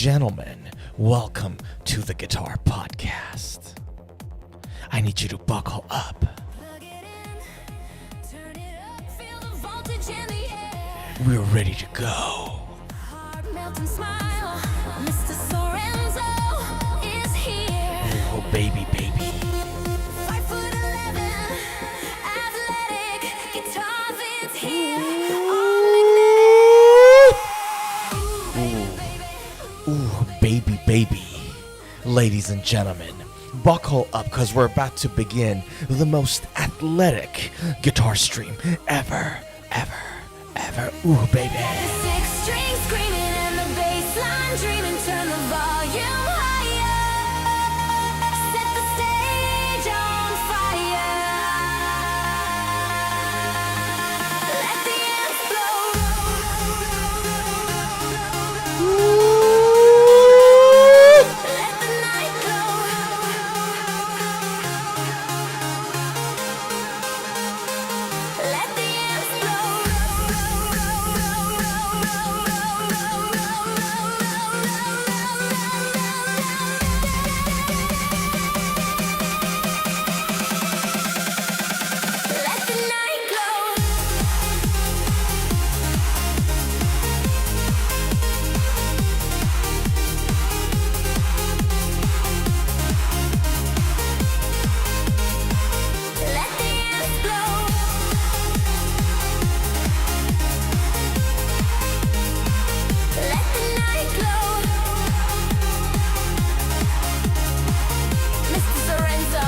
gentlemen, welcome to the Guitar Podcast. I need you to buckle up. We're ready to go. Mr. Sorenzo is here. Oh, baby, baby. 5'11", athletic, guitar fits here. Ooh, baby, baby. Ladies and gentlemen, buckle up because we're about to begin the most athletic guitar stream ever. Ooh, baby. The six strings screaming and the bass line dreaming. Turn the volume higher. Set the stage on fire. Let the amps blow. Let the night glow. Let the amps blow. Let the night glow. Let the amps blow. Let the night glow. Mr. Sorenzo,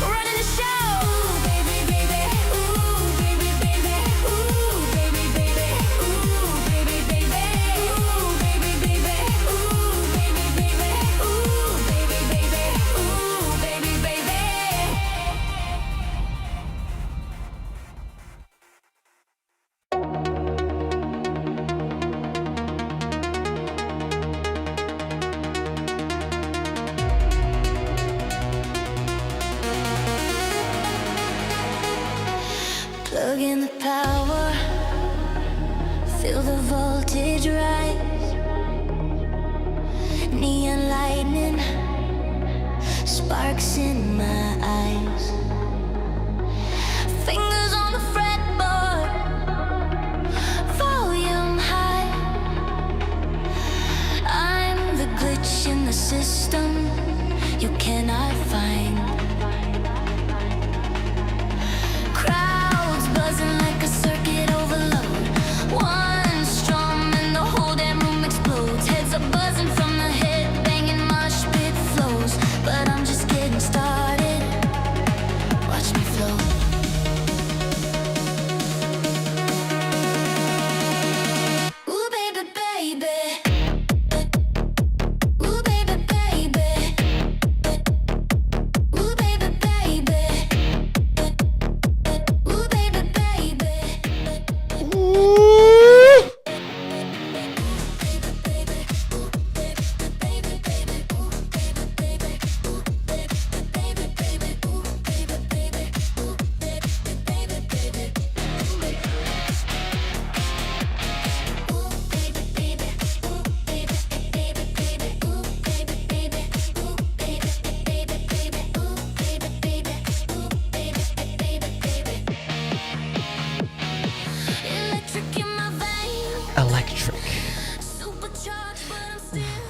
running the show. Ooh, baby, baby. Ooh, baby, baby. Ooh, baby, baby. Ooh, baby, baby. Ooh, baby, baby. Ooh, baby, baby. Ooh, baby, baby. Ooh, baby, baby. Plug in the power, feel the voltage rise. Neon lightning, sparks in my eyes. Fingers on the fretboard, volume high. I'm the glitch in the system you cannot find. Crowds buzzing like a circuit overload. One strum and the whole damn room explodes. Heads are buzzing from the head banging, mosh pit flows. But I'm just getting started. Watch me flow. Ooh, baby, baby. Ooh, baby, baby. Ooh, baby, baby. Ooh, baby, baby. Electric in my veins. Electric. Supercharged, but I'm still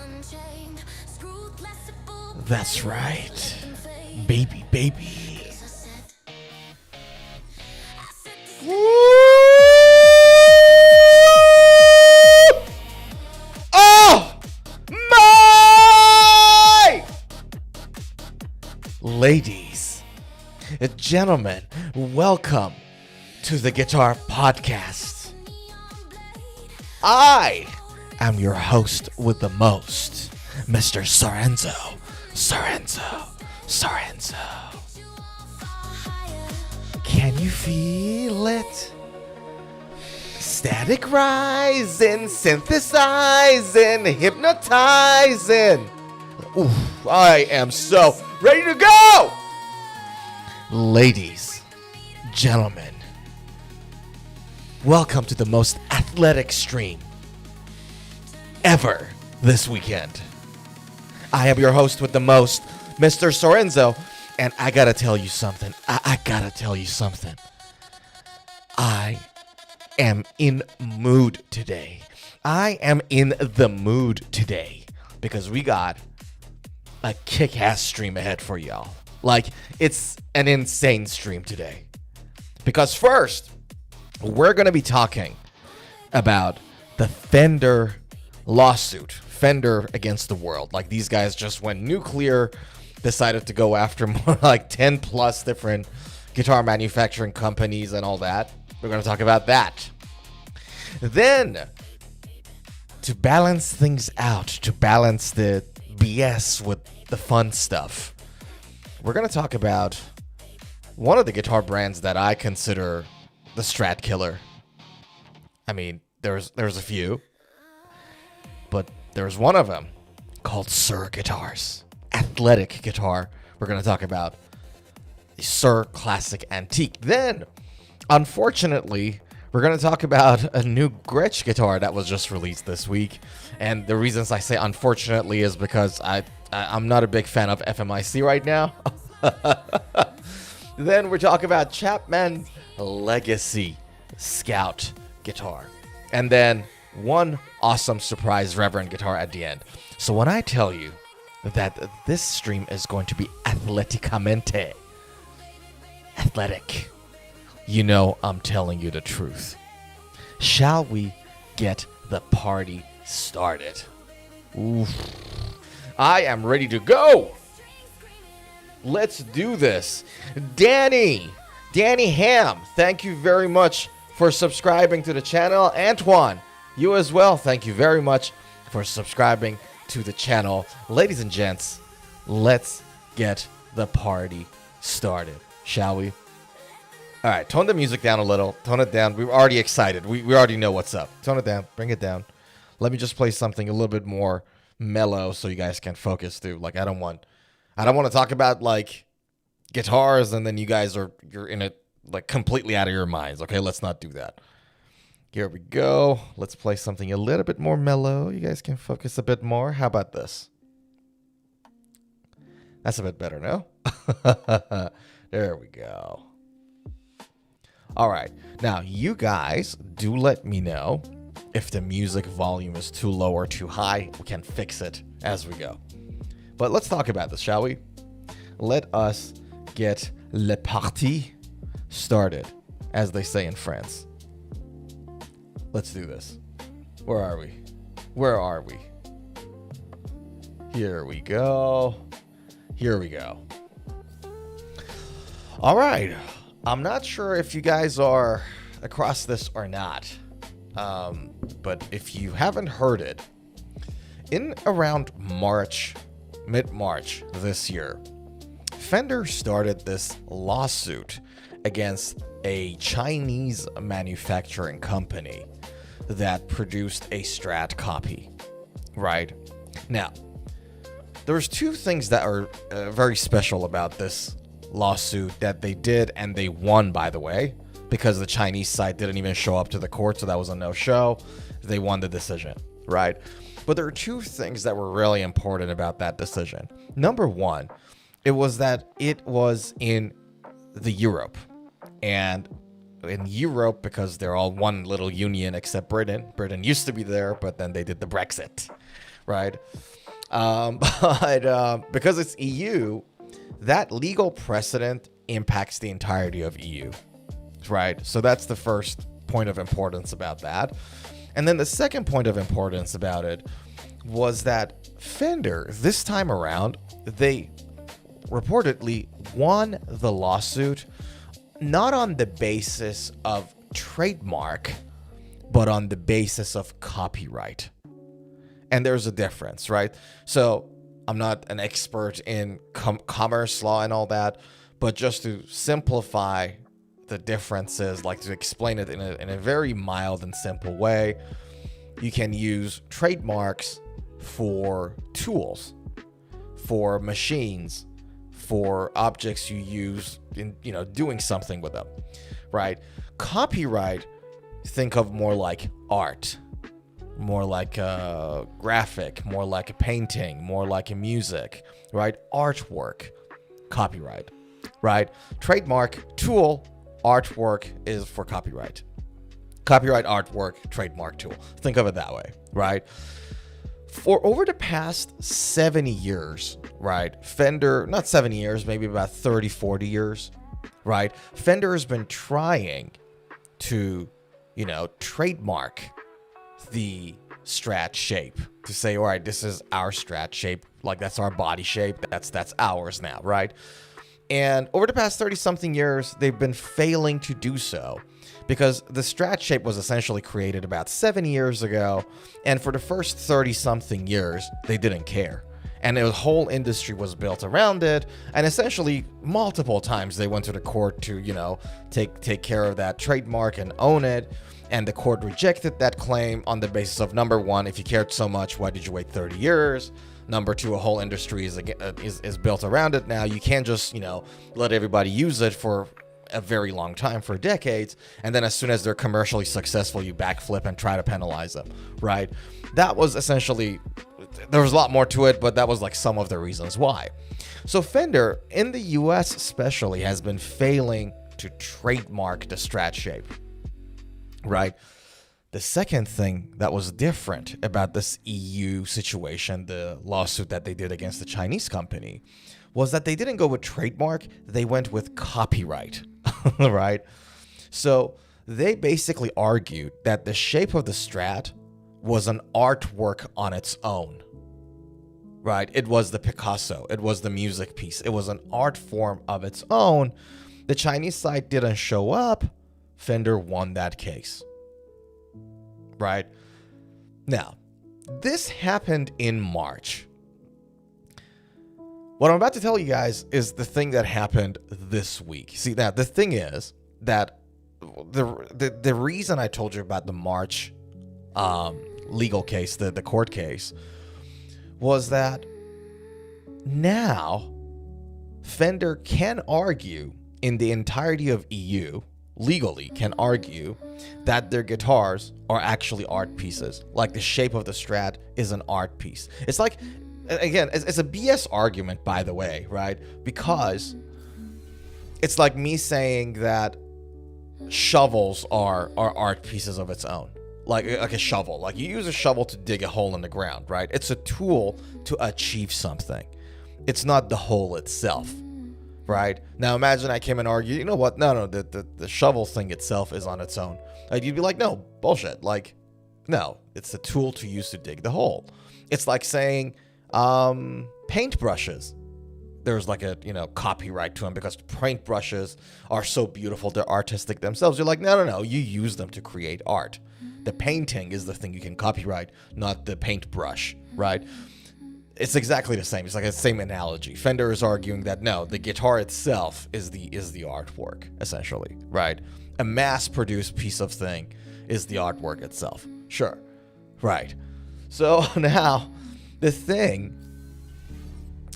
unchained. Screwed plastic full. That's right. Baby, baby. Oh my! Ladies and gentlemen, welcome to the Guitar Podcast. I am your host with the most, Mr. Sorenzo. Can you feel it? Static rising, synthesizing, hypnotizing. Ooh, I am so ready to go! Ladies, gentlemen, welcome to the most athletic stream ever this weekend. I am your host with the most, Mr. Sorenzo, and I gotta tell you something. I gotta tell you something. I am in mood today. I am in the mood today because we got a kick-ass stream ahead for y'all. Like, it's an insane stream today. Because first, we're gonna be talking about the Fender lawsuit. Fender against the world. Like, these guys just went nuclear, decided to go after more like 10 plus different guitar manufacturing companies and all that. We're going to talk about that. Then, to balance things out, to balance the BS with the fun stuff, we're going to talk about one of the guitar brands that I consider the Strat killer. I mean, there's a few, but there's one of them called Suhr guitars. Athletic guitar. We're going to talk about the Suhr Classic Antique. Then, unfortunately, we're going to talk about a new Gretsch guitar that was just released this week. And the reasons I say unfortunately is because I'm not a big fan of FMIC right now. Then we're talking about Chapman's Legacy Scout guitar. And then one awesome surprise Reverend guitar at the end. So when I tell you that this stream is going to be athleticamente athletic, you know I'm telling you the truth. Shall we get the party started? Oof. I am ready to go. Let's do this. Danny Ham, thank you very much for subscribing to the channel. Antoine, you as well, thank you very much for subscribing to the channel. Ladies and gents, let's get the party started, shall we? All right, tone the music down a little. Tone it down. We're already excited. We already know what's up. Tone it down. Bring it down. Let me just play something a little bit more mellow so you guys can focus too. Like, I don't want to talk about like guitars and then you're in it like completely out of your minds. Okay, let's not do that. Here we go. Let's play something a little bit more mellow. You guys can focus a bit more. How about this? That's a bit better, no? There we go. All right. Now, you guys do let me know if the music volume is too low or too high. We can fix it as we go. But let's talk about this, shall we? Let us get le party started, as they say in France. Let's do this. Where are we? Where are we? Here we go. Here we go. All right. I'm not sure if you guys are across this or not. But if you haven't heard it, in around March, mid-March this year, Fender started this lawsuit against a Chinese manufacturing company that produced a Strat copy, right? Now, there's two things that are very special about this lawsuit that they did, and they won, by the way, because the Chinese side didn't even show up to the court, so that was a no-show. They won the decision, right? But there are two things that were really important about that decision. Number one, it was that it was in the Europe. And in Europe, because they're all one little union except Britain. Britain used to be there, but then they did the Brexit, right? But because it's EU, that legal precedent impacts the entirety of EU, right? So that's the first point of importance about that. And then the second point of importance about it was that Fender, this time around, they reportedly won the lawsuit not on the basis of trademark, but on the basis of copyright. And there's a difference, right? So I'm not an expert in commerce law and all that, but just to simplify the differences, like to explain it in a very mild and simple way, you can use trademarks for tools, for machines, for objects you use in, doing something with them, right? Copyright, think of more like art, more like a graphic, more like a painting, more like a music, right? Artwork, copyright, right? Trademark, tool, artwork is for copyright. Copyright, artwork, trademark, tool. Think of it that way, right? For over the past 70 years, right? Fender, not 70 years, maybe about 30, 40 years, right? Fender has been trying to, trademark the Strat shape, to say, all right, this is our Strat shape, like that's our body shape, that's ours now, right? And over the past 30 something years, they've been failing to do so because the Strat shape was essentially created about 7 years ago, and for the first 30 something years, they didn't care. And a whole industry was built around it, and essentially multiple times they went to the court to, take care of that trademark and own it. And the court rejected that claim on the basis of, number one, if you cared so much, why did you wait 30 years? Number two, a whole industry is built around it now. You can't just, let everybody use it for a very long time, for decades, and then as soon as they're commercially successful, you backflip and try to penalize them, right? That was essentially, there was a lot more to it, but that was like some of the reasons why. So Fender, in the US especially, has been failing to trademark the Strat shape, right? The second thing that was different about this EU situation, the lawsuit that they did against the Chinese company, was that they didn't go with trademark, they went with copyright, right? So they basically argued that the shape of the Strat was an artwork on its own, right? It was the Picasso, it was the music piece, it was an art form of its own. The Chinese side didn't show up, Fender won that case. Right? Now, this happened in March. What I'm about to tell you guys is the thing that happened this week. See, now the thing is that the reason I told you about the March legal case, the court case, was that now Fender can argue in the entirety of EU, legally can argue that their guitars are actually art pieces. Like the shape of the Strat is an art piece. It's like, again, it's a BS argument, by the way, right? Because it's like me saying that shovels are art pieces of its own. Like a shovel. Like you use a shovel to dig a hole in the ground, right? It's a tool to achieve something. It's not the hole itself. Right? Now imagine I came and argued, you know what? No, the shovel thing itself is on its own. Like, you'd be like, no, bullshit. Like, no, it's a tool to use to dig the hole. It's like saying paintbrushes. There's like a, copyright to them because paintbrushes are so beautiful. They're artistic themselves. You're like, no. You use them to create art. The painting is the thing you can copyright, not the paintbrush, right? It's exactly the same. It's like the same analogy. Fender is arguing that no, the guitar itself is the artwork, essentially, right? A mass-produced piece of thing is the artwork itself. Sure, right. So now, the thing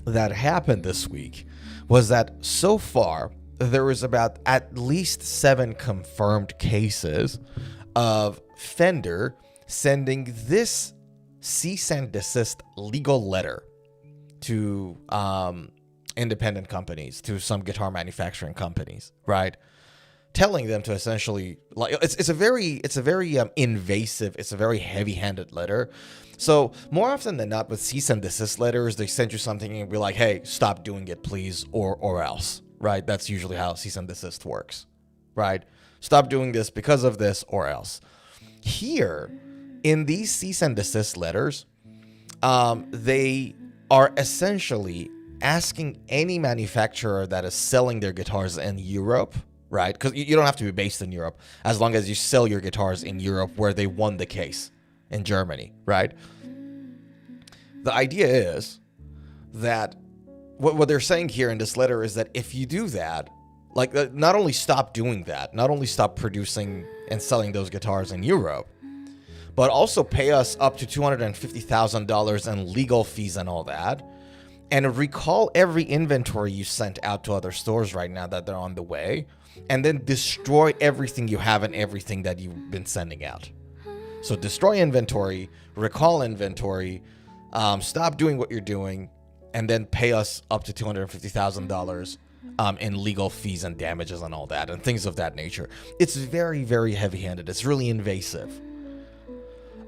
that happened this week was that so far there was about at least 7 confirmed cases of Fender sending this cease and desist legal letter to independent companies, to some guitar manufacturing companies, right? Telling them to essentially, like, it's a very invasive, it's a very heavy-handed letter. So more often than not, with cease and desist letters, they send you something and be like, hey, stop doing it, please, or else, right? That's usually how cease and desist works, right? Stop doing this because of this, or else. Here, in these cease and desist letters, they are essentially asking any manufacturer that is selling their guitars in Europe, right? Because you don't have to be based in Europe, as long as you sell your guitars in Europe where they won the case, in Germany, right? The idea is that what they're saying here in this letter is that if you do that, like, not only stop doing that, not only stop producing and selling those guitars in Europe, but also pay us up to $250,000 in legal fees and all that, and recall every inventory you sent out to other stores right now that they're on the way, and then destroy everything you have and everything that you've been sending out. So destroy inventory, recall inventory, stop doing what you're doing, and then pay us up to $250,000 in legal fees and damages and all that and things of that nature. It's very, very heavy-handed. It's really invasive.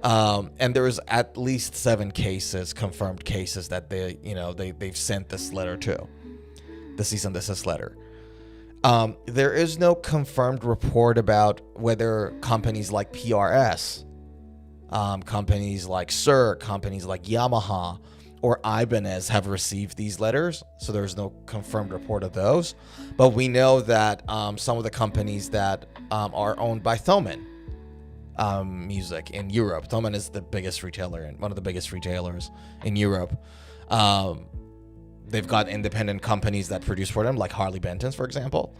And there's at least 7 cases, confirmed cases, that they've sent this letter to, the cease and desist letter. There is no confirmed report about whether companies like PRS, companies like Suhr, companies like Yamaha, or Ibanez have received these letters. So there's no confirmed report of those. But we know that some of the companies that are owned by Thomann Music in Europe. Thomann is the biggest retailer and one of the biggest retailers in Europe. They've got independent companies that produce for them, like Harley Benton's, for example.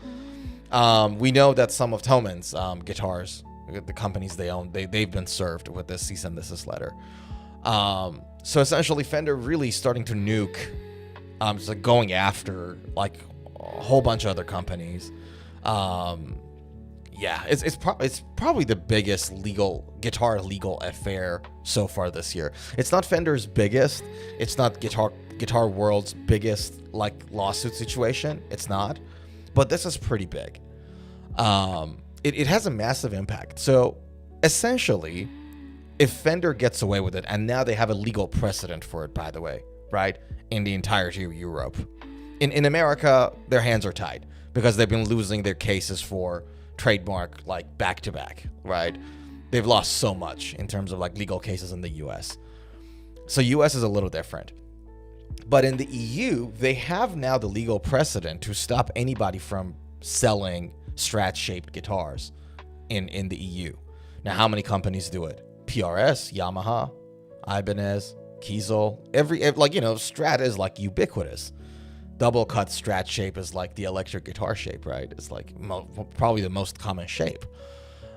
We know that some of Thomann's guitars, the companies they own, they've been served with this cease and desist letter. So essentially, Fender really starting to nuke, just like going after like a whole bunch of other companies. Yeah, it's probably the biggest guitar legal affair so far this year. It's not Fender's biggest. It's not guitar world's biggest like lawsuit situation. It's not, but this is pretty big. It has a massive impact. So essentially, if Fender gets away with it, and now they have a legal precedent for it, by the way, right, in the entirety of Europe. In America, their hands are tied because they've been losing their cases for trademark like back to back, right? They've lost so much in terms of like legal cases in the US. So US is a little different. But in the EU, they have now the legal precedent to stop anybody from selling Strat-shaped guitars in the EU. Now, how many companies do it? PRS, Yamaha, Ibanez, Kiesel, Strat is like ubiquitous. Double cut Strat shape is like the electric guitar shape, right? It's like probably the most common shape.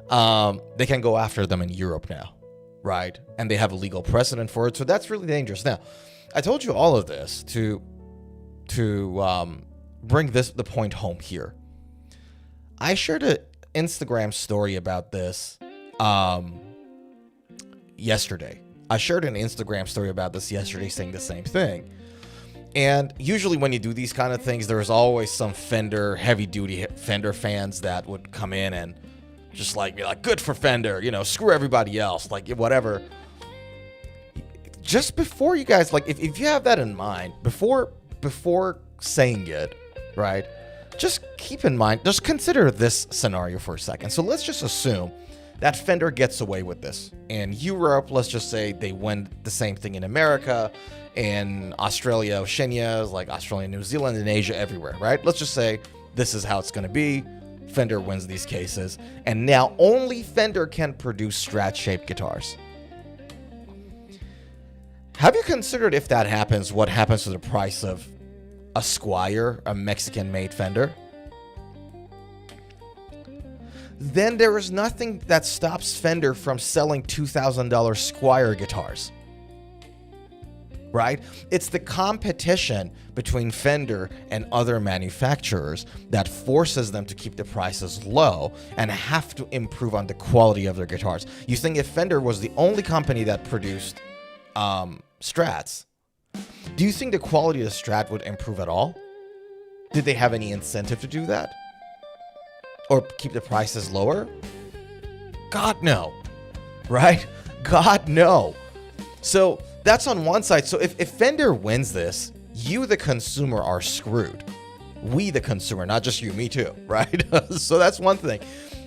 They can go after them in Europe now, right? And they have a legal precedent for it, so that's really dangerous. Now, I told you all of this to bring the point home here. I shared an Instagram story about this yesterday. I shared an Instagram story about this yesterday saying the same thing. And usually when you do these kind of things, there's always some Fender, heavy-duty Fender fans that would come in and just like be like, good for Fender, screw everybody else, like whatever. Just before you guys, like if you have that in mind, before saying it, right, just keep in mind, just consider this scenario for a second. So let's just assume that Fender gets away with this. In Europe, let's just say they win the same thing in America, in Australia, Oceania, like Australia, New Zealand, and Asia, everywhere, right? Let's just say this is how it's going to be. Fender wins these cases, and now only Fender can produce Strat-shaped guitars. Have you considered, if that happens, what happens to the price of a Squire, a Mexican-made Fender? Then there is nothing that stops Fender from selling $2,000 Squire guitars. Right? It's the competition between Fender and other manufacturers that forces them to keep the prices low and have to improve on the quality of their guitars. You think if Fender was the only company that produced Strats, do you think the quality of the Strat would improve at all? Did they have any incentive to do that? Or keep the prices lower? God, no. Right? God, no. So that's on one side. So if Fender wins this, you, the consumer, are screwed. We, the consumer, not just you, me too, right? So that's one thing.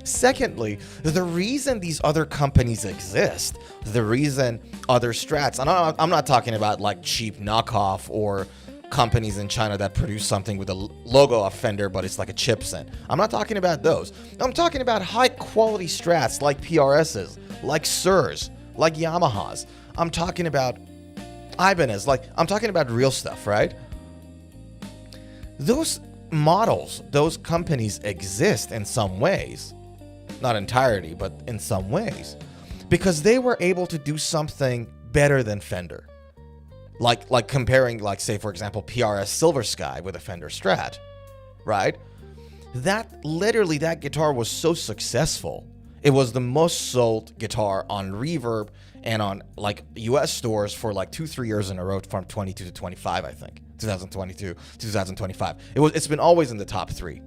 Secondly, the reason these other companies exist, the reason other Strats, and I'm not talking about like cheap knockoff or companies in China that produce something with a logo of Fender, but it's like a Gibson. I'm not talking about those. I'm talking about high quality Strats like PRS's, like Suhrs, like Yamahas. I'm talking about Ibanez, I'm talking about real stuff, right? Those models, those companies exist in some ways, not entirety, but in some ways, because they were able to do something better than Fender. Like comparing, like, say, for example, PRS Silver Sky with a Fender Strat, right? That guitar was so successful. It was the most sold guitar on Reverb and on like US stores for like 2-3 years in a row from 22 to 25, I think. 2022, 2025. It's been always in the top 3,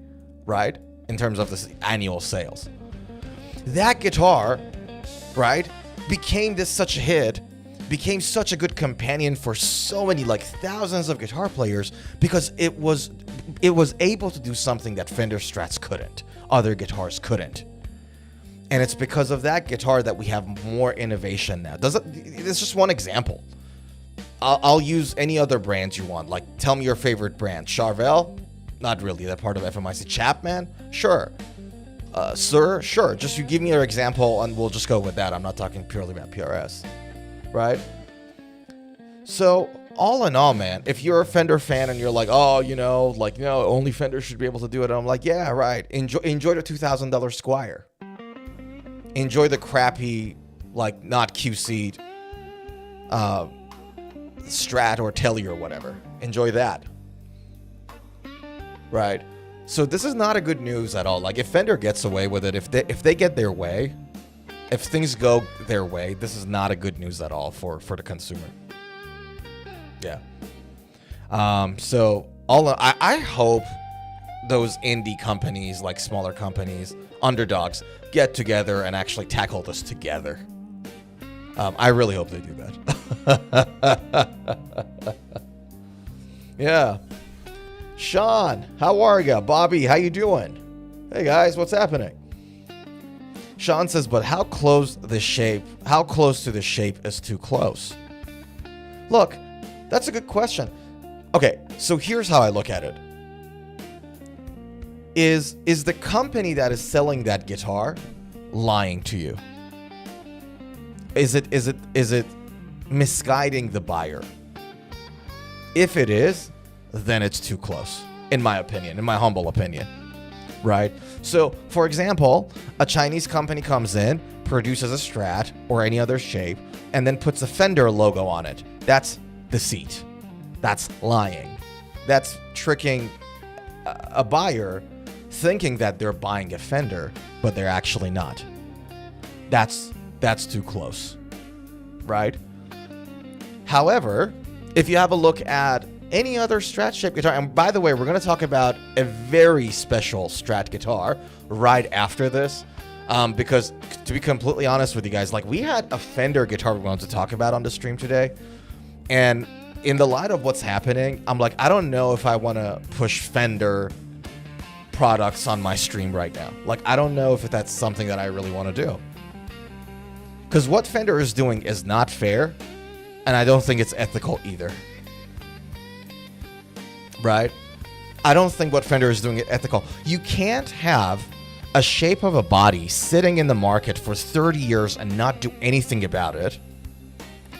right? In terms of the annual sales. That guitar, right, became such a hit, became such a good companion for so many, like thousands of guitar players, because it was able to do something that Fender Strats couldn't, other guitars couldn't. And it's because of that guitar that we have more innovation now. It's just one example. I'll use any other brands you want. Like, tell me your favorite brand. Charvel? Not really. That part of FMIC. Chapman? Sure. Suhr? Sure. Just you give me your example and we'll just go with that. I'm not talking purely about PRS. Right? So, all in all, man, if you're a Fender fan and you're like, oh, only Fender should be able to do it. I'm like, yeah, right. Enjoy the $2,000 Squire. Enjoy the crappy, like, not QC'd Strat or Telly or whatever. Enjoy that. Right? So this is not a good news at all. Like, if Fender gets away with it, if they get their way, if things go their way, this is not a good news at all for the consumer. Yeah. So I hope those indie companies, like smaller companies, underdogs, get together and actually tackle this together. I really hope they do that. Yeah. Sean, how are ya? Bobby, how you doing? Hey guys, what's happening? Sean says, but how close to the shape is too close? Look, that's a good question. Okay, so here's how I look at it. Is the company that is selling that guitar lying to you? Is it misguiding the buyer? If it is, then it's too close, in my opinion, in my humble opinion, right? So, for example, a Chinese company comes in, produces a Strat or any other shape, and then puts a Fender logo on it. That's deceit. That's lying. That's tricking a buyer thinking that they're buying a Fender, but they're actually not. That's too close, right? However, if you have a look at any other Strat shaped guitar, and by the way, we're going to talk about a very special Strat guitar right after this, because to be completely honest with you guys, like, we had a Fender guitar we wanted to talk about on the stream today, and in the light of what's happening, I'm like, I don't know if I want to push Fender products on my stream right now. Like, I don't know if that's something that I really want to do, because what Fender is doing is not fair, and I don't think it's ethical either. Right? I don't think what Fender is doing is ethical. You can't have a shape of a body sitting in the market for 30 years and not do anything about it.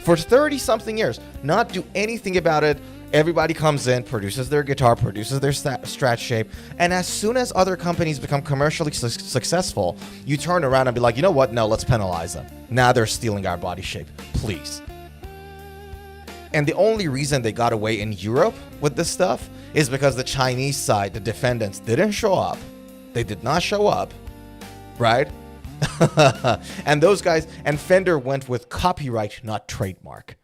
For 30-something years, not do anything about it. Everybody comes in, produces their guitar, produces their Strat shape, and as soon as other companies become commercially successful, you turn around and be like, you know what? No, let's penalize them. Now they're stealing our body shape. Please. And the only reason they got away in Europe with this stuff is because the Chinese side, the defendants, didn't show up. They did not show up, right? And those guys, and Fender went with copyright, not trademark.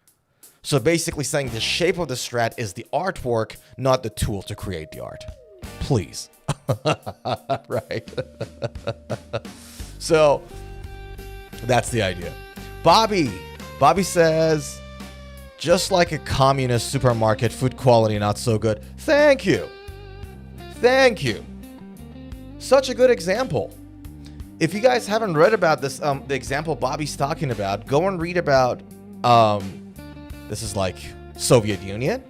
So basically saying the shape of the Strat is the artwork, not the tool to create the art. Please. Right? So that's the idea. Bobby says, just like a communist supermarket, food quality not so good. Thank you. Such a good example. If you guys haven't read about this, the example Bobby's talking about, go and read about, this is like Soviet Union,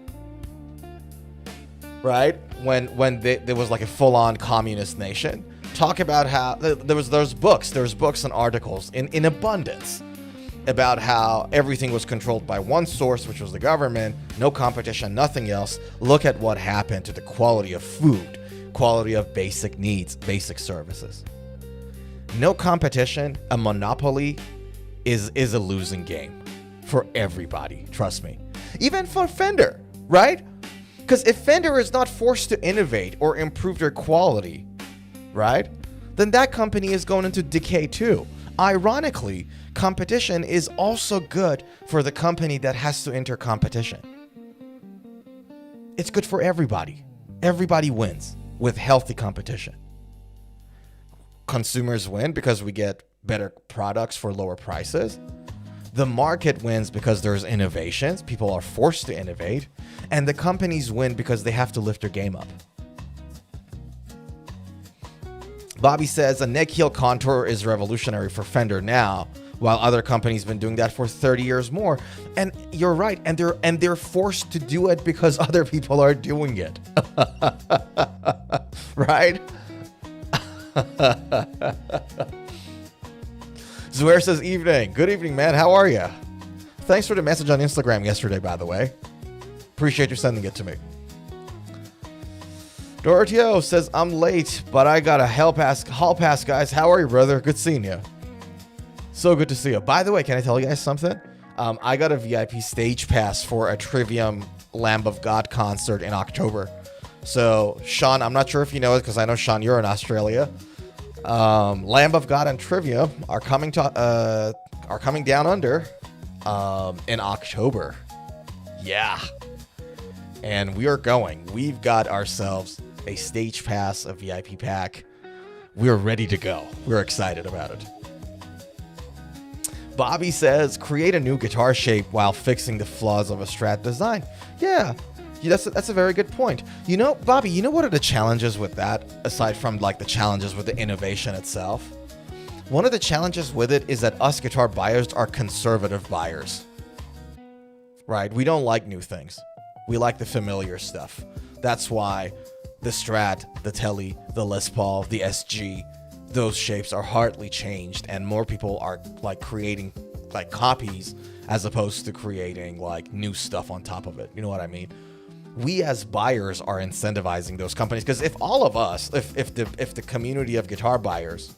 right? When there was like a full-on communist nation. Talk about how there's books and articles in abundance about how everything was controlled by one source, which was the government, no competition, nothing else. Look at what happened to the quality of food, quality of basic needs, basic services. No competition, a monopoly is a losing game for everybody, trust me. Even for Fender, right? Because if Fender is not forced to innovate or improve their quality, right, then that company is going into decay too. Ironically, competition is also good for the company that has to enter competition. It's good for everybody. Everybody wins with healthy competition. Consumers win because we get better products for lower prices. The market wins because there's innovations. People are forced to innovate. And the companies win because they have to lift their game up. Bobby says a neck heel contour is revolutionary for Fender now, while other companies been doing that for 30 years more. And you're right, and they're forced to do it because other people are doing it. Right? Suhr says evening. Good evening, man. How are you? Thanks for the message on Instagram yesterday, by the way. Appreciate you sending it to me. Dorotio says, I'm late, but I got a hall pass, guys. How are you, brother? Good seeing you. So good to see you. By the way, can I tell you guys something? I got a VIP stage pass for a Trivium Lamb of God concert in October. So, Sean, I'm not sure if you know it, because I know, Sean, you're in Australia. Lamb of God and Trivium are coming down under in October. Yeah. And we are going. We've got ourselves a stage pass, a VIP pack. We're ready to go. We're excited about it. Bobby says, create a new guitar shape while fixing the flaws of a Strat design. Yeah, that's a very good point. You know, Bobby, you know what are the challenges with that, aside from like the challenges with the innovation itself? One of the challenges with it is that us guitar buyers are conservative buyers. Right? We don't like new things. We like the familiar stuff. That's why the Strat, the Tele, the Les Paul, the SG, those shapes are hardly changed, and more people are like creating like copies as opposed to creating like new stuff on top of it. You know what I mean? We as buyers are incentivizing those companies, because if all of us, if the community of guitar buyers,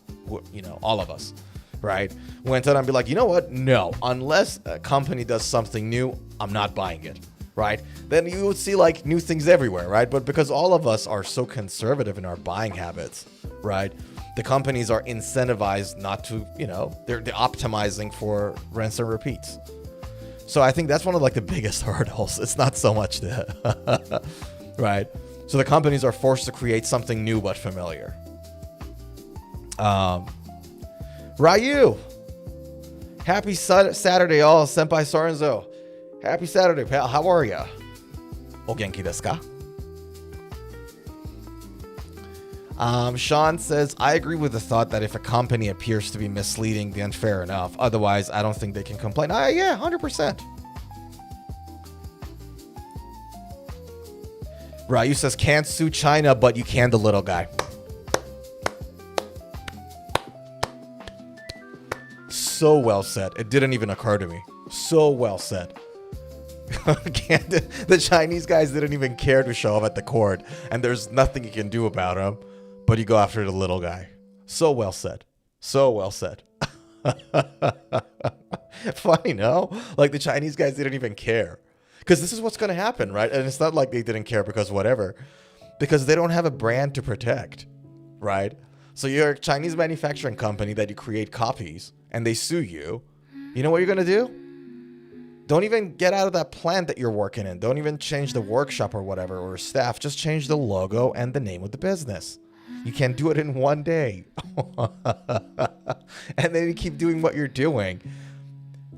you know, all of us, right, went out and be like, you know what? No, unless a company does something new, I'm not buying it. Right? Then you would see like new things everywhere, right? But because all of us are so conservative in our buying habits, right? The companies are incentivized not to, you know, they're optimizing for rinse and repeats. So I think that's one of like the biggest hurdles. It's not so much the, right? So the companies are forced to create something new but familiar. Ryu, happy Saturday, all. Senpai Sorenzo. Happy Saturday, pal. How are ya? O genki desu ka? Sean says, I agree with the thought that if a company appears to be misleading, then fair enough. Otherwise, I don't think they can complain. Yeah, 100%. Ryu says, can't sue China, but you can the little guy. So well said. It didn't even occur to me. So well said. The Chinese guys didn't even care to show up at the court, and there's nothing you can do about them, but you go after the little guy. So well said. So well said. Funny, no? Like the Chinese guys didn't even care. Because this is what's going to happen, right? And it's not like they didn't care because whatever. Because they don't have a brand to protect, right? So you're a Chinese manufacturing company that you create copies, and they sue you. You know what you're going to do? Don't even get out of that plant that you're working in. Don't even change the workshop or whatever or staff. Just change the logo and the name of the business. You can do it in one day. And then you keep doing what you're doing,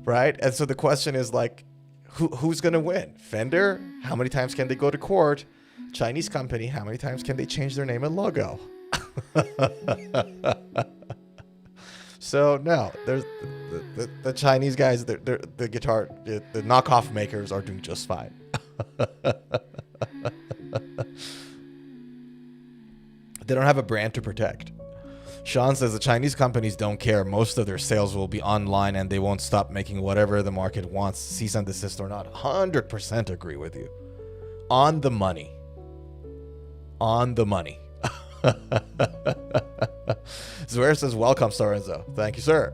right? And so the question is like, who's going to win? Fender? How many times can they go to court? Chinese company? How many times can they change their name and logo? So no, there's the Chinese guys, the knockoff makers are doing just fine. They don't have a brand to protect. Sean says the Chinese companies don't care. Most of their sales will be online, and they won't stop making whatever the market wants, cease and desist or not. 100% agree with you. On the money. On the money. Suhr says, welcome, Sorenzo. Thank you, sir.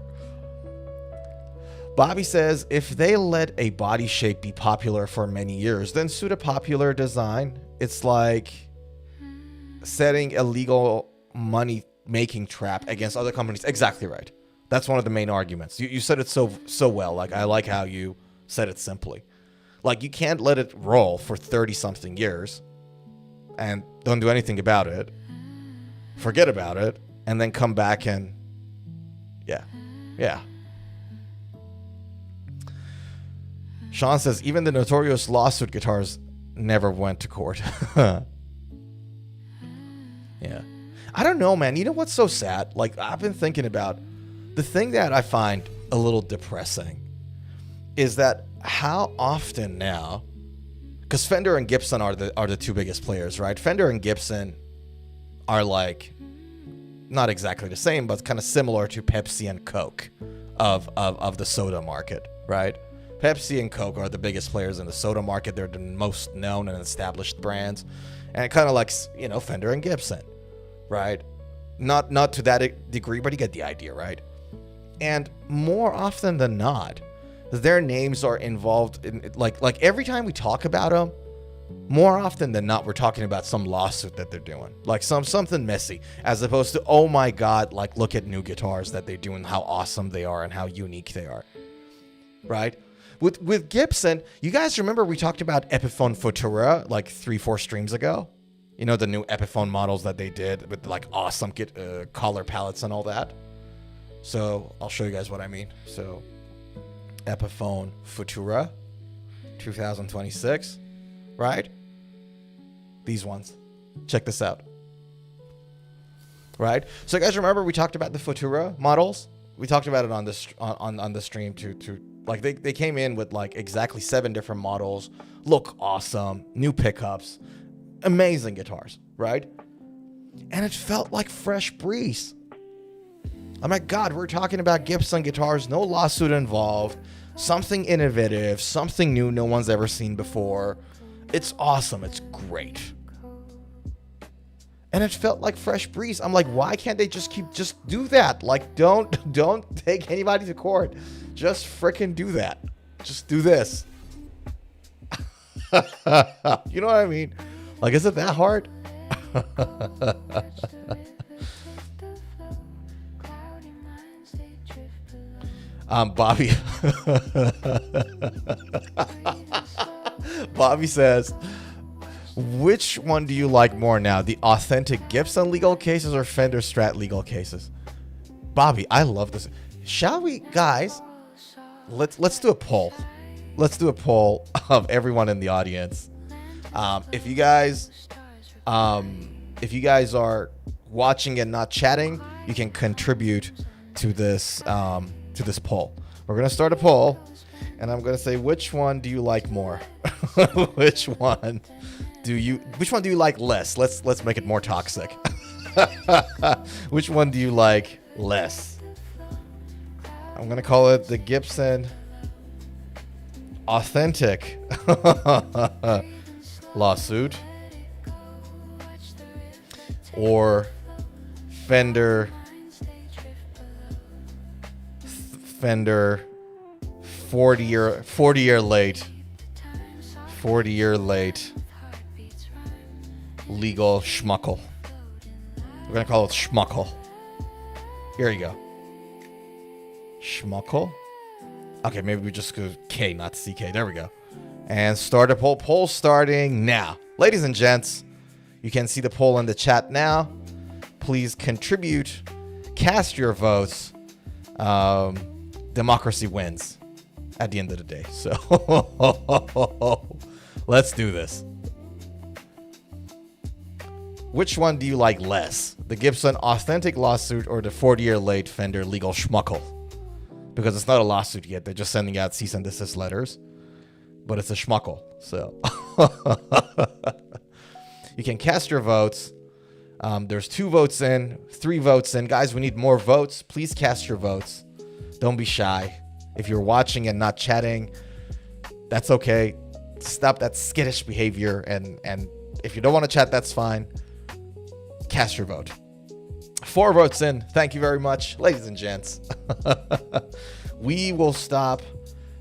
Bobby says, if they let a body shape be popular for many years, then suit a popular design. It's like setting a legal money-making trap against other companies. Exactly right. That's one of the main arguments. You said it so well. Like, I like how you said it simply. Like, you can't let it roll for 30-something years and don't do anything about it, forget about it, and then come back and, yeah. Sean says, even the notorious lawsuit guitars never went to court. Yeah. I don't know, man. You know what's so sad? Like, I've been thinking about the thing that I find a little depressing is that how often now, because Fender and Gibson are the two biggest players, right? Fender and Gibson are like not exactly the same, but kind of similar to Pepsi and Coke of the soda market, right? Pepsi and Coke are the biggest players in the soda market. They're the most known and established brands. And kind of like, you know, Fender and Gibson, right? Not to that degree, but you get the idea, right? And more often than not, their names are involved in, like every time we talk about them, more often than not, we're talking about some lawsuit that they're doing, like something messy, as opposed to, oh my God, like look at new guitars that they do and how awesome they are and how unique they are, right? With Gibson, you guys remember we talked about Epiphone Futura like 3-4 streams ago? You know, the new Epiphone models that they did with like awesome color palettes and all that. So I'll show you guys what I mean. So Epiphone Futura 2026, right? These ones. Check this out. Right? So you guys remember we talked about the Futura models? We talked about it on this on the stream to like they came in with like exactly 7 different models, look awesome, new pickups, amazing guitars, right? And it felt like fresh breeze. Oh my God, we're talking about Gibson guitars, no lawsuit involved, something innovative, something new no one's ever seen before. It's awesome, it's great. And it felt like fresh breeze. I'm like, why can't they just do that? Like, don't take anybody to court. Just freaking do that. Just do this. You know what I mean? Like, is it that hard? Bobby. Bobby says, which one do you like more now? The authentic Gibson legal cases or Fender Strat legal cases? Bobby, I love this. Shall we, guys? Let's do a poll. Let's do a poll of everyone in the audience. If you guys are watching and not chatting, you can contribute to this poll. We're gonna start a poll, and I'm gonna say, which one do you like more? Which one do you like less? Let's make it more toxic. Which one do you like less? I'm gonna call it the Gibson authentic lawsuit, or Fender 40 year late legal schmuckle. We're gonna call it schmuckle. Here you go. Schmuckle. Okay, maybe we just go K, not CK. There we go. And start a poll. Poll starting now. Ladies and gents, you can see the poll in the chat now. Please contribute. Cast your votes. Democracy wins at the end of the day. So let's do this. Which one do you like less? The Gibson authentic lawsuit or the 40-year late Fender legal schmuckle? Because it's not a lawsuit yet. They're just sending out cease and desist letters. But it's a schmuckle. So you can cast your votes. There's 2 votes in, 3 votes in. Guys, we need more votes. Please cast your votes. Don't be shy. If you're watching and not chatting, that's okay. Stop that skittish behavior. And if you don't want to chat, that's fine. Cast your vote. 4 votes in. Thank you very much, ladies and gents. We will stop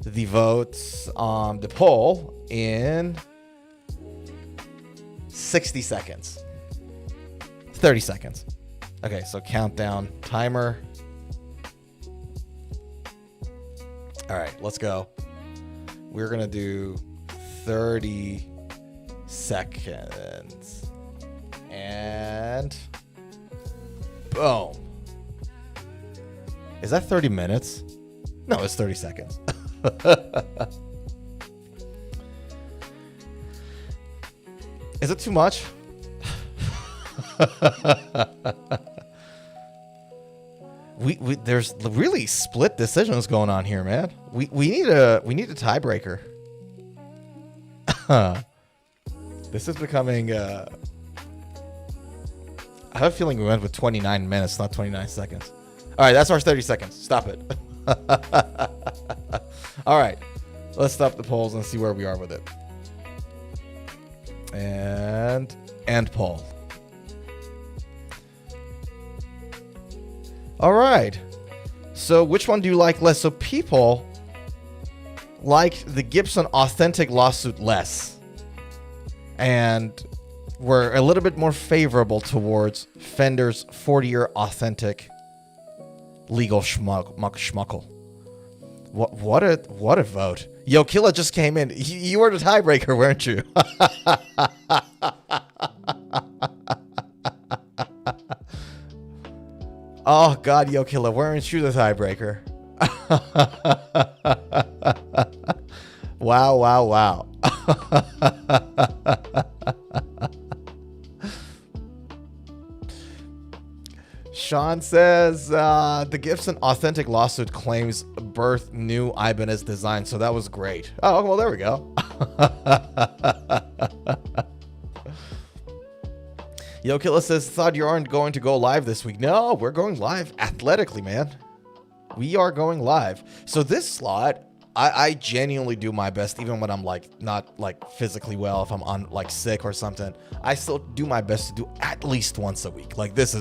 the votes on the poll in 60 seconds. 30 seconds. Okay, so countdown timer All right, let's go. We're going to do 30 seconds. And boom. Is that 30 minutes? No, it's 30 seconds. Is it too much? There's really split decisions going on here, man. We need a tiebreaker. This is becoming I have a feeling we went with 29 minutes, not 29 seconds. All right, that's our 30 seconds. Stop it. All right, let's stop the polls and see where we are with it. And end poll. All right. So which one do you like less? So people like the Gibson Authentic lawsuit less. And were a little bit more favorable towards Fender's 40-year Authentic legal schmuckle. What a vote. Yo, Killa just came in. You were the tiebreaker, weren't you? Oh, God, Yo, Killa, weren't you the tiebreaker? Wow. Sean says the Gibson Authentic lawsuit claims birth new Ibanez design, so that was great. Oh, well, there we go. Yo, Killa says, thought you aren't going to go live this week. No, we're going live athletically, man. We are going live. So this slot, I genuinely do my best, even when I'm like not like physically well, if I'm on like sick or something. I still do my best to do at least once a week. Like this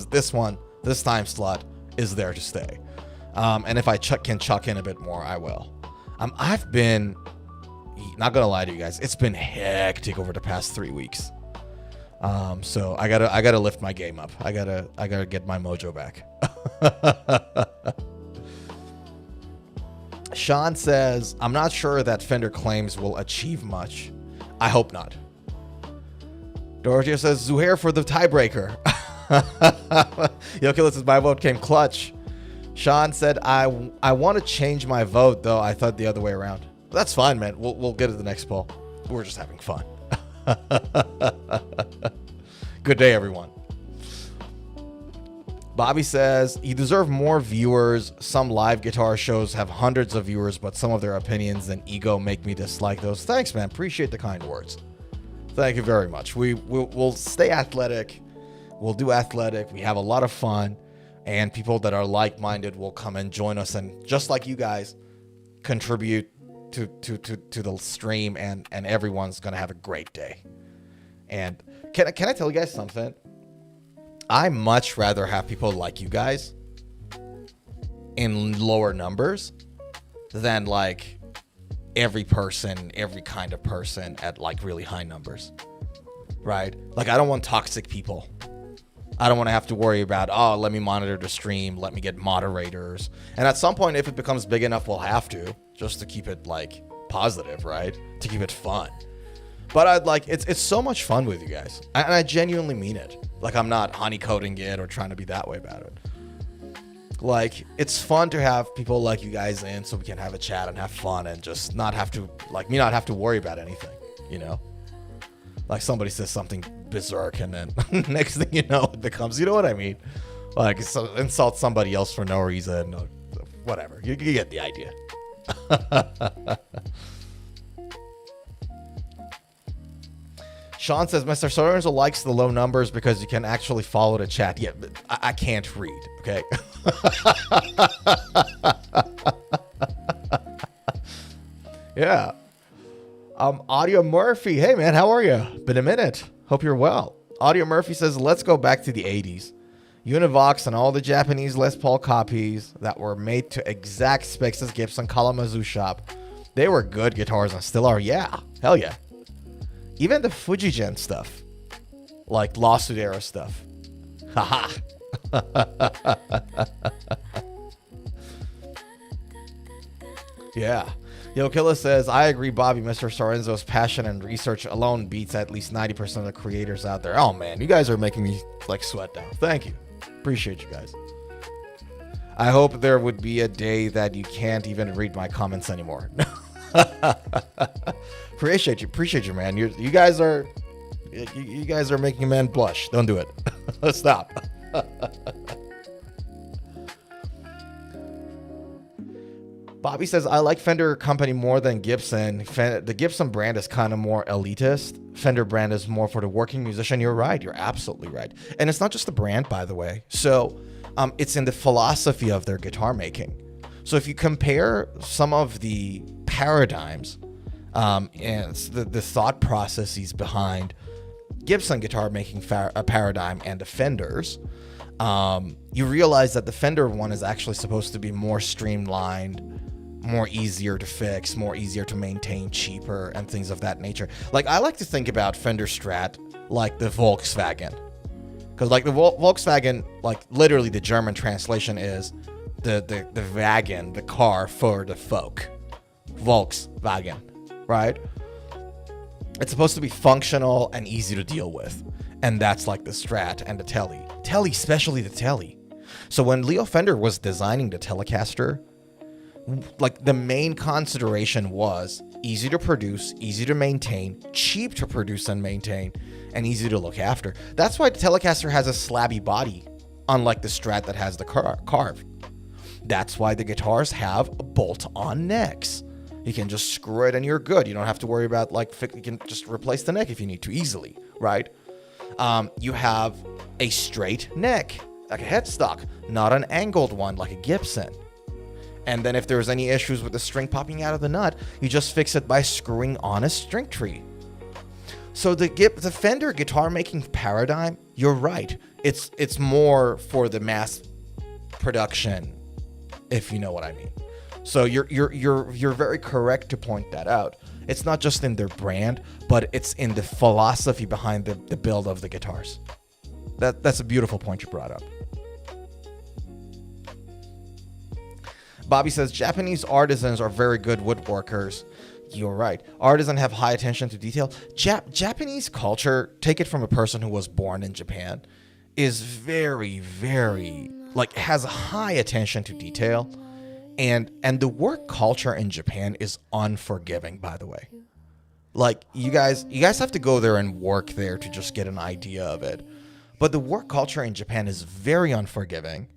time slot is there to stay. And if I can chuck in a bit more, I will. I've been, not gonna lie to you guys, it's been hectic over the past 3 weeks. So I gotta lift my game up. I gotta get my mojo back. Sean says, I'm not sure that Fender claims will achieve much. I hope not. Dorothea says, Suhr for the tiebreaker. Yo, Killa says, my vote came clutch. Sean said, I want to change my vote, though. I thought the other way around. That's fine, man. We'll get to the next poll. We're just having fun. Good day, everyone. Bobby says, you deserve more viewers. Some live guitar shows have hundreds of viewers, but some of their opinions and ego make me dislike those. Thanks, man. Appreciate the kind words. Thank you very much. We'll stay athletic. We'll do athletic. We have a lot of fun. And people that are like-minded will come and join us. And just like you guys, contribute to the stream. And everyone's going to have a great day. And can I tell you guys something? I much rather have people like you guys in lower numbers than like every kind of person at like really high numbers, right? Like I don't want toxic people. I don't want to have to worry about, oh, let me monitor the stream, let me get moderators. And at some point, if it becomes big enough, we'll have to, just to keep it like positive, right? To keep it fun. But I'd like, it's so much fun with you guys. And I genuinely mean it. Like I'm not honeycoating it or trying to be that way about it. Like it's fun to have people like you guys in so we can have a chat and have fun and just not have to, like me not have to worry about anything, you know? Like somebody says something berserk and then next thing you know, it becomes, you know what I mean? Like insult somebody else for no reason or whatever. You get the idea. Sean says, Mr. Sorenzo likes the low numbers because you can actually follow the chat. Yeah, but I can't read, okay? Yeah. Audio Murphy. Hey, man, how are you? Been a minute. Hope you're well. Audio Murphy says, let's go back to the 80s. Univox and all the Japanese Les Paul copies that were made to exact specs as Gibson Kalamazoo shop. They were good guitars and still are. Yeah, hell yeah. Even the Fujigen stuff, like lawsuit era stuff. Haha. Yeah. Yo, Killa says, I agree, Bobby. Mr. Sorenzo's passion and research alone beats at least 90% of the creators out there. Oh, man, you guys are making me, like, sweat now. Thank you. Appreciate you guys. I hope there would be a day that you can't even read my comments anymore. Appreciate you, man. You guys are making a man blush. Don't do it. Stop. Bobby says, I like Fender company more than Gibson. The Gibson brand is kind of more elitist. Fender brand is more for the working musician. You're right. You're absolutely right. And it's not just the brand, by the way. So it's in the philosophy of their guitar making. So if you compare some of the paradigms and the thought processes behind Gibson guitar making paradigm and the Fenders, you realize that the Fender one is actually supposed to be more streamlined, more easier to fix, more easier to maintain, cheaper, and things of that nature. Like, I like to think about Fender Strat like the Volkswagen. Because, like, the Volkswagen, like, literally the German translation is the wagon, the car for the folk. Volkswagen, right? It's supposed to be functional and easy to deal with. And that's like the Strat and the Tele. Tele, especially the Tele. So when Leo Fender was designing the Telecaster, like, the main consideration was easy to produce, easy to maintain, cheap to produce and maintain, and easy to look after. That's why the Telecaster has a slabby body, unlike the Strat that has the carve. That's why the guitars have bolt-on necks. You can just screw it and you're good. You don't have to worry about, like, you can just replace the neck if you need to easily, right? You have a straight neck, like a headstock, not an angled one like a Gibson. And then if there's any issues with the string popping out of the nut, you just fix it by screwing on a string tree. So the Fender guitar making paradigm, you're right. It's more for the mass production, if you know what I mean. So you're very correct to point that out. It's not just in their brand, but it's in the philosophy behind the build of the guitars. That's a beautiful point you brought up. Bobby says, Japanese artisans are very good woodworkers. You're right. Artisans have high attention to detail. Japanese culture, take it from a person who was born in Japan, is very, very, like, has a high attention to detail. And the work culture in Japan is unforgiving, by the way. Like, you guys have to go there and work there to just get an idea of it. But the work culture in Japan is very unforgiving,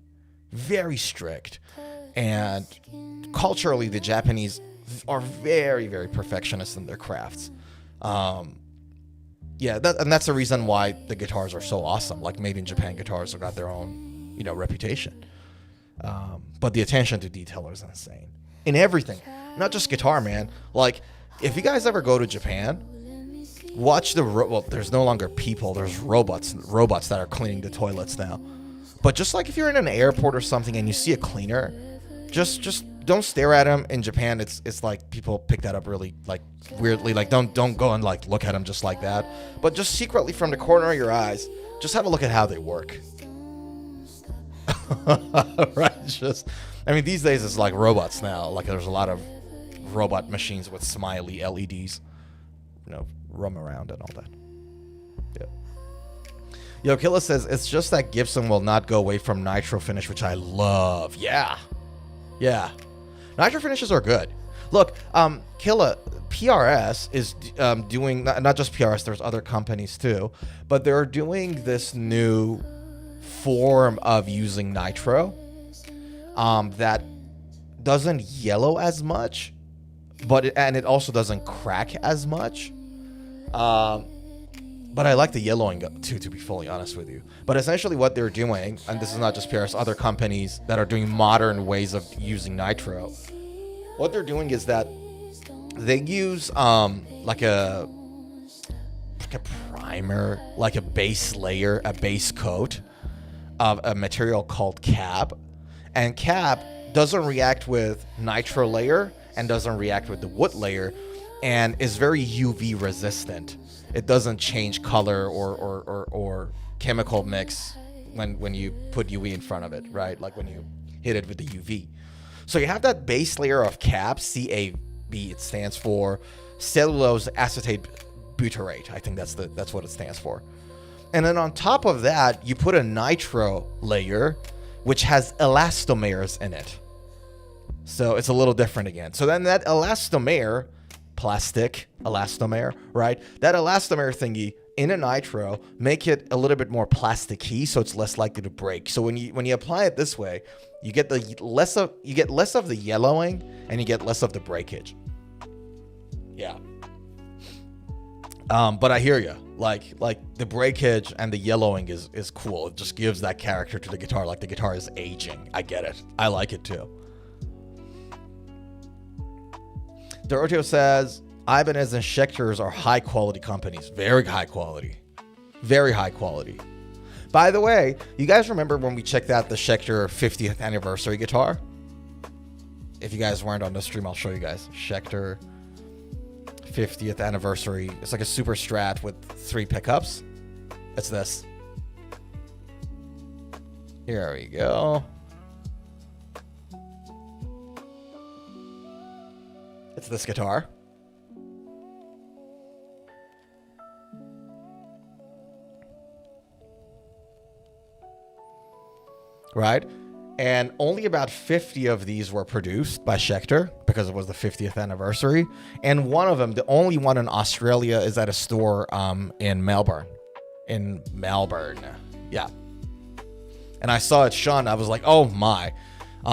very strict. And culturally, the Japanese are very, very perfectionist in their crafts. And that's the reason why the guitars are so awesome. Like, made in Japan guitars have got their own, reputation. But the attention to detail is insane in everything, not just guitar, man. Like, if you guys ever go to Japan, watch there's no longer people, there's robots that are cleaning the toilets now. But just like if you're in an airport or something and you see a cleaner, just don't stare at him. In Japan, it's like people pick that up really, like, weirdly. Like, don't go and, like, look at him just like that. But just secretly from the corner of your eyes, just have a look at how they work. Right? These days it's like robots now. Like, there's a lot of robot machines with smiley LEDs, roam around and all that. Yeah. Yo, Killa says, it's just that Gibson will not go away from nitro finish, which I love. Yeah. Nitro finishes are good. Look, Killa, PRS is doing, not just PRS, there's other companies too, but they're doing this new form of using nitro that doesn't yellow as much, and it also doesn't crack as much. But I like the yellowing too, to be fully honest with you. But essentially what they're doing, and this is not just PRS, other companies that are doing modern ways of using nitro, what they're doing is that they use like a primer, like a base layer, a base coat of a material called cab. And cab doesn't react with nitro layer and doesn't react with the wood layer, and is very UV resistant. It doesn't change color or chemical mix when you put UV in front of it, right? Like when you hit it with the UV. So you have that base layer of cab, B, it stands for cellulose acetate butyrate. I think that's what it stands for. And then on top of that, you put a nitro layer, which has elastomers in it. So it's a little different again. So then that elastomer, plastic elastomer, right? That elastomer thingy in a nitro make it a little bit more plasticky, so it's less likely to break. So when you apply it this way, you get less of the yellowing and you get less of the breakage. Yeah. But I hear you. Like the breakage and the yellowing is cool. It just gives that character to the guitar, like the guitar is aging. I get it. I like it too. Doroteo says, Ibanez and Schecter's are high quality companies. Very high quality. Very high quality. By the way, you guys remember when we checked out the Schecter 50th anniversary guitar? If you guys weren't on the stream, I'll show you guys. Schecter 50th anniversary. It's like a super Strat with 3 pickups. It's this. Here we go. It's this guitar. Right? And only about 50 of these were produced by Schecter because it was the 50th anniversary. And one of them, the only one in Australia, is at a store in Melbourne. In Melbourne. Yeah. And I saw it, Sean. I was like, oh my.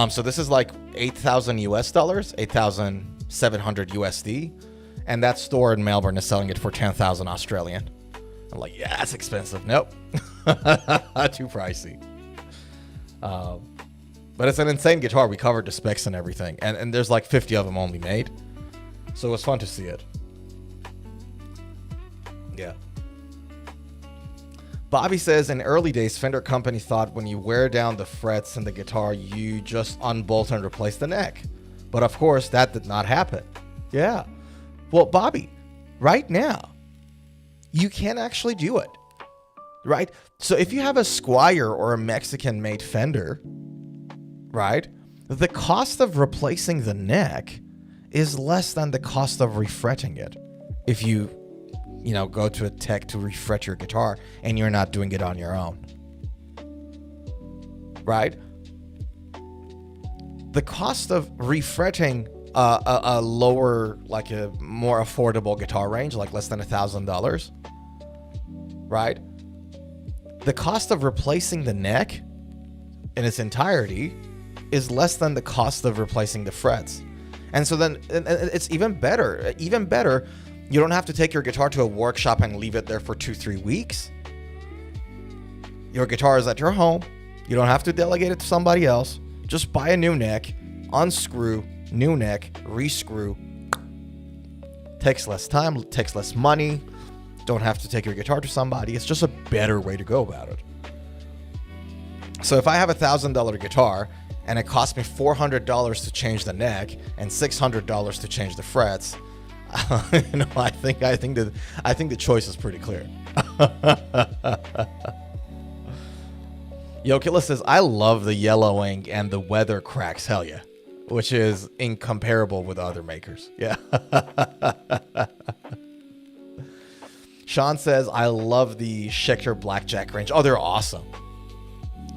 So this is like 8,000 US dollars, 8,700 USD. And that store in Melbourne is selling it for 10,000 Australian. I'm like, yeah, that's expensive. Nope. Too pricey. But it's an insane guitar. We covered the specs and everything. And there's like 50 of them only made. So it was fun to see it. Yeah. Bobby says, in early days, Fender company thought when you wear down the frets in the guitar, you just unbolt and replace the neck. But of course, that did not happen. Yeah. Well, Bobby, right now, you can actually do it. Right? So if you have a Squire or a Mexican-made Fender, right, the cost of replacing the neck is less than the cost of refretting it. If you go to a tech to refret your guitar and you're not doing it on your own. Right? The cost of refretting a lower, like a more affordable guitar range, like less than $1,000, right? The cost of replacing the neck in its entirety is less than the cost of replacing the frets. And so then it's even better. Even better, you don't have to take your guitar to a workshop and leave it there for 2-3 weeks. Your guitar is at your home. You don't have to delegate it to somebody else. Just buy a new neck, unscrew, new neck, rescrew. Takes less time, takes less money. Don't have to take your guitar to somebody. It's just a better way to go about it. So if I have $1,000 guitar and it costs me $400 to change the neck and $600 to change the frets, I think the choice is pretty clear. Yo, Killa says, I love the yellowing and the weather cracks. Hell yeah. Which is incomparable with other makers. Yeah. Sean says, I love the Schecter Blackjack range. Oh, they're awesome.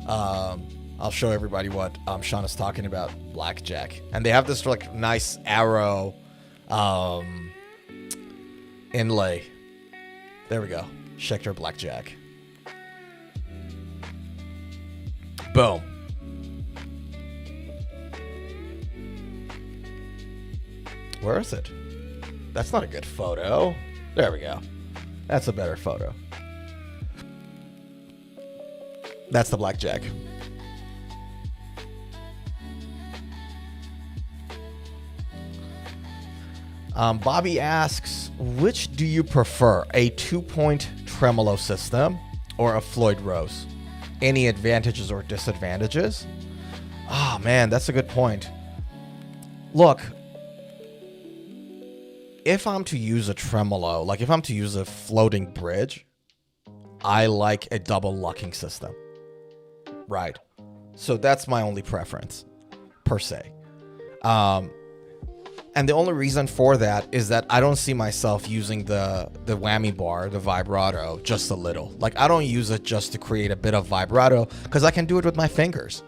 I'll show everybody what Sean is talking about. Blackjack. And they have this like nice arrow inlay. There we go. Schecter Blackjack. Boom. Where is it? That's not a good photo. There we go. That's a better photo. That's the Blackjack. Bobby asks, which do you prefer, a 2-point tremolo system or a Floyd Rose? Any advantages or disadvantages? Oh man, that's a good point. Look, if I'm to use a tremolo, like if I'm to use a floating bridge, I like a double locking system. Right. So that's my only preference, per se. And And the only reason for that is that I don't see myself using the whammy bar, the vibrato, just a little. Like, I don't use it just to create a bit of vibrato because I can do it with my fingers,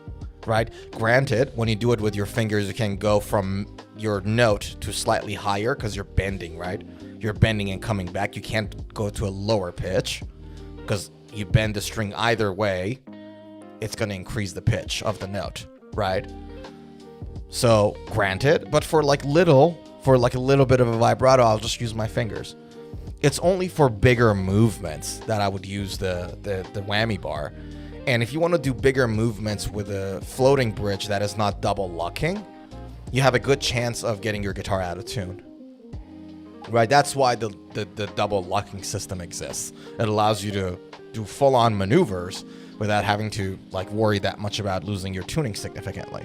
right? Granted, when you do it with your fingers, you can go from your note to slightly higher because you're bending, right? You're bending and coming back. You can't go to a lower pitch because you bend the string either way. It's going to increase the pitch of the note, right? So, granted, but for like a little bit of a vibrato, I'll just use my fingers. It's only for bigger movements that I would use the whammy bar. And if you want to do bigger movements with a floating bridge that is not double lucking, you have a good chance of getting your guitar out of tune. Right? That's why the double lucking system exists. It allows you to do full-on maneuvers without having to like worry that much about losing your tuning significantly.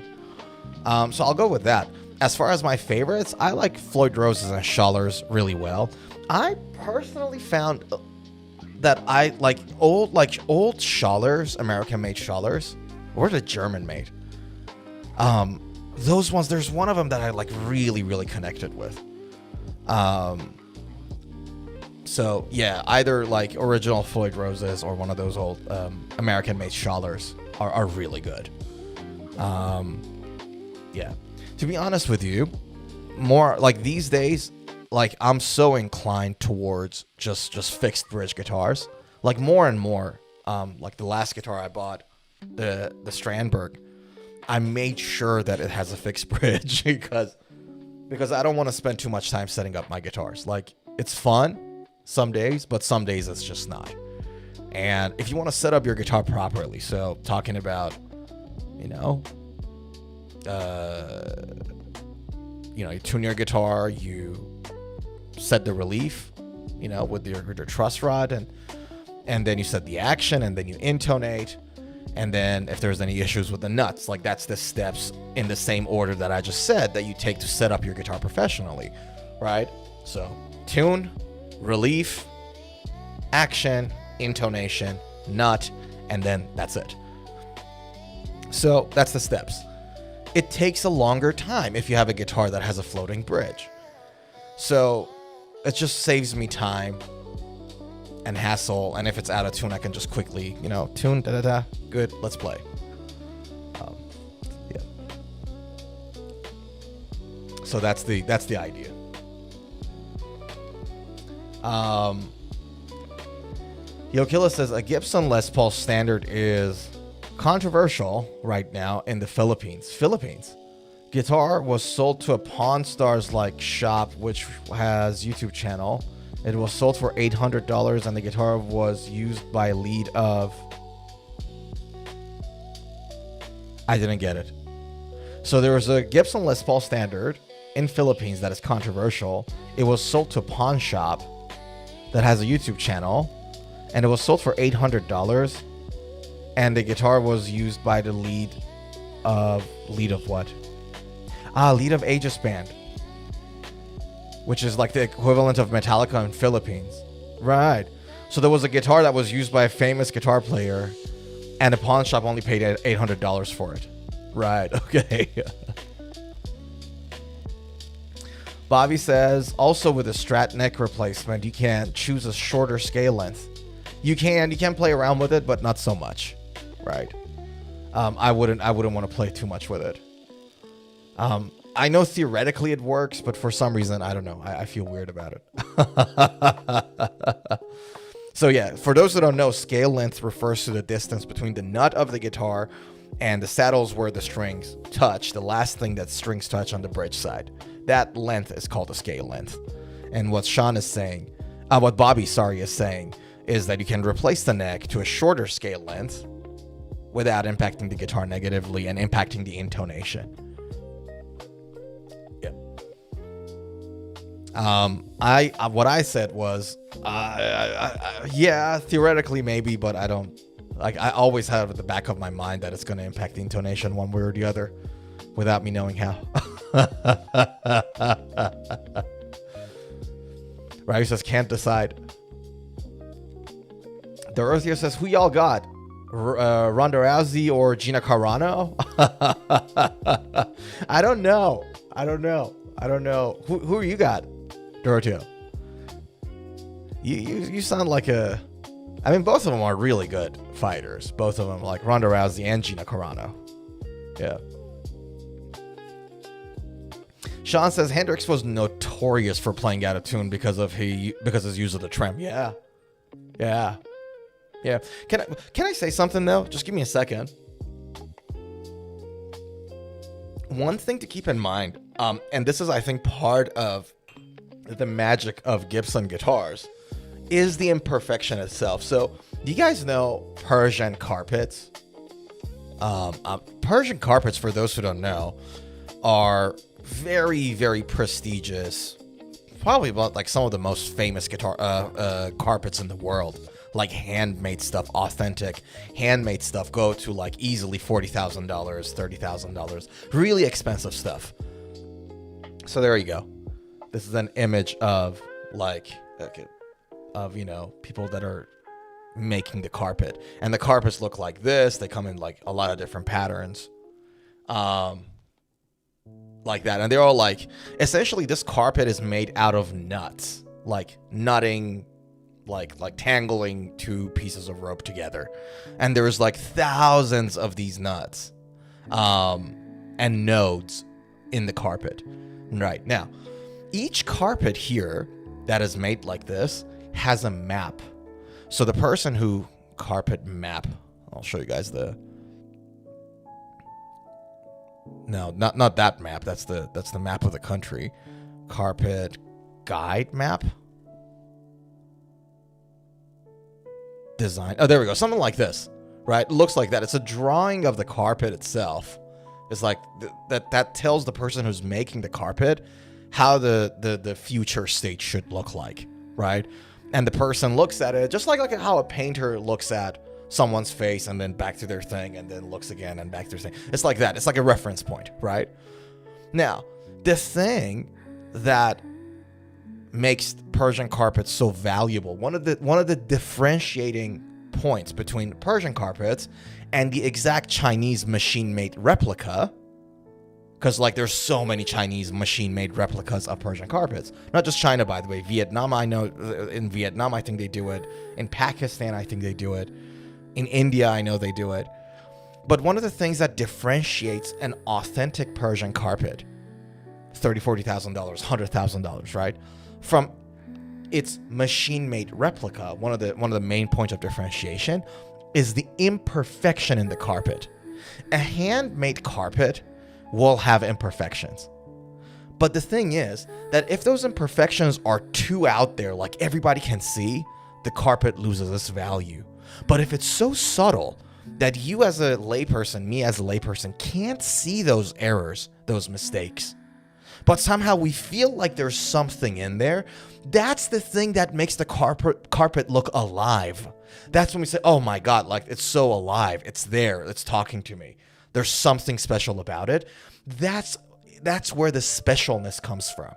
So I'll go with that. As far as my favorites, I like Floyd Rose's and Schaller's really well. I personally found that I like old Schaller's, American-made Schaller's, or the German-made. Those ones, there's one of them that I like really, really connected with. So yeah, either like original Floyd Roses or one of those old American-made Schaller's are really good. Yeah, to be honest with you, more like these days, like I'm so inclined towards just fixed bridge guitars. Like more and more, like the last guitar I bought, the Strandberg, I made sure that it has a fixed bridge because I don't want to spend too much time setting up my guitars. Like, it's fun some days, but some days it's just not. And if you want to set up your guitar properly, so talking about, you tune your guitar, you set the relief, with your truss rod, and then you set the action, and then you intonate, and then if there's any issues with the nuts, like that's the steps in the same order that I just said that you take to set up your guitar professionally, right? So tune, relief, action, intonation, nut, and then that's it. So that's the steps. It takes a longer time if you have a guitar that has a floating bridge. So it just saves me time and hassle. And if it's out of tune, I can just quickly, tune, da-da-da, good, let's play. Yeah. So that's the idea. Yokilla says, a Gibson Les Paul Standard is controversial right now in the Philippines. Guitar was sold to a Pawn Stars like shop which has YouTube channel. It was sold for $800 and the guitar was used by lead of... I didn't get it. So there was a Gibson Les Paul Standard in Philippines that is controversial. It was sold to a pawn shop that has a YouTube channel and it was sold for $800. And the guitar was used by the lead of what? Lead of Aegis Band, which is like the equivalent of Metallica in Philippines. Right. So there was a guitar that was used by a famous guitar player, and the pawn shop only paid $800 for it. Right. Okay. Bobby says, also with a Strat neck replacement, you can choose a shorter scale length. You can play around with it, but not so much. Right. I wouldn't want to play too much with it. I know theoretically it works, but for some reason, I don't know. I feel weird about it. So yeah, for those that don't know, scale length refers to the distance between the nut of the guitar and the saddles where the strings touch, the last thing that strings touch on the bridge side. That length is called a scale length. And what Sean is saying, what Bobby, is saying, is that you can replace the neck to a shorter scale length without impacting the guitar negatively and impacting the intonation. Yeah. What I said was, yeah, theoretically maybe, but I don't, like, I always have at the back of my mind that it's going to impact the intonation one way or the other without me knowing how. Ravi says, can't decide. Dorothea says, who y'all got? Ronda Rousey or Gina Carano? I don't know. I don't know. Who you got, Doroteo? You sound like a... I mean, both of them are really good fighters. Both of them, like Ronda Rousey and Gina Carano. Yeah. Sean says Hendrix was notorious for playing out of tune because his use of the trem. Yeah. Can I say something though? Just give me a second. One thing to keep in mind, and this is, I think, part of the magic of Gibson guitars, is the imperfection itself. So, do you guys know Persian carpets? Persian carpets, for those who don't know, are very, very prestigious. Probably about like some of the most famous guitar carpets in the world. Like handmade stuff, authentic handmade stuff, go to like easily $40,000, $30,000. Really expensive stuff. So there you go. This is an image of like, people that are making the carpet. And the carpets look like this. They come in like a lot of different patterns. Like that. And they're all like, essentially this carpet is made out of nuts. Like nutting, like tangling two pieces of rope together. And there's like thousands of these nuts and nodes in the carpet. Right. Now, each carpet here that is made like this has a map. So the person who carpet map, I'll show you guys the... No, not that map. That's the map of the country. Carpet guide map. Design. Oh, there we go. Something like this, right? It looks like that. It's a drawing of the carpet itself. It's like that tells the person who's making the carpet how the future state should look like, right? And the person looks at it just like how a painter looks at someone's face and then back to their thing and then looks again and back to their thing. It's like that. It's like a reference point, right? Now, the thing that makes Persian carpets so valuable, one of the differentiating points between Persian carpets and the exact Chinese machine-made replica, because like there's so many Chinese machine-made replicas of Persian carpets. Not just China, by the way. Vietnam, I know. In Vietnam, I think they do it. In Pakistan, I think they do it. In India, I know they do it. But one of the things that differentiates an authentic Persian carpet, $30,000, $40,000, $100,000, right, from its machine-made replica, one of the main points of differentiation is the imperfection in the carpet. A handmade carpet will have imperfections. But the thing is that if those imperfections are too out there, like everybody can see, the carpet loses its value. But if it's so subtle that you as a layperson, me as a layperson, can't see those errors, those mistakes, but somehow we feel like there's something in there, that's the thing that makes the carpet look alive. That's when we say, oh my God, like it's so alive. It's there. It's talking to me. There's something special about it. That's where the specialness comes from.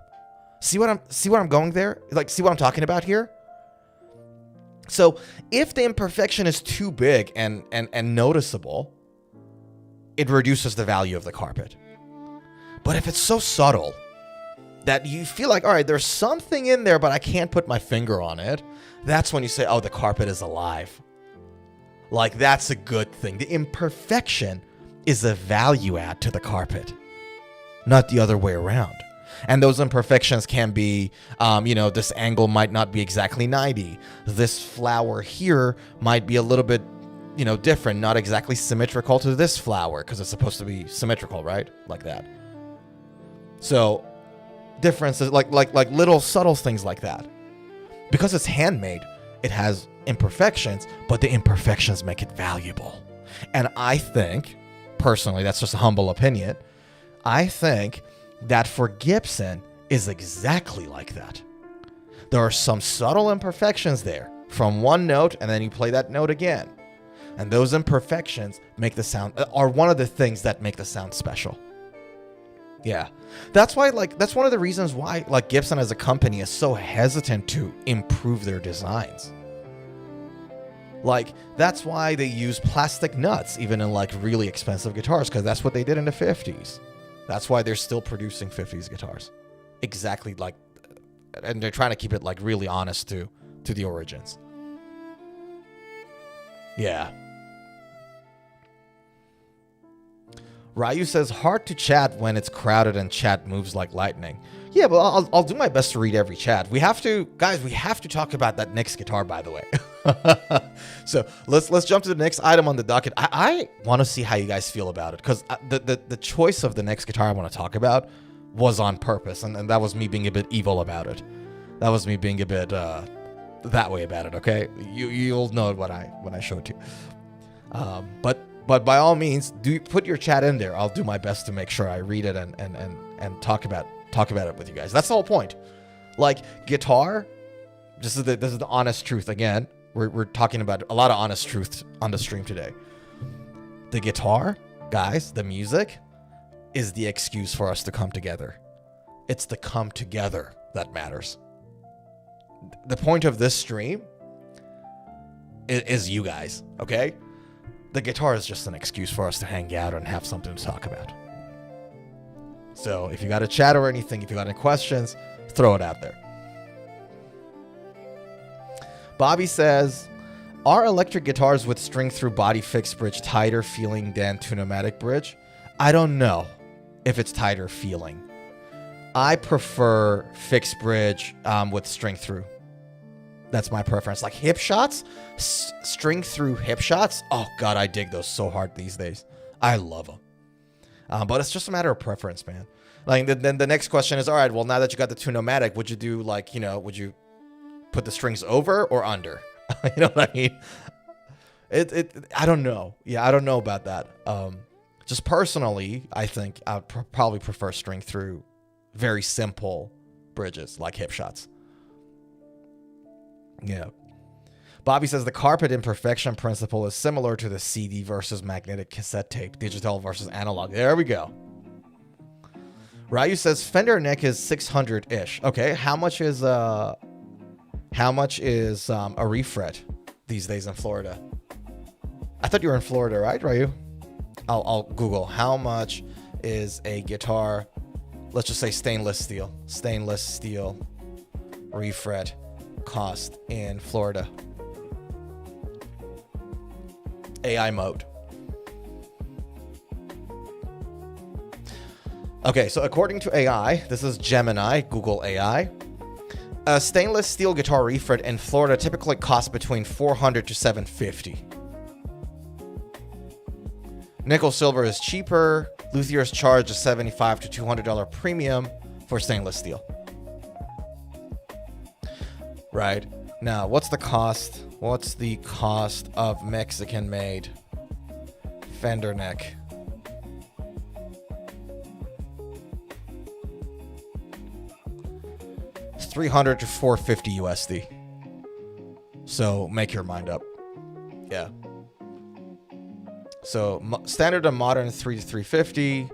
See what I'm going there? Like, see what I'm talking about here? So if the imperfection is too big and noticeable, it reduces the value of the carpet. But if it's so subtle that you feel like, all right, there's something in there, but I can't put my finger on it, that's when you say, oh, the carpet is alive. Like, that's a good thing. The imperfection is a value add to the carpet, not the other way around. And those imperfections can be, this angle might not be exactly 90. This flower here might be a little bit, different, not exactly symmetrical to this flower because it's supposed to be symmetrical, right? Like that. So differences, like little subtle things like that. Because it's handmade, it has imperfections, but the imperfections make it valuable. And I think, personally, that's just a humble opinion, I think that for Gibson is exactly like that. There are some subtle imperfections there from one note, and then you play that note again. And those imperfections make the sound, are one of the things that make the sound special. Yeah. That's why, that's one of the reasons why, Gibson as a company is so hesitant to improve their designs. That's why they use plastic nuts, even in, really expensive guitars, because that's what they did in the 50s. That's why they're still producing 50s guitars. exactly like, and they're trying to keep it like really honest to the origins. Yeah. Ryu says, hard to chat when it's crowded and chat moves like lightning. Yeah, but I'll do my best to read every chat. We have to, guys, we have to talk about that next guitar, by the way. So let's jump to the next item on the docket. I want to see how you guys feel about it, because the choice of the next guitar I want to talk about was on purpose, and that was me being a bit evil about it. That was me being a bit that way about it. Okay, you'll know it when I show it to you. But by all means, do put your chat in there. I'll do my best to make sure I read it and talk about it with you guys. That's the whole point. Like, guitar, this is the honest truth. Again, we're talking about a lot of honest truth on the stream today. The guitar, guys, the music is the excuse for us to come together. It's the come together that matters. The point of this stream is you guys, okay? The guitar is just an excuse for us to hang out and have something to talk about. So if you got a chat or anything, if you got any questions, throw it out there. Bobby says, are electric guitars with string-through body fixed bridge tighter feeling than to pneumatic bridge? I don't know if it's tighter feeling. I prefer fixed bridge with string-through. That's my preference. Like hip shots, string-through hip shots. Oh, God, I dig those so hard these days. I love them. But it's just a matter of preference, man. Like, then the next question is, all right, well, now that you got the two pneumatic, would you do, like, you know, would you put the strings over or under? You know what I mean? I don't know. Yeah, I don't know about that. Just personally, I think I'd probably prefer string-through very simple bridges, like hip shots. Yeah. Bobby says the carpet imperfection principle is similar to the CD versus magnetic cassette tape, digital versus analog. There we go. Ryu says Fender neck is 600-ish. Okay, how much is a refret these days in Florida? I thought you were in Florida, right, Ryu? I'll Google how much is a guitar. Let's just say stainless steel refret cost in Florida. AI mode. Okay, so according to AI, this is Gemini, Google AI. A stainless steel guitar refret in Florida typically costs between $400 to $750. Nickel silver is cheaper. Luthier's charge a $75 to $200 premium for stainless steel. Right. Now, what's the cost? What's the cost of Mexican-made Fender neck? It's $300 to $450 USD. So make your mind up. Yeah. So standard and modern 3 to 350,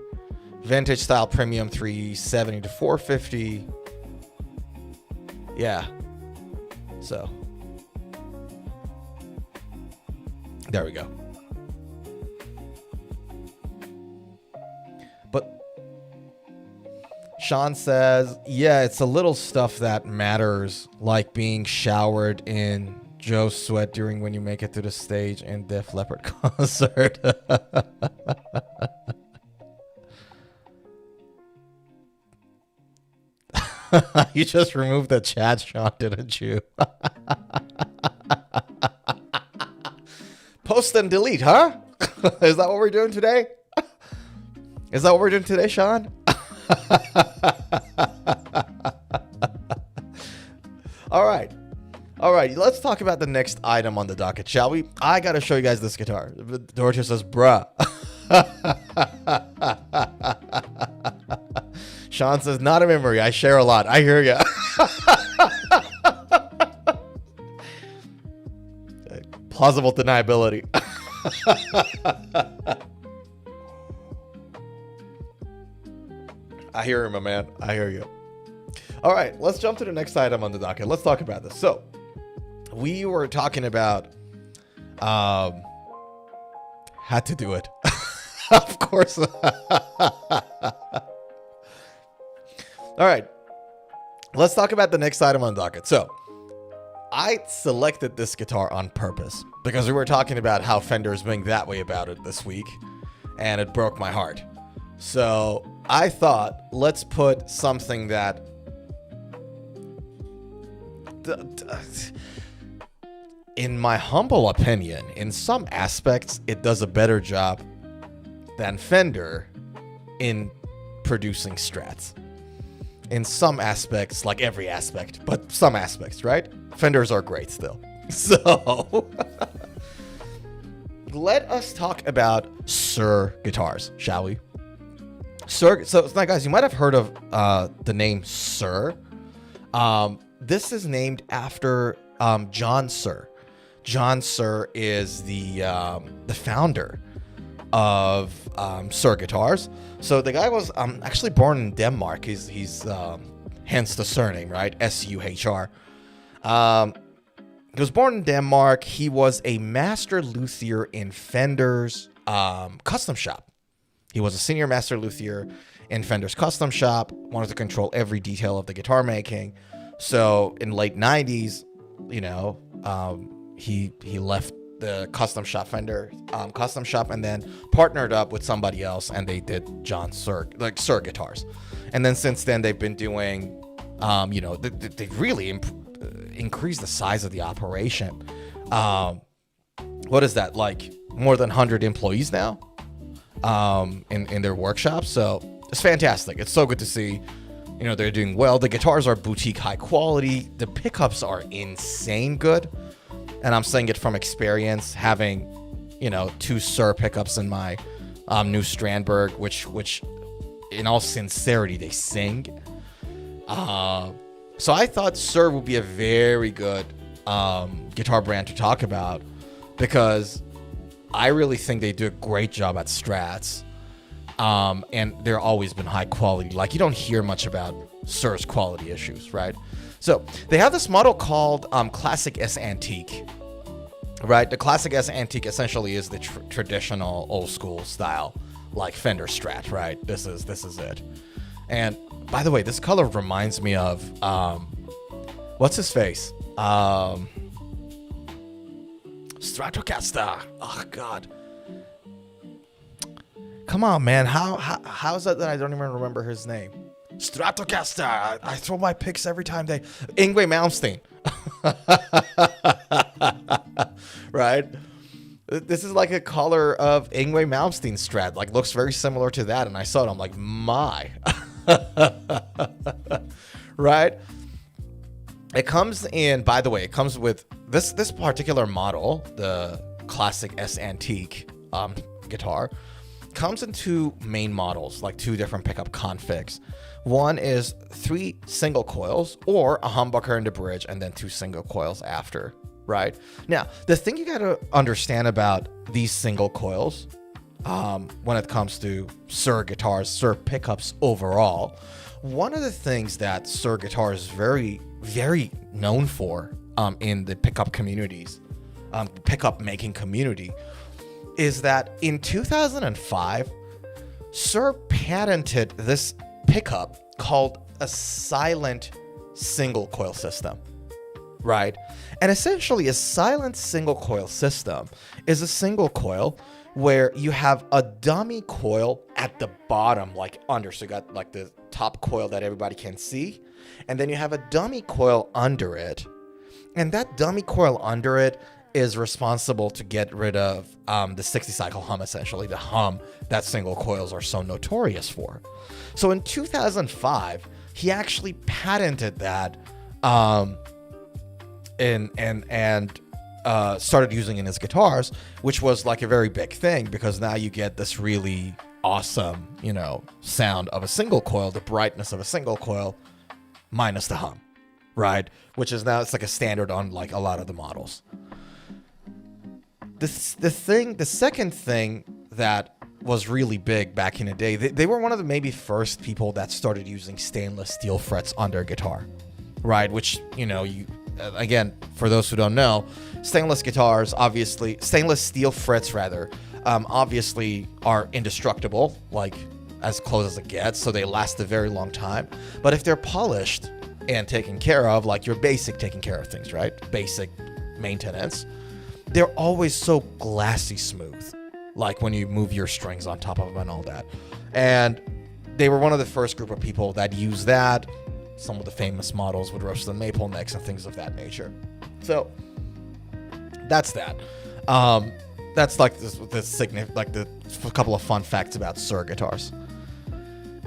vintage style premium 370 to 450. Yeah. So there we go. But Sean says, yeah, it's a little stuff that matters, like being showered in Joe's sweat during When You Make It to the Stage in Def Leppard concert. You just removed the chat, Sean, didn't you? Post and delete, huh? Is that what we're doing today? Is that what we're doing today, Sean? All right. All right, let's talk about the next item on the docket, shall we? I got to show you guys this guitar. Dorothy says, bruh. Sean says, not a memory. I share a lot. I hear ya. Plausible deniability. I hear you, my man. I hear you. All right, let's jump to the next item on the docket. Let's talk about this. So, we were talking about had to do it. Of course. All right. let's talk about the next item on the docket. So, I selected this guitar on purpose because we were talking about how Fender is being that way about it this week, and it broke my heart. So, I thought, let's put something that in my humble opinion, in some aspects, it does a better job than Fender in producing Strats. In some aspects, like every aspect, but some aspects, right? Fenders are great still. So, let us talk about Suhr guitars, shall we? Suhr, so guys, you might have heard of the name Suhr. This is named after John Suhr. John Suhr is the founder of Suhr guitars. So the guy was actually born in Denmark. He's hence the surname, right? Suhr. He was born in Denmark. He was a master luthier in Fender's custom shop. He was a senior master luthier in Fender's custom shop. Wanted to control every detail of the guitar making. So in late 90s, you know, he left the custom shop, Fender custom shop, and then partnered up with somebody else, and they did John Suhr, like Suhr guitars. And then since then, they've been doing, you know, they really increased the size of the operation. What is that, like more than 100 employees now in their workshop? So it's fantastic. It's so good to see. You know, they're doing well. The guitars are boutique high quality. The pickups are insane good. And I'm saying it from experience, having, you know, 2 Suhr pickups in my new Strandberg, which in all sincerity, they sing. So I thought Suhr would be a very good guitar brand to talk about, because I really think they do a great job at Strats. And they're always been high quality. Like, you don't hear much about Suhr's quality issues, right? So they have this model called Classic S Antique, right? The Classic S Antique essentially is the traditional old school style, like Fender Strat, right? This is it. And by the way, this color reminds me of what's his face? Stratocaster. Oh God. Come on, man. How is it that I don't even remember his name? Stratocaster. I throw my picks every time they... Yngwie Malmsteen. Right? This is like a color of Yngwie Malmsteen Strat. Like, looks very similar to that. And I saw it. I'm like, my. Right? It comes in... By the way, it comes with... This particular model, the Classic S Antique guitar, comes in 2 main models, like 2 different pickup configs. One is 3 single coils, or a humbucker in the bridge and then 2 single coils after, right? Now, the thing you got to understand about these single coils when it comes to Suhr guitars, Suhr pickups overall, one of the things that Suhr guitar is very, very known for in the pickup communities, pickup making community, is that in 2005, Suhr patented this pickup called a silent single coil system, right? And essentially, a silent single coil system is a single coil where you have a dummy coil at the bottom, like under. So you got like the top coil that everybody can see, and then you have a dummy coil under it. And that dummy coil under it is responsible to get rid of the 60 cycle hum, essentially the hum that single coils are so notorious for. So in 2005, he actually patented that and started using it in his guitars, which was like a very big thing, because now you get this really awesome, you know, sound of a single coil, the brightness of a single coil minus the hum, right? Which is now, it's like a standard on like a lot of the models. The second thing that was really big back in the day, they were one of the maybe first people that started using stainless steel frets on their guitar, right? Which, you know, again, for those who don't know, stainless steel frets rather, obviously are indestructible, like as close as it gets, so they last a very long time. But if they're polished, and taking care of, like your basic taking care of things, right? Basic maintenance. They're always so glassy smooth, like when you move your strings on top of them and all that. And they were one of the first group of people that used that. Some of the famous models would roast the maple necks and things of that nature. So that's that. That's like a couple of fun facts about Suhr guitars.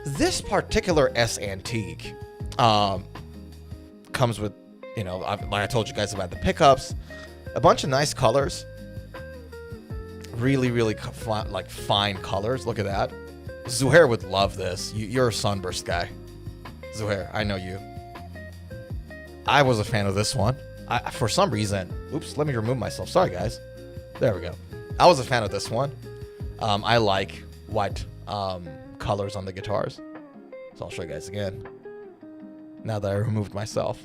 This particular S Antique comes with, you know, like I told you guys about the pickups, a bunch of nice colors, really fine colors. Look at that. Suhr would love this. You're a sunburst guy. Suhr, I know you. I was a fan of this one. For some reason, oops, let me remove myself. Sorry, guys. There we go. I was a fan of this one. I like white colors on the guitars. So I'll show you guys again. Now that I removed myself.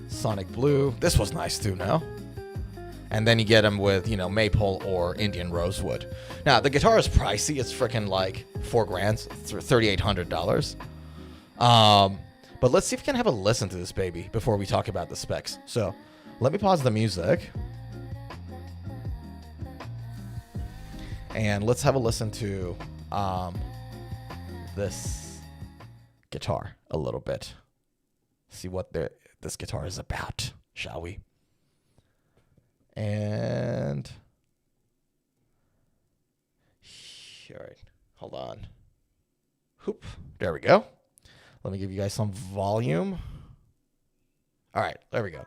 Sonic Blue. This was nice too, no? And then you get them with, you know, maple or Indian rosewood. Now, the guitar is pricey. It's freaking like $4,000. It's $3,800. But let's see if we can have a listen to this baby before we talk about the specs. So let me pause the music. And let's have a listen to this guitar a little bit. See what this guitar is about, shall we? And all right, hold on. Hoop, there we go. Let me give you guys some volume. All right, there we go.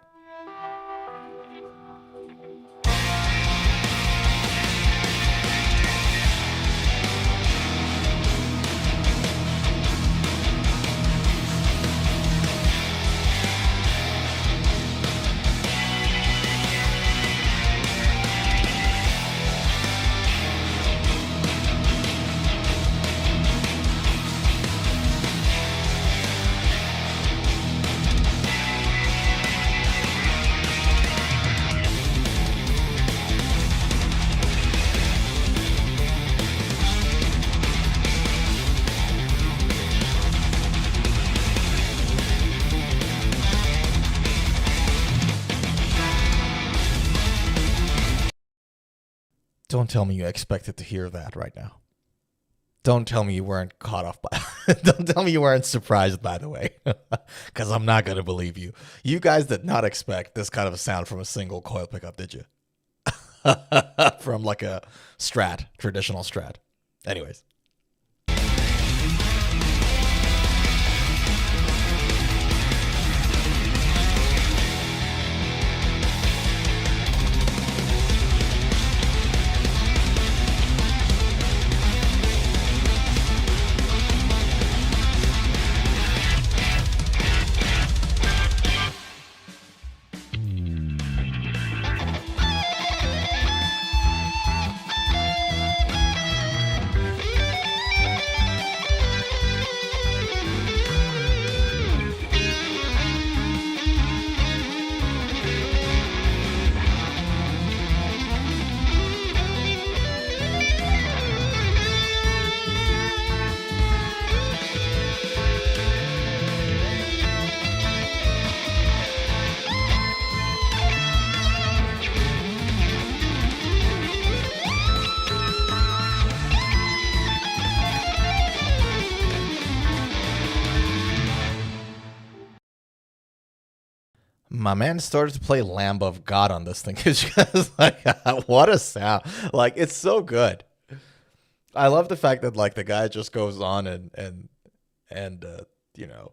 Don't tell me you expected to hear that right now. Don't tell me you weren't caught off by... Don't tell me you weren't surprised, by the way. Because I'm not going to believe you. You guys did not expect this kind of a sound from a single coil pickup, did you? From like a Strat, traditional Strat. Anyways. My man started to play Lamb of God on this thing. It's just like, what a sound. Like, it's so good. I love the fact that, like, the guy just goes on and you know,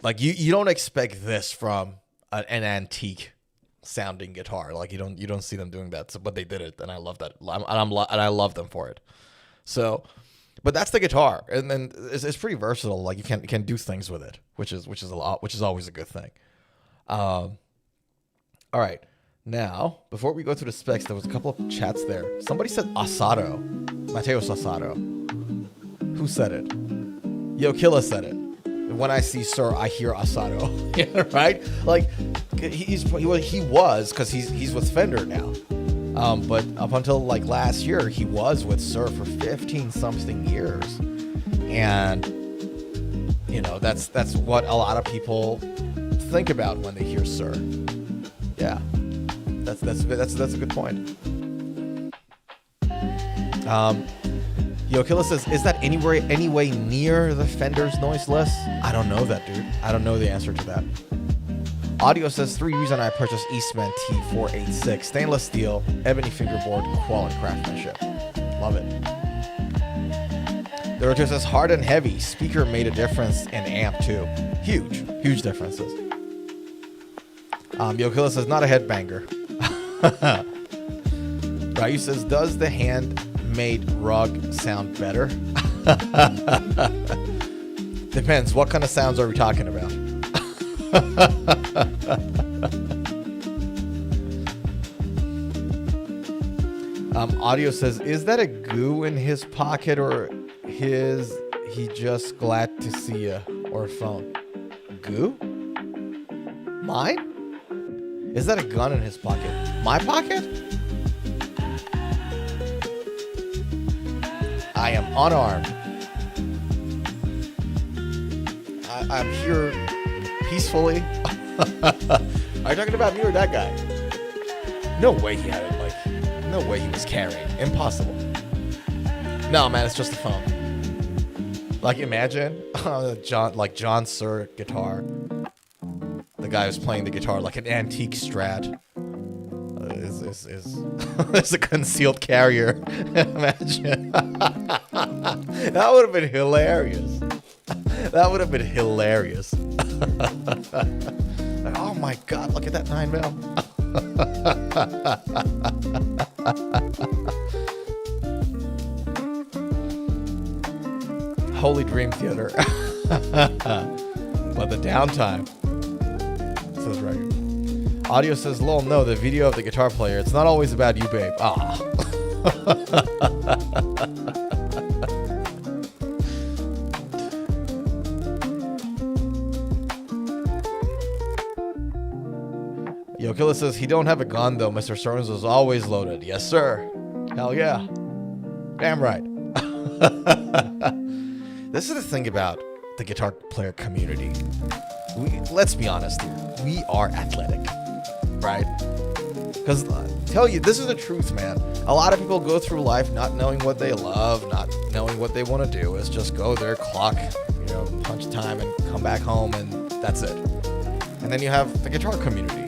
like, you don't expect this from an antique sounding guitar. Like, you don't see them doing that. So, but they did it, and I love that. And I love them for it. So, but that's the guitar, and then it's pretty versatile. Like, you can do things with it, which is always a good thing. All right, now before we go through the specs, there was a couple of chats there. Somebody said Asado, Mateos Asado. Who said it? Yo Killa said it. When I see Suhr, I hear Asado. Yeah, right? Like he was because he's with Fender now. But up until like last year, he was with Suhr for 15 something years. And, you know, that's what a lot of people think about when they hear Suhr. Yeah, that's a good point. Killa says, is that any way near the Fender's noiseless? I don't know that, dude. I don't know the answer to that. Audio says, 3 reason I purchased Eastman T486. Stainless steel, ebony fingerboard, quality craftsmanship. Love it. The Roger says, hard and heavy. Speaker made a difference in amp too. Huge differences. Killa says, not a headbanger. Ryu says, does the handmade rug sound better? Depends. What kind of sounds are we talking about? Audio says, is that a goo in his pocket or he just glad to see ya or a phone? Goo? Mine? Is that a gun in his pocket? My pocket? I am unarmed. I'm here peacefully. Are you talking about me or that guy? No way he had it, like, no way he was carrying. Impossible. No, man, it's just a phone. Like, imagine John Suhr guitar. The guy who's playing the guitar like an antique Strat. Is a concealed carrier. Imagine. That would have been hilarious. That would have been hilarious. Like, oh my god, look at that 9mm. Holy Dream Theater. But the downtime. Says right. Audio says, lol, no, the video of the guitar player. It's not always about you, babe. Ah. Killa says, he don't have a gun, though. Mr. Sorenzo's always loaded. Yes, sir. Hell yeah. Damn right. This is the thing about the guitar player community. Let's be honest here. We are athletic, right? Because tell you, this is the truth, man. A lot of people go through life not knowing what they love, not knowing what they want to do. It's just go there, clock, punch time, and come back home, and that's it. And then you have the guitar community.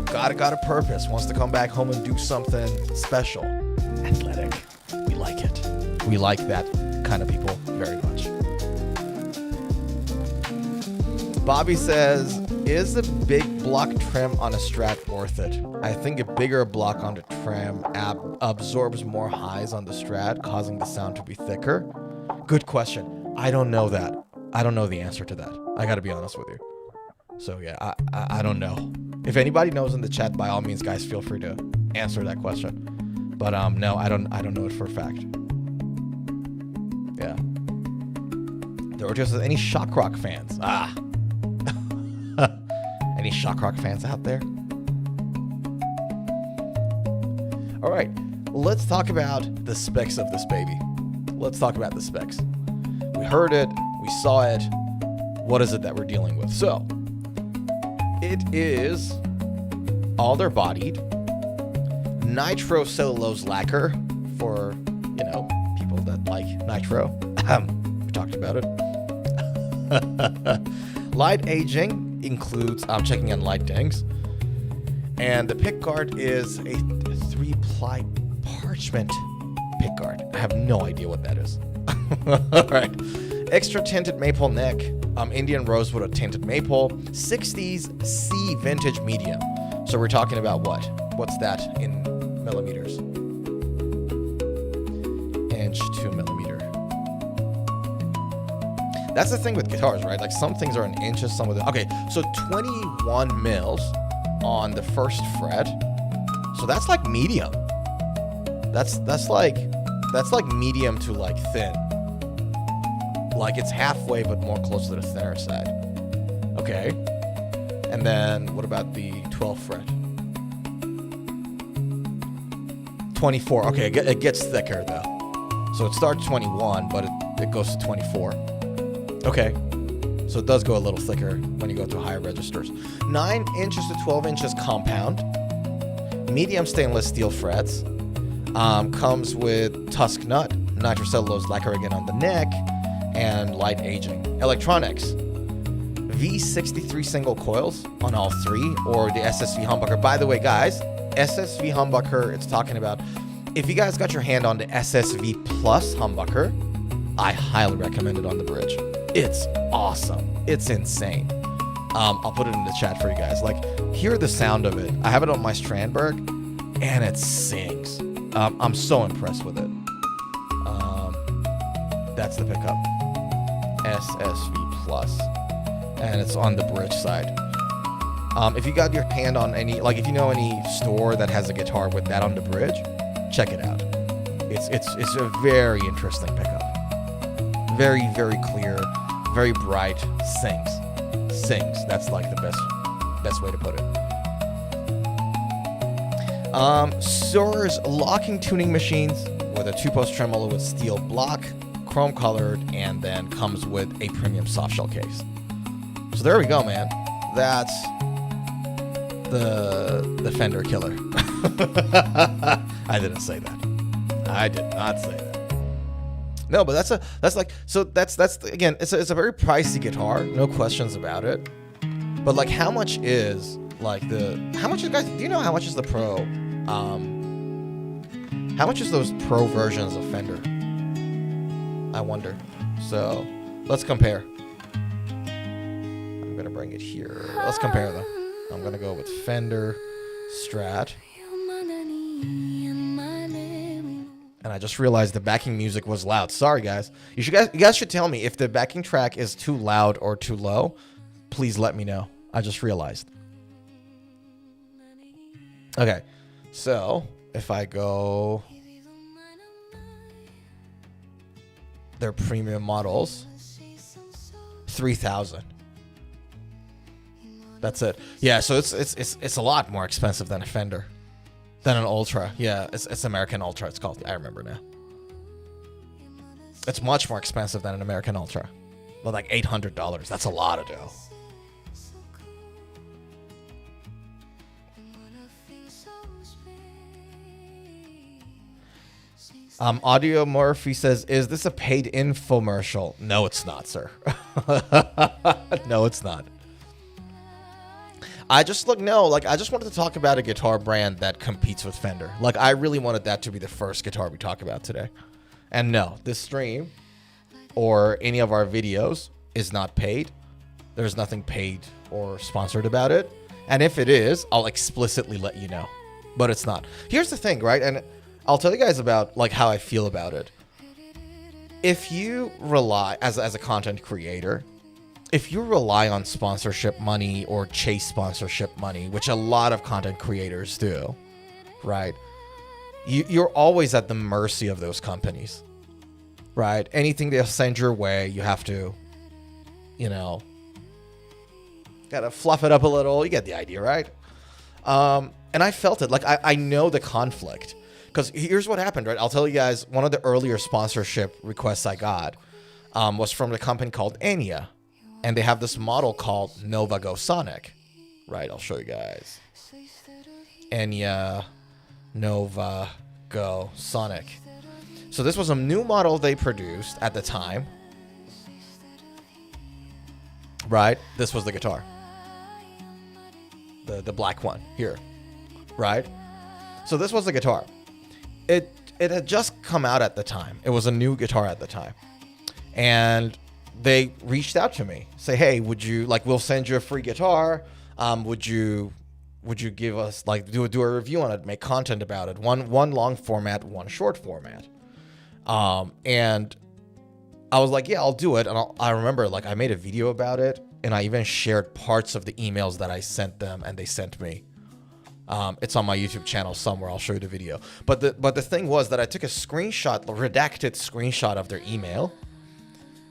Got a purpose, wants to come back home and do something special. Athletic. We like it. We like that kind of people very much. Bobby says, is a big block trim on a Strat worth it? I think a bigger block on the trim absorbs more highs on the Strat, causing the sound to be thicker. Good question. I don't know that. I don't know the answer to that. I gotta be honest with you. So yeah, I don't know. If anybody knows in the chat, by all means, guys, feel free to answer that question. But no, I don't know it for a fact. Yeah. There were just any shock rock fans. Any shock rock fans out there? All right, let's talk about the specs of this baby. Let's talk about the specs. We heard it, we saw it. What is it that we're dealing with? So, it is alder bodied, nitro cellulose lacquer for, people that like nitro. We talked about it. Light aging includes checking on light dings. And the pickguard is a 3-ply parchment pickguard. I have no idea what that is. All right. Extra tinted maple neck. Indian rosewood or tinted maple. 60s C vintage medium. So we're talking about what? What's that in millimeters? Inch to millimeter. That's the thing with guitars, right? Like some things are in inches, some of them. Okay, so 21 mils on the first fret. So that's like medium. That's like medium to like thin. Like it's halfway, but more close to the thinner side. Okay. And then what about the 12th fret? 24. Okay, it gets thicker though. So it starts 21, but it goes to 24. Okay. So it does go a little thicker when you go to higher registers. 9 inches to 12 inches compound. Medium stainless steel frets. Comes with tusk nut, nitrocellulose lacquer again on the neck, and light aging. Electronics. V63 single coils on all 3, or the SSV humbucker. By the way, guys, SSV humbucker, it's talking about, if you guys got your hand on the SSV Plus humbucker, I highly recommend it on the bridge. It's awesome. It's insane. I'll put it in the chat for you guys. Like, hear the sound of it. I have it on my Strandberg, and it sings. I'm so impressed with it. That's the pickup. SSV Plus. And it's on the bridge side. If you got your hand on any, like if you know any store that has a guitar with that on the bridge, check it out. It's a very interesting pickup. Very, very clear, very bright, sings. That's like the best way to put it. Suhr's locking tuning machines with a 2-post tremolo with steel block, chrome colored, and then comes with a premium softshell case. So there we go, man. That's the Fender killer. I didn't say that. I did not say that. No, but that's again, it's a very pricey guitar, no questions about it. But like, how much is you guys? Do you know how much is the Pro? How much is those Pro versions of Fender? I wonder. So let's compare. I'm gonna bring it here. Let's compare them. I'm gonna go with Fender, Strat. And I just realized the backing music was loud. Sorry, guys. You guys should tell me if the backing track is too loud or too low. Please let me know. I just realized. Okay, so if I go, their premium models, 3,000. That's it. Yeah, so it's a lot more expensive than a Fender. Than an Ultra. Yeah, it's American Ultra, it's called. I remember now. It's much more expensive than an American Ultra. But like $800. That's a lot of dough. Audio Murphy says, is this a paid infomercial? No, it's not, sir. No, it's not. I just wanted to talk about a guitar brand that competes with Fender. Like, I really wanted that to be the first guitar we talk about today. And no, this stream or any of our videos is not paid. There's nothing paid or sponsored about it. And if it is, I'll explicitly let you know. But it's not. Here's the thing, right? And I'll tell you guys about like how I feel about it. If you rely as a content creator, if you rely on sponsorship money or chase sponsorship money, which a lot of content creators do, right? You're always at the mercy of those companies, right? Anything they'll send your way, you have to, gotta fluff it up a little. You get the idea, right? And I felt it. Like, I know the conflict. Because here's what happened, right? I'll tell you guys, one of the earlier sponsorship requests I got was from a company called Enya. And they have this model called Nova Go Sonic, right? I'll show you guys. Enya Nova Go Sonic. So this was a new model they produced at the time, right? This was the guitar, the black one here, right? So this was the guitar. It had just come out at the time. It was a new guitar at the time, and they reached out to me, say, hey, would you, like, we'll send you a free guitar. Would you give us, like, do a review on it, make content about it? One long format, one short format. And I was like, yeah, I'll do it. And I remember, like, I made a video about it, and I even shared parts of the emails that I sent them and they sent me. It's on my YouTube channel somewhere. I'll show you the video. But the thing was that I took a redacted screenshot of their email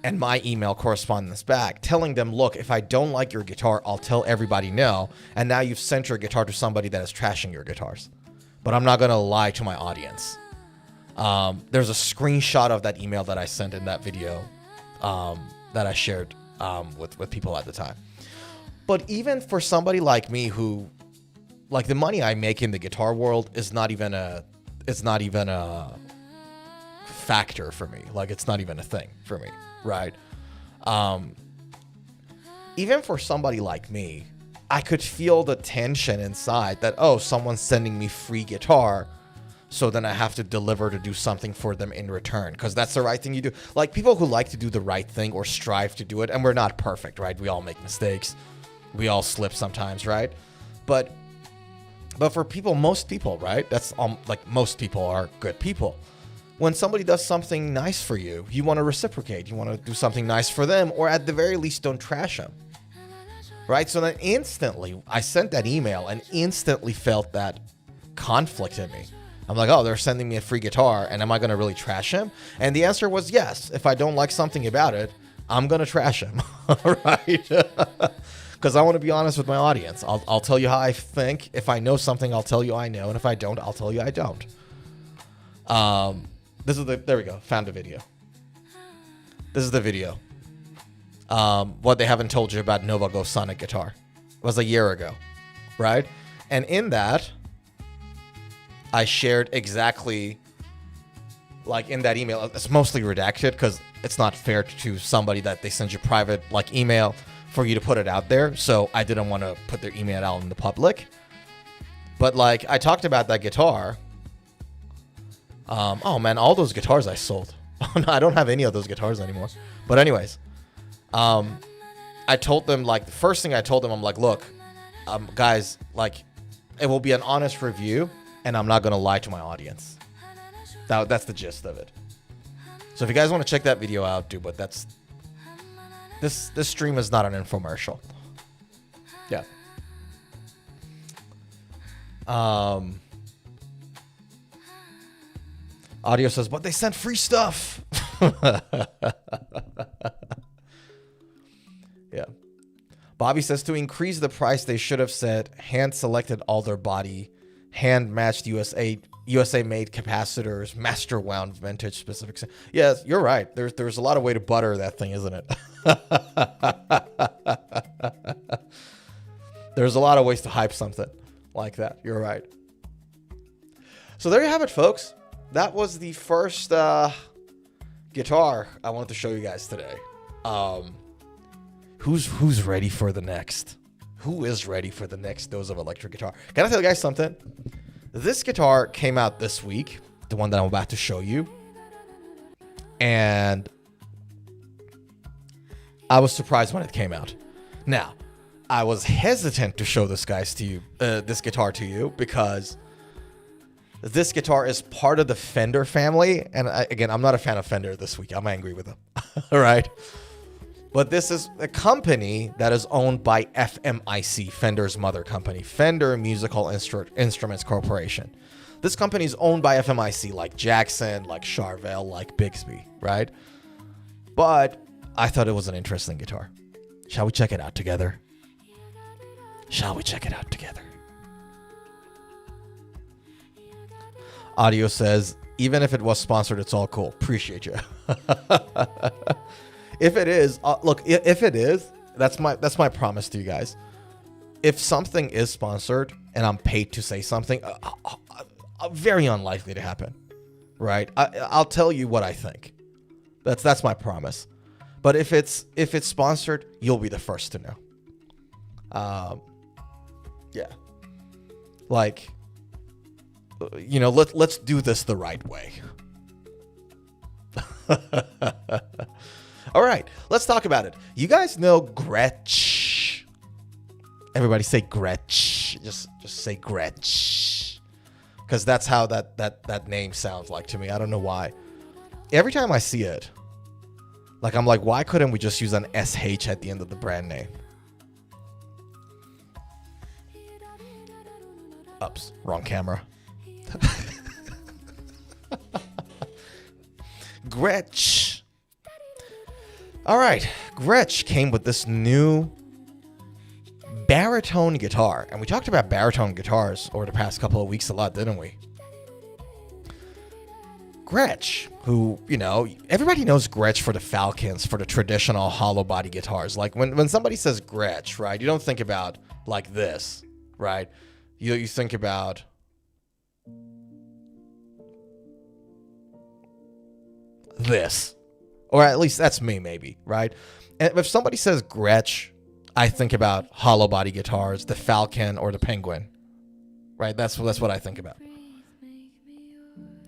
and my email correspondence back, telling them, look, if I don't like your guitar, I'll tell everybody no. And now you've sent your guitar to somebody that is trashing your guitars. but I'm not gonna lie to my audience. There's a screenshot of that email that I sent in that video that I shared with people at the time. But even for somebody like me who, like, the money I make in the guitar world is not even a factor for me. Like, it's not even a thing for me, right? Even for somebody like me, I could feel the tension inside that, oh, someone's sending me free guitar, so then I have to deliver to do something for them in return, because that's the right thing you do. Like, people who like to do the right thing or strive to do it, and we're not perfect, right? We all make mistakes. We all slip sometimes, right? But for people, most people, right? That's like, most people are good people. When somebody does something nice for you, you want to reciprocate. You want to do something nice for them, or at the very least, don't trash them. Right? So then instantly, I sent that email and instantly felt that conflict in me. I'm like, oh, they're sending me a free guitar, and am I going to really trash him? And the answer was yes. If I don't like something about it, I'm going to trash him. Right? Because I want to be honest with my audience. I'll tell you how I think. If I know something, I'll tell you I know. And if I don't, I'll tell you I don't. There we go. Found a video. This is the video. What they haven't told you about Nova Go Sonic guitar. It was a year ago, right? And in that, I shared exactly, like, in that email. It's mostly redacted because it's not fair to somebody that they send you private, like, email for you to put it out there. So I didn't want to put their email out in the public. But, like, I talked about that guitar. Oh man, all those guitars I sold. I don't have any of those guitars anymore. But anyways, I told them, like, the first thing I told them, I'm like, look, guys, like, it will be an honest review, and I'm not going to lie to my audience. That's the gist of it. So if you guys want to check that video out, do, but this stream is not an infomercial. Yeah. Audio says, but they sent free stuff. Yeah. Bobby says, to increase the price, they should have said hand-selected all their body, hand-matched USA-made capacitors, master wound vintage specific. Yes, you're right. There's a lot of way to butter that thing, isn't it? There's a lot of ways to hype something like that. You're right. So there you have it, folks. That was the first guitar I wanted to show you guys today. Who's ready for the next? Who is ready for the next dose of electric guitar? Can I tell you guys something? This guitar came out this week, the one that I'm about to show you. And I was surprised when it came out. Now, I was hesitant to show this guitar to you, because this guitar is part of the Fender family. And again, I'm not a fan of Fender this week. I'm angry with them. All right. But this is a company that is owned by FMIC, Fender's mother company, Fender Musical Instruments Corporation. This company is owned by FMIC, like Jackson, like Charvel, like Bigsby, right? But I thought it was an interesting guitar. Shall we check it out together? Shall we check it out together? Audio says, even if it was sponsored, it's all cool. Appreciate you. If it is, look, if it is, that's my promise to you guys. If something is sponsored and I'm paid to say something, very unlikely to happen, right? I'll tell you what I think. That's my promise. But if it's sponsored, you'll be the first to know. Yeah. Like, you know, let's do this the right way. All right, let's talk about it. You guys know Gretsch. Everybody say Gretsch. Just say Gretsch, because that's how that name sounds like to me. I don't know why. Every time I see it, like, I'm like, why couldn't we just use an SH at the end of the brand name? Oops, wrong camera. Gretsch. All right, Gretsch came with this new baritone guitar. And we talked about baritone guitars over the past couple of weeks a lot, didn't we? Gretsch, who, you know, everybody knows Gretsch for the Falcons, for the traditional hollow body guitars. Like when somebody says Gretsch, right, you don't think about like this, right? You think about this, or at least that's me, maybe, right? And if somebody says Gretsch, I think about hollow body guitars, the Falcon or the Penguin, right? That's what I think about,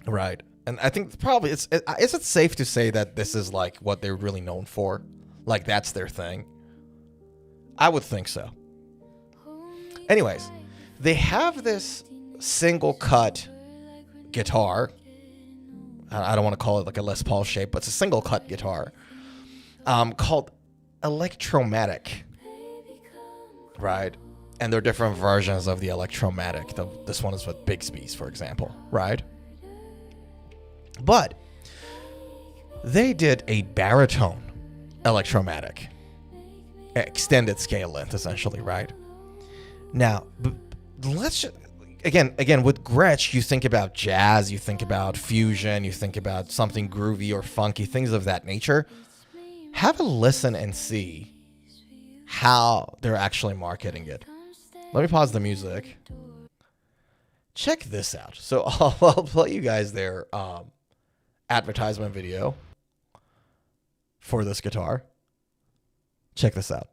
right? And I think probably is it safe to say that this is like what they're really known for, like that's their thing? I would think so. Anyways, they have this single cut guitar. I don't want to call it like a Les Paul shape, but it's a single cut guitar called Electromatic, right? And there are different versions of the Electromatic. This one is with Bixby's, for example, right? But they did a baritone Electromatic, extended scale length, essentially, right? Now, let's just, again, with Gretsch, you think about jazz, you think about fusion, you think about something groovy or funky, things of that nature. Have a listen and see how they're actually marketing it. Let me pause the music. Check this out. So I'll play you guys their advertisement video for this guitar. Check this out.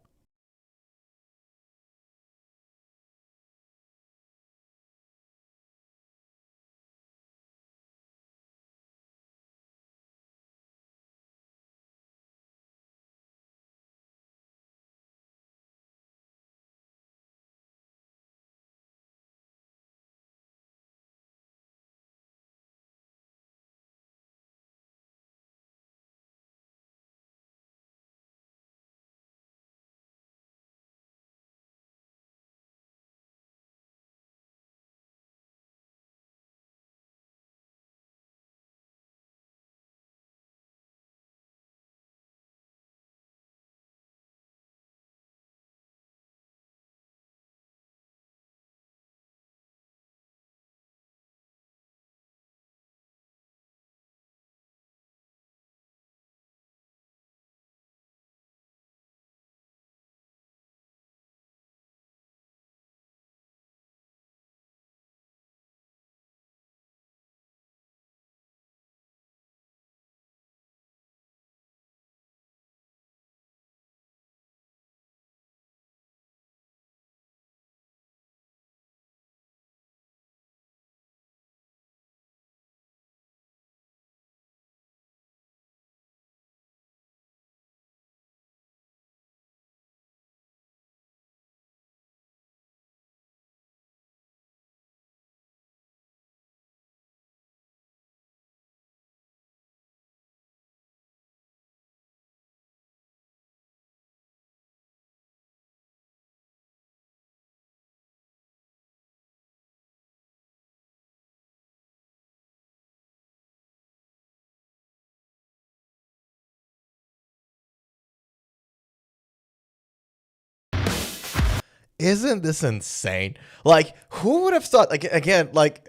Isn't this insane? Like, who would have thought? Like, again, like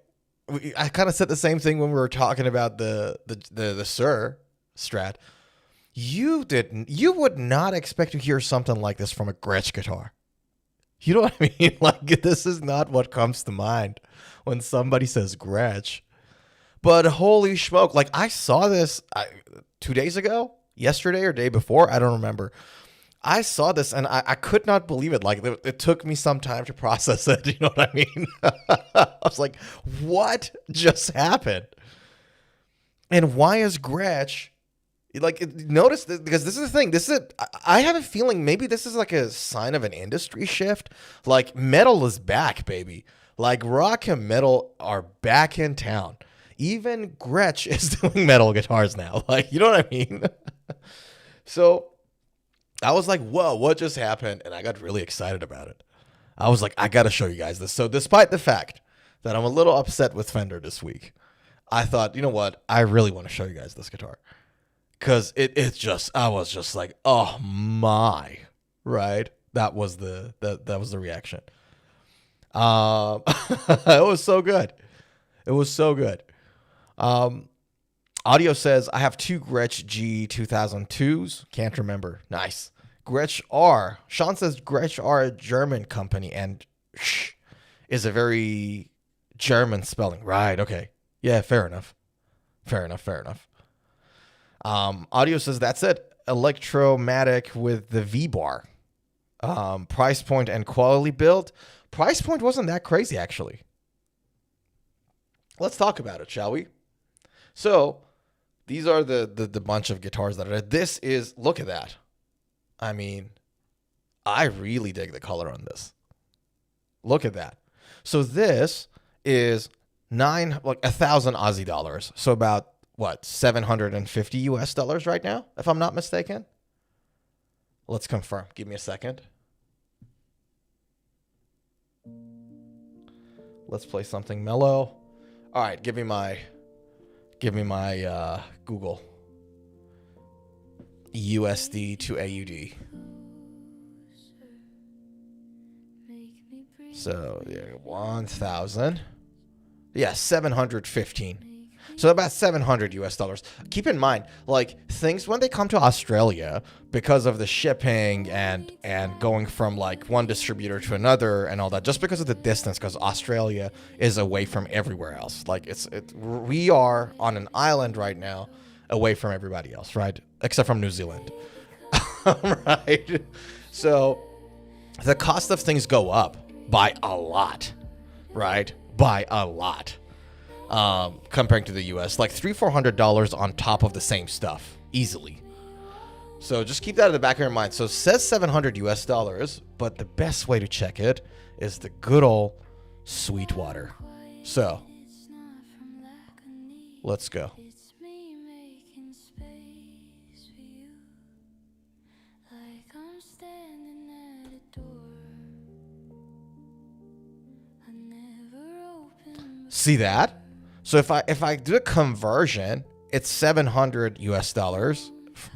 I kind of said the same thing when we were talking about the Suhr Strat. You would not expect to hear something like this from a Gretsch guitar. You know what I mean? Like, this is not what comes to mind when somebody says Gretsch. But holy smoke! Like, I saw this 2 days ago, yesterday or day before, I don't remember. I saw this and I could not believe it. Like, it took me some time to process it. You know what I mean? I was like, what just happened? And why is Gretsch, like, notice this, because this is the thing. I have a feeling maybe this is like a sign of an industry shift. Like, metal is back, baby. Like, rock and metal are back in town. Even Gretsch is doing metal guitars now. Like, you know what I mean? So I was like, whoa, what just happened? And I got really excited about it. I was like, I got to show you guys this. So despite the fact that I'm a little upset with Fender this week, I thought, you know what? I really want to show you guys this guitar. Because I was just like, oh my, right? That was the reaction. It was so good. It was so good. Audio says, I have 2 Gretsch G 2002s. Can't remember. Nice. Gretsch R. Sean says Gretsch R, a German company, and sh is a very German spelling. Right, okay. Yeah, fair enough. Fair enough. Audio says, that's it. Electromatic with the V-bar. Price point and quality build. Price point wasn't that crazy, actually. Let's talk about it, shall we? So, these are the bunch of guitars that are. This is, look at that. I mean, I really dig the color on this. Look at that. So this is 1,000 Aussie dollars. So about what, $750 US right now, if I'm not mistaken. Let's confirm. Give me a second. Let's play something mellow. All right, give me my Google USD to AUD. So yeah, 1,000. Yeah, 715. So about $700 US. Keep in mind, like, things when they come to Australia, because of the shipping and going from like one distributor to another and all that, just because of the distance, because Australia is away from everywhere else. Like we are on an island right now, away from everybody else, right? Except from New Zealand, right? So the cost of things go up by a lot, right? By a lot. Comparing to the US, like $300-400 on top of the same stuff, easily. So just keep that in the back of your mind. So it says $700 US, but the best way to check it is the good old Sweetwater. So let's go. See that? So if I do a conversion, it's $700 US.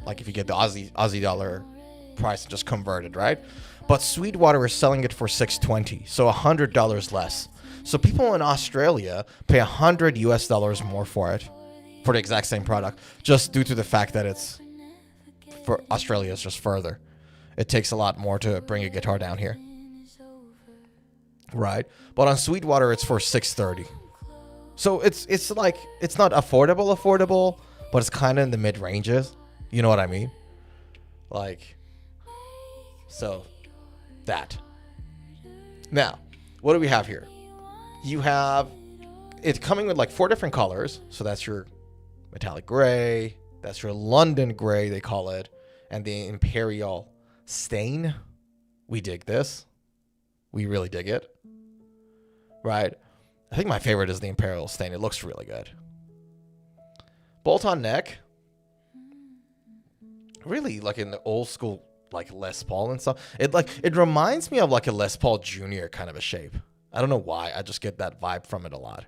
Like if you get the Aussie dollar price just converted, right? But Sweetwater is selling it for $620, so $100 less. So people in Australia pay $100 US more for it, for the exact same product, just due to the fact that it's for Australia is just further. It takes a lot more to bring a guitar down here, right? But on Sweetwater, it's for $630. So it's like, it's not affordable, but it's kind of in the mid ranges. You know what I mean? Like, so that. Now, what do we have here? You have it's coming with like 4 different colors. So that's your metallic gray, that's your London gray, they call it, and the Imperial stain. We dig this. We really dig it. Right? I think my favorite is the Imperial stain. It looks really good. Bolt-on neck. Really like in the old school, like Les Paul and stuff. It reminds me of like a Les Paul Jr. kind of a shape. I don't know why. I just get that vibe from it a lot.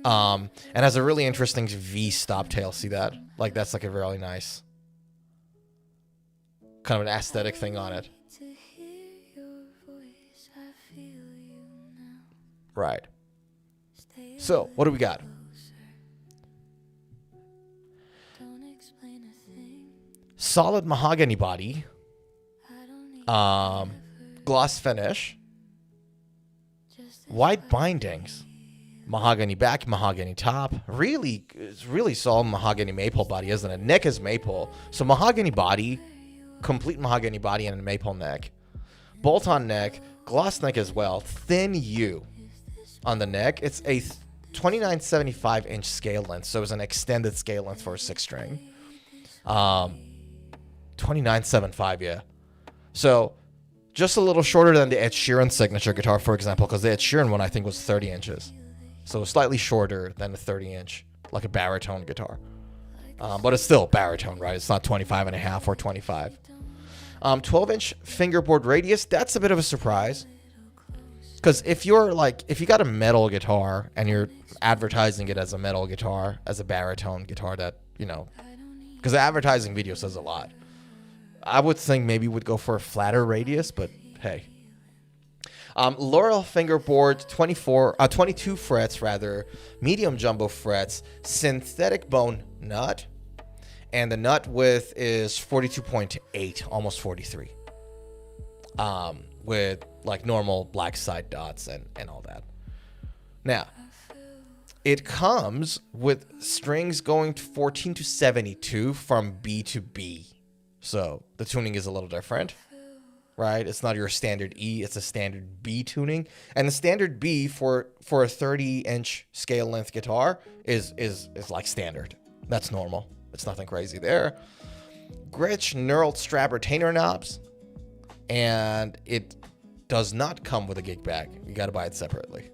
And has a really interesting V stop tail. See that? Like that's like a really nice kind of an aesthetic thing on it. Right. So, what do we got? Solid mahogany body. Gloss finish. White bindings. Mahogany back, mahogany top. It's really solid mahogany maple body, isn't it? Neck is maple. So mahogany body, complete mahogany body and a maple neck. Bolt-on neck, gloss neck as well. Thin U on the neck. It's a 2975-inch scale length, so it's an extended scale length for a 6-string. 2975, yeah. So just a little shorter than the Ed Sheeran signature guitar, for example, because the Ed Sheeran one I think was 30 inches. So slightly shorter than a 30-inch, like a baritone guitar. But it's still baritone, right? It's not 25 and a half or 25. 12-inch fingerboard radius, that's a bit of a surprise. Because if you got a metal guitar and you're advertising it as a metal guitar, as a baritone guitar, that, you know, because the advertising video says a lot. I would think maybe would go for a flatter radius, but hey. Laurel fingerboard, 22 frets rather, medium jumbo frets, synthetic bone nut, and the nut width is 42.8, almost 43. With like normal black side dots and all that. Now, it comes with strings going to 14 to 72 from B to B. So the tuning is a little different. Right? It's not your standard E, it's a standard B tuning. And the standard B for a 30-inch scale length guitar is like standard. That's normal. It's nothing crazy there. Gretsch knurled Strat retainer knobs. And it does not come with a gig bag. You got to buy it separately.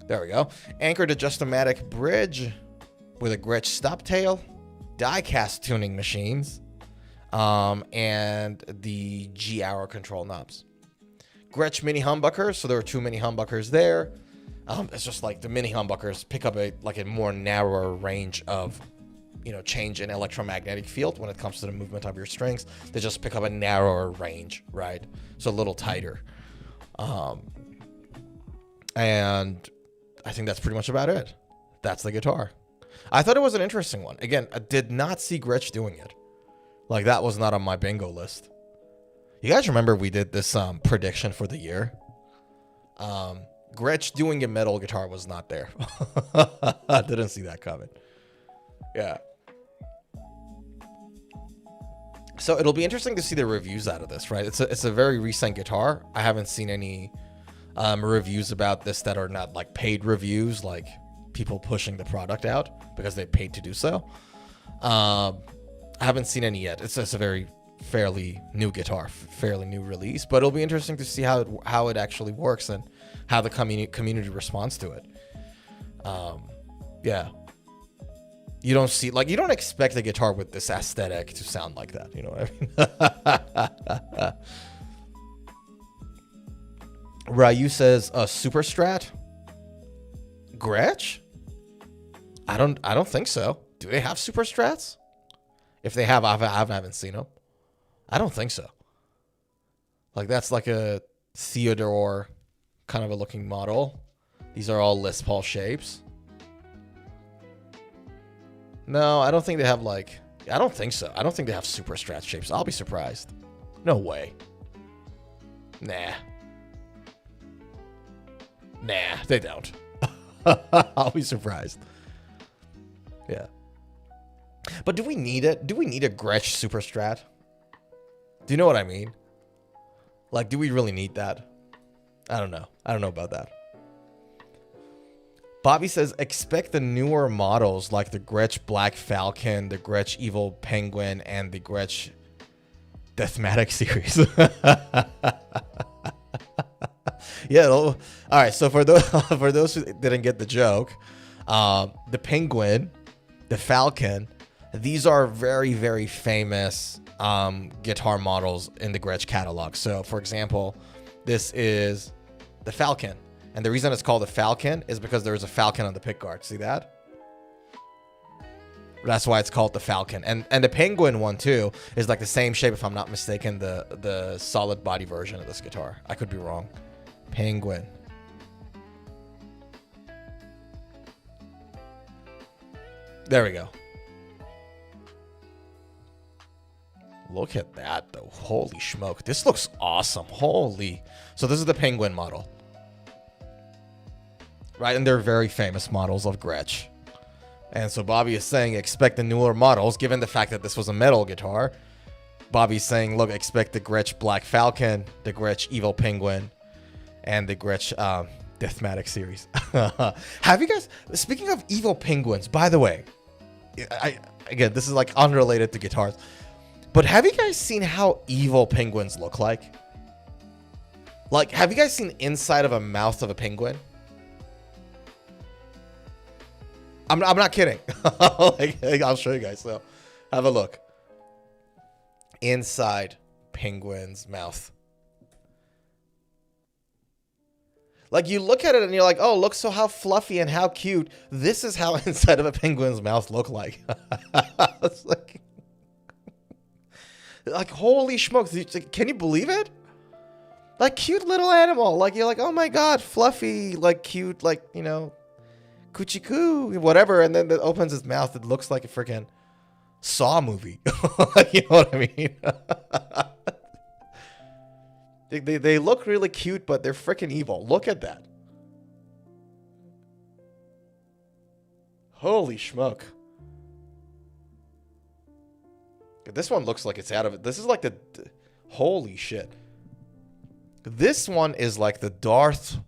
There we go. Anchored adjustomatic bridge with a Gretsch stop tail. Die-cast tuning machines. And the G arrow control knobs. Gretsch mini humbuckers, so there are 2 mini humbuckers there. It's just like the mini humbuckers pick up a more narrower range of, change in electromagnetic field when it comes to the movement of your strings. They just pick up a narrower range, right? So a little tighter. And I think that's pretty much about it. That's the guitar. I thought it was an interesting one. Again, I did not see Gretsch doing it. Like, that was not on my bingo list. You guys remember we did this prediction for the year? Gretsch doing a metal guitar was not there. I didn't see that coming. Yeah. So it'll be interesting to see the reviews out of this, right? It's a very recent guitar. I haven't seen any reviews about this that are not like paid reviews, like people pushing the product out because they paid to do so. I haven't seen any yet. It's a very fairly new guitar, fairly new release, but it'll be interesting to see how it actually works and how the community responds to it. Yeah. You don't expect a guitar with this aesthetic to sound like that. You know what I mean? Ryu says Super Strat. Gretsch? I don't think so. Do they have Super Strats? If they have, I haven't seen them. I don't think so. Like, that's like a Theodore kind of a looking model. These are all Les Paul shapes. No, I don't think they have I don't think so. I don't think they have Super Strat shapes. I'll be surprised. No way. Nah, they don't. I'll be surprised. Yeah. But do we need it? Do we need a Gretsch Super Strat? Do you know what I mean? Like, do we really need that? I don't know. I don't know about that. Bobby says, expect the newer models like the Gretsch Black Falcon, the Gretsch Evil Penguin, and the Gretsch Deathmatic series. Yeah. All right. So for those who didn't get the joke, the Penguin, the Falcon, these are very, very famous guitar models in the Gretsch catalog. So, for example, this is the Falcon. And the reason it's called the Falcon is because there's a falcon on the pickguard. See that? That's why it's called the Falcon. And the Penguin one, too, is like the same shape, if I'm not mistaken, the solid body version of this guitar. I could be wrong. Penguin. There we go. Look at that, though. Holy smoke. This looks awesome. Holy. So this is the Penguin model. Right? And they're very famous models of Gretsch. And so Bobby is saying expect the newer models, given the fact that this was a metal guitar. Bobby's saying, look, expect the Gretsch Black Falcon, the Gretsch Evil Penguin, and the Gretsch Deathmatic series. Have you guys, speaking of Evil Penguins, by the way, again, this is like unrelated to guitars, but have you guys seen how evil penguins look like? Like, have you guys seen inside of a mouth of a penguin? I'm not kidding. I'll show you guys. So, have a look. Inside penguin's mouth. Like, you look at it and you're like, oh, look, so how fluffy and how cute. This is how inside of a penguin's mouth look like. It's like, Like, holy smokes. Can you believe it? Like, cute little animal. Like, you're like, oh my god, fluffy, like, cute, like, you know, coochie coo, whatever. And then it opens its mouth. It looks like a freaking Saw movie. You know what I mean? They look really cute, but they're freaking evil. Look at that. Holy smoke. This one looks like it's out of it. This is like the... Holy shit. This one is like the Darth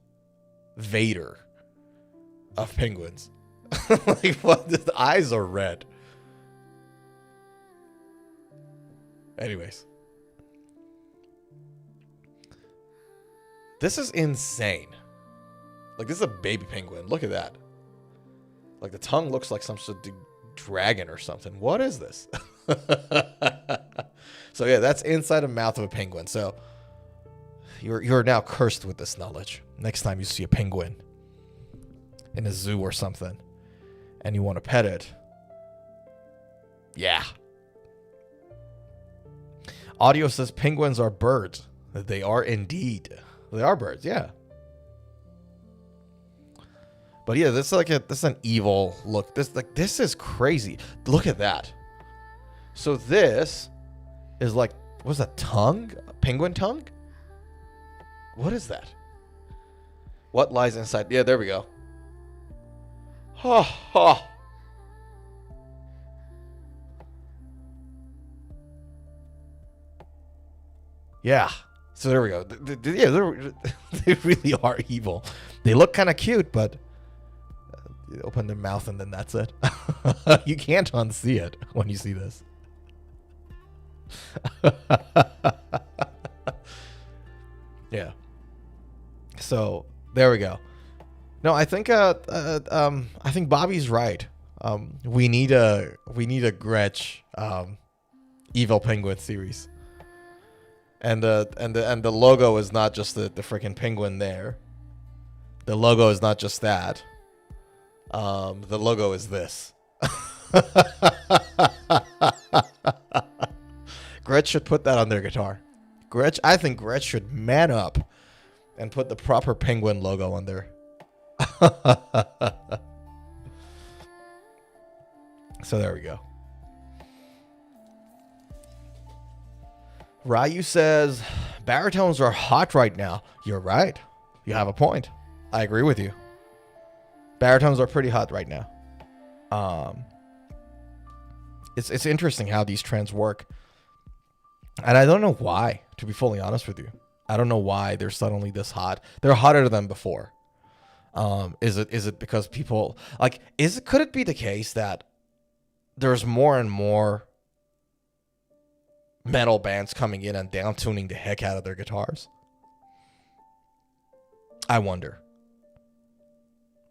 Vader of penguins. Like, what? The eyes are red. Anyways. This is insane. Like, this is a baby penguin. Look at that. Like, the tongue looks like some sort of dragon or something. What is this? So, yeah, that's inside the mouth of a penguin. So, you're now cursed with this knowledge. Next time you see a penguin in a zoo or something and you want to pet it, yeah. Audio says penguins are birds. They are indeed. They are birds, yeah. But yeah, this is an evil look. This is crazy. Look at that. So this is like, what's that, tongue? A penguin tongue? What is that? What lies inside? Yeah, there we go. Ha ha. Yeah. So there we go. Yeah, they really are evil. They look kind of cute, but you open their mouth and then that's it. You can't unsee it when you see this. Yeah. So there we go. No, I think Bobby's right. We need a Gretsch Evil Penguin series. And the logo is not just the freaking penguin there. The logo is not just that. The logo is this. Gretsch should put that on their guitar. I think Gretsch should man up and put the proper penguin logo on there. So there we go. Ryu says, baritones are hot right now. You're right. You have a point. I agree with you. Baritones are pretty hot right now. It's interesting how these trends work. And I don't know why, to be fully honest with you. I don't know why they're suddenly this hot. They're hotter than before. Is it because people like, could it be the case that there's more and more metal bands coming in and down tuning the heck out of their guitars? I wonder.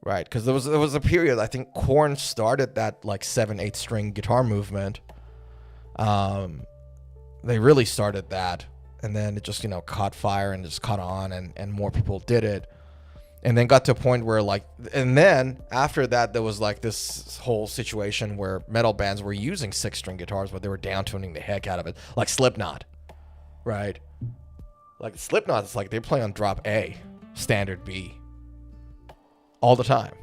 Right, because there was a period, I think Korn started that like 7/8 string guitar movement. They really started that, and then it just, you know, caught fire and just caught on, and more people did it. And then got to a point where like, and then after that, there was like this whole situation where metal bands were using 6-string guitars, but they were down tuning the heck out of it. Like Slipknot, right? Like Slipknot is like, they play on drop A, standard B, all the time.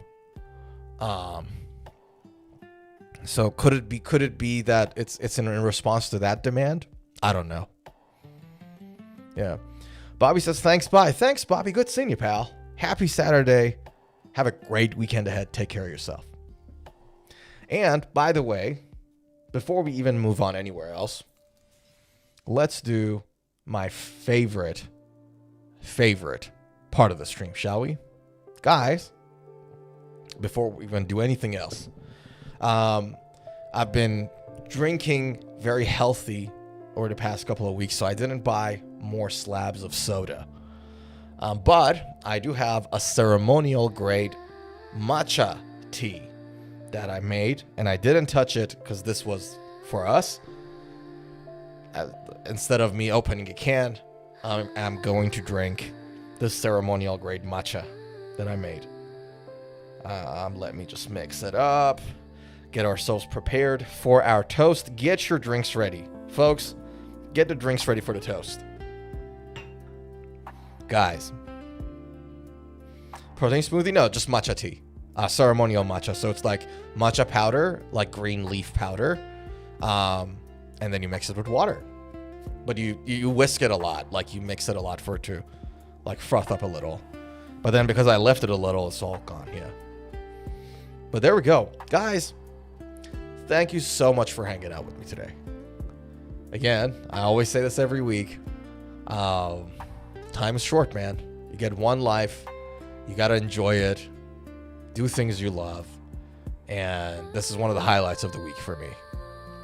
So could it be that it's in response to that demand? I don't know. Yeah. Bobby says, thanks, bye. Thanks, Bobby. Good seeing you, pal. Happy Saturday. Have a great weekend ahead. Take care of yourself. And, by the way, before we even move on anywhere else, let's do my favorite part of the stream, shall we? Guys, before we even do anything else, I've been drinking very healthy over the past couple of weeks, so I didn't buy more slabs of soda. But I do have a ceremonial grade matcha tea that I made, and I didn't touch it because this was for us. Instead of me opening a can, I'm going to drink this ceremonial grade matcha that I made. Let me just mix it up, get ourselves prepared for our toast. Get your drinks ready, folks. get the drinks ready for the toast. Guys, protein smoothie? No, just matcha tea. Ceremonial matcha. So it's like matcha powder, like green leaf powder. And then you mix it with water. But you whisk it a lot. Like you mix it a lot for it to like froth up a little. But then because I left it a little, it's all gone. Yeah. But there we go. Guys, thank you so much for hanging out with me today. Again, I always say this every week. Time is short, man. You get one life. You got to enjoy it. Do things you love. And this is one of the highlights of the week for me.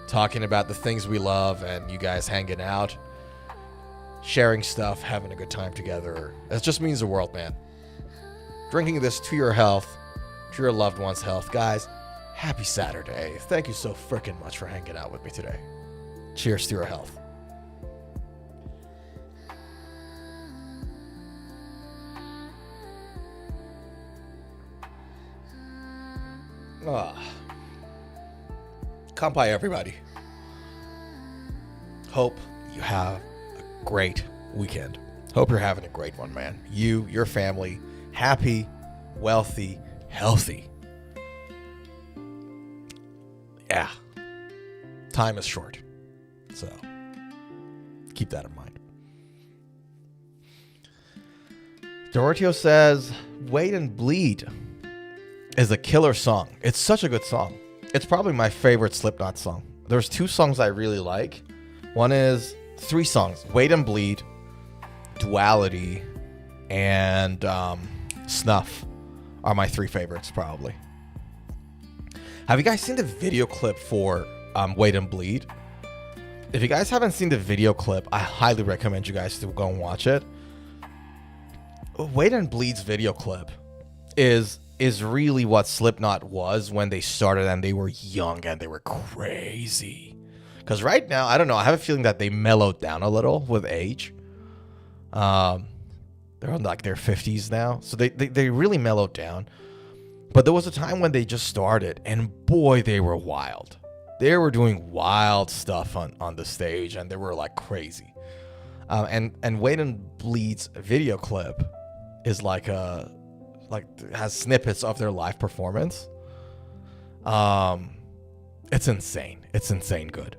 Talking about the things we love and you guys hanging out, sharing stuff, having a good time together. It just means the world, man. Drinking this to your health, to your loved one's health. Guys, happy Saturday. Thank you so freaking much for hanging out with me today. Cheers to your health. Kampai, everybody. Hope you have a great weekend. Hope you're having a great one, man. You, your family, happy, wealthy, healthy. Yeah. Time is short. So, keep that in mind. Doroteo says, Wait and Bleed is a killer song. It's such a good song. It's probably my favorite Slipknot song. There's two songs I really like. One is three songs. Wait and Bleed, Duality, and Snuff are my three favorites probably. Have you guys seen the video clip for Wait and Bleed? If you guys haven't seen the video clip, I highly recommend you guys to go and watch it. Wait and Bleed's video clip is really what Slipknot was when they started and they were young and they were crazy. Because right now, I don't know, I have a feeling that they mellowed down a little with age. They're on like their 50s now. So they really mellowed down. But there was a time when they just started and boy, they were wild. They were doing wild stuff on the stage and they were like crazy. And Wait and Bleed's video clip is has snippets of their live performance. It's insane. It's insane good.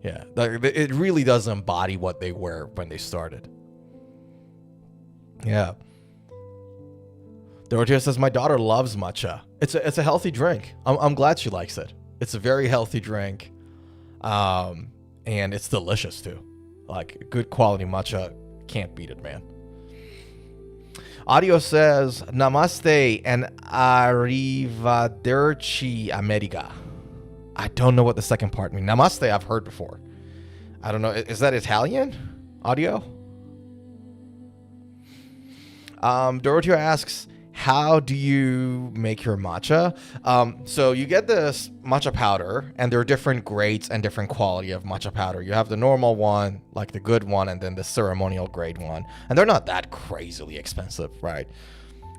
Yeah, it really does embody what they were when they started. Yeah. Dorothea says, my daughter loves matcha. It's a healthy drink. I'm glad she likes it. It's a very healthy drink. And it's delicious too. Like good quality matcha. Can't beat it, man. Audio says, Namaste and Arrivederci America. I don't know what the second part means. Namaste I've heard before. I don't know. Is that Italian? Audio? Dorothea asks, how do you make your matcha? So you get this matcha powder, and there are different grades and different quality of matcha powder. You have the normal one, like the good one, and then the ceremonial grade one. And they're not that crazily expensive, right?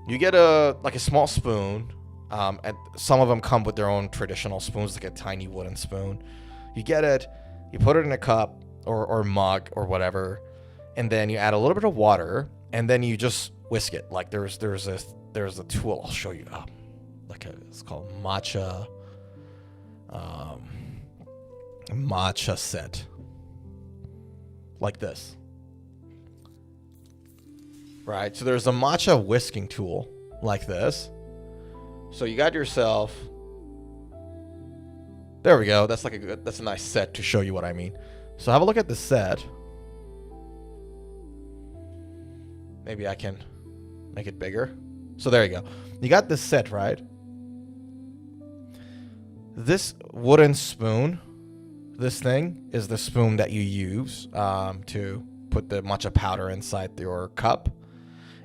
You get a small spoon, and some of them come with their own traditional spoons, like a tiny wooden spoon. You get it, you put it in a cup or mug or whatever, and then you add a little bit of water, and then you just whisk it. Like there's a tool I'll show you. It's called matcha set. Like this. Right? So there's a matcha whisking tool like this. So you got yourself. There we go. That's a nice set to show you what I mean. So have a look at the set. Maybe I can make it bigger. So there you go. You got this set, right? This wooden spoon, this thing is the spoon that you use to put the matcha powder inside your cup.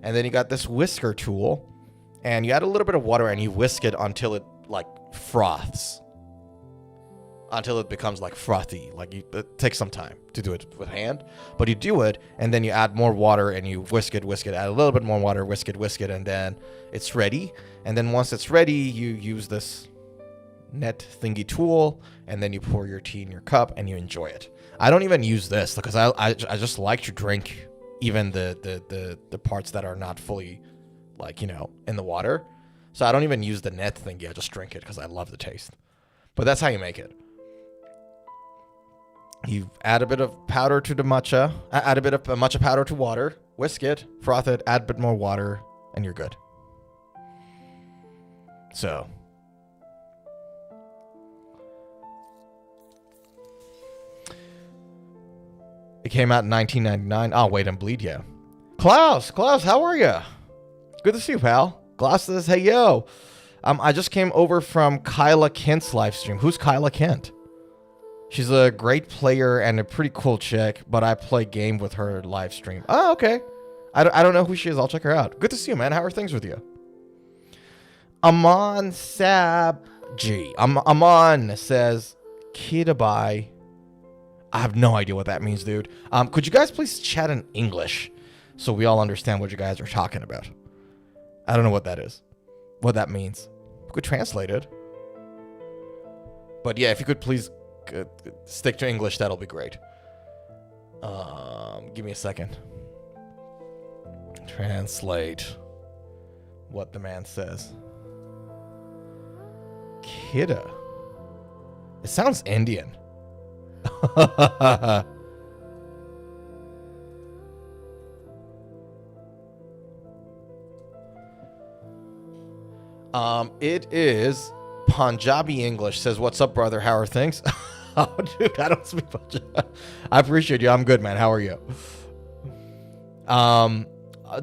And then you got this whisker tool, and you add a little bit of water and you whisk it until it like froths. Until it becomes like frothy. It takes some time to do it with hand, but you do it, and then you add more water and you whisk it, add a little bit more water, whisk it, and then it's ready. And then once it's ready, you use this net thingy tool, and then you pour your tea in your cup and you enjoy it. I don't even use this because I just like to drink even the parts that are not fully, like, you know, in the water. So I don't even use the net thingy. I just drink it because I love the taste. But that's how you make it. You add a bit of powder to the matcha. Add a bit of matcha powder to water. Whisk it, froth it, add a bit more water, and you're good. So. It came out in 1999. Oh, wait, and bleed, yeah. Klaus, how are you? Good to see you, pal. Klaus says, hey, yo. I just came over from Kyla Kent's live stream. Who's Kyla Kent? She's a great player and a pretty cool chick, but I play game with her live stream. Oh, okay. I don't know who she is. I'll check her out. Good to see you, man. How are things with you? Aman Sabji. Aman says, Kidabai. I have no idea what that means, dude. Could you guys please chat in English so we all understand what you guys are talking about? I don't know what that is. What that means. We could translate it. But yeah, if you could please stick to English, that'll be great. Give me a second. Translate what the man says. Kidda. It sounds Indian. It is Punjabi English. Says, what's up, brother? How are things? Oh, dude, I don't speak Punjabi. I appreciate you. I'm good, man. How are you?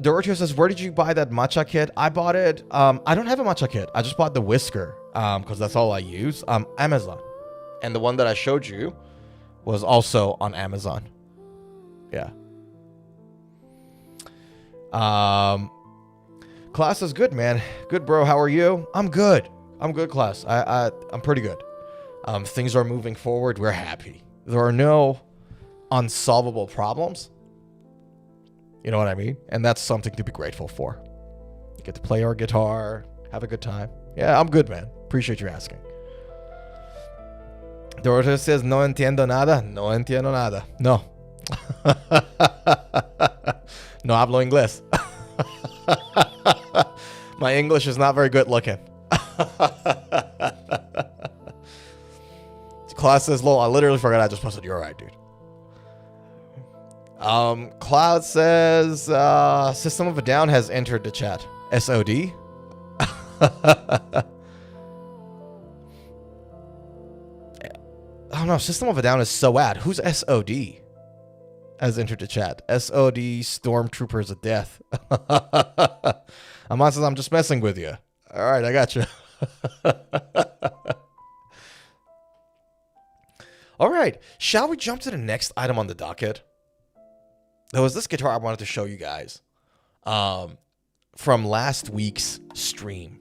Dorothy says, where did you buy that matcha kit? I bought it. I don't have a matcha kit. I just bought the whisker because that's all I use. Amazon. And the one that I showed you was also on Amazon. Yeah. Class is good, man. Good, bro. How are you? I'm good. I'm good, class. I'm pretty good. Things are moving forward. We're happy. There are no unsolvable problems. You know what I mean? And that's something to be grateful for. You get to play our guitar, have a good time. Yeah, I'm good, man. Appreciate you asking. Dorothy says, no entiendo nada. No entiendo nada. No. No hablo inglés. My English is not very good looking. Claude says, lol, I literally forgot I just posted. You're right, dude. Cloud says, System of a Down has entered the chat. SOD? Oh no, System of a Down is SOAD. Who's SOD? Has entered the chat. SOD Stormtroopers of Death. Amon says, I'm just messing with you. Alright, I got you. Alright, shall we jump to the next item on the docket? There was this guitar I wanted to show you guys from last week's stream,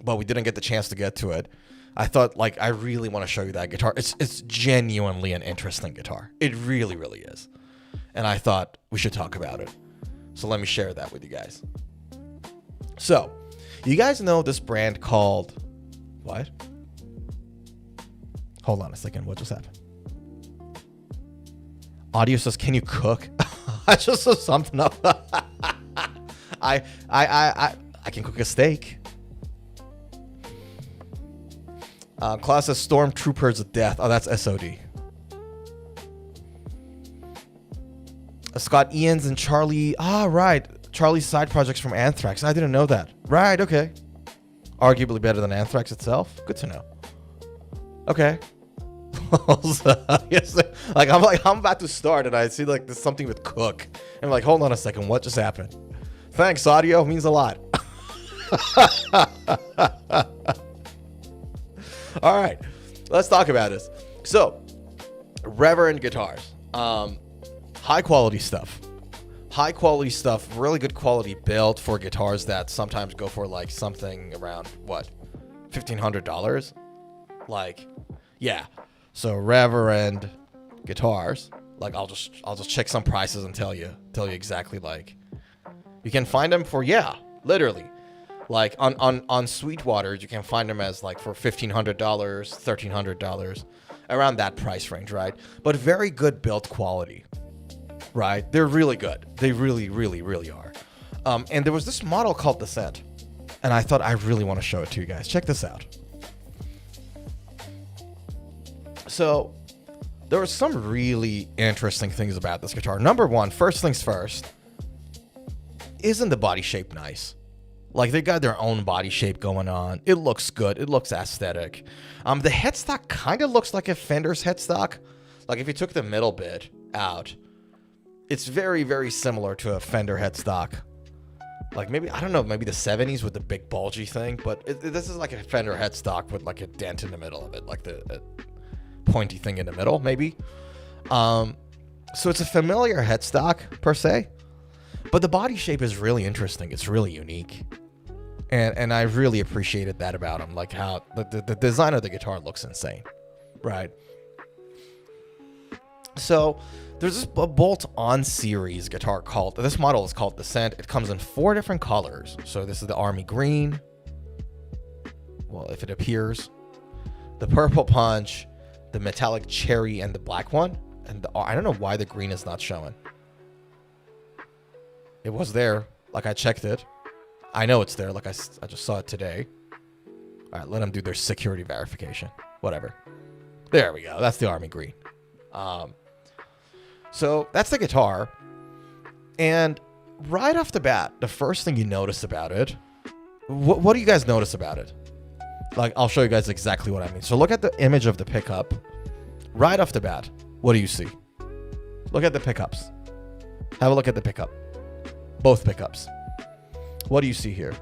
but we didn't get the chance to get to it. I thought, like, I really want to show you that guitar. It's genuinely an interesting guitar. It really, really is. And I thought we should talk about it. So let me share that with you guys. So, you guys know this brand called... What? Hold on a second. What just happened? Audio says, can you cook? I just saw something up. I can cook a steak. Class says Stormtroopers of Death. Oh, that's SOD. Scott Ians and Charlie. Ah, right. Charlie's side projects from Anthrax. I didn't know that. Right, okay. Arguably better than Anthrax itself. Good to know. Okay. Yes, I'm about to start and I see like there's something with cook. I'm like, hold on a second, what just happened? Thanks, audio, means a lot. All right, let's talk about this. So, Reverend guitars, high quality stuff, really good quality build for guitars that sometimes go for like something around what, $1,500, like, yeah. So Reverend guitars, like I'll just check some prices and tell you exactly, like you can find them for, yeah, literally Like on Sweetwater, you can find them as like for $1,500, $1,300, around that price range, right? But very good build quality, right? They're really good. They really, really, really are. And there was this model called Descent, and I thought I really want to show it to you guys. Check this out. So there were some really interesting things about this guitar. Number one, first things first, isn't the body shape nice? Like, they got their own body shape going on. It looks good. It looks aesthetic. The headstock kind of looks like a Fender's headstock. Like, if you took the middle bit out, it's very, very similar to a Fender headstock. Like, maybe, I don't know, maybe the 70s with the big bulgy thing. But this is like a Fender headstock with like a dent in the middle of it. Like the pointy thing in the middle, maybe. So it's a familiar headstock, per se. But the body shape is really interesting. It's really unique. And I really appreciated that about him, like how the design of the guitar looks insane, right? So there's this bolt-on series guitar called, this model is called Descent. It comes in 4 different colors. So this is the army green, well, if it appears, the purple punch, the metallic cherry, and the black one. And I don't know why the green is not showing. It was there, like I checked it. I know it's there, like I just saw it today. All right, let them do their security verification. Whatever. There we go. That's the army green. So that's the guitar. And right off the bat, the first thing you notice about it, what do you guys notice about it? Like, I'll show you guys exactly what I mean. So look at the image of the pickup. Right off the bat, what do you see? Look at the pickups. Have a look at the pickup. Both pickups. What do you see here?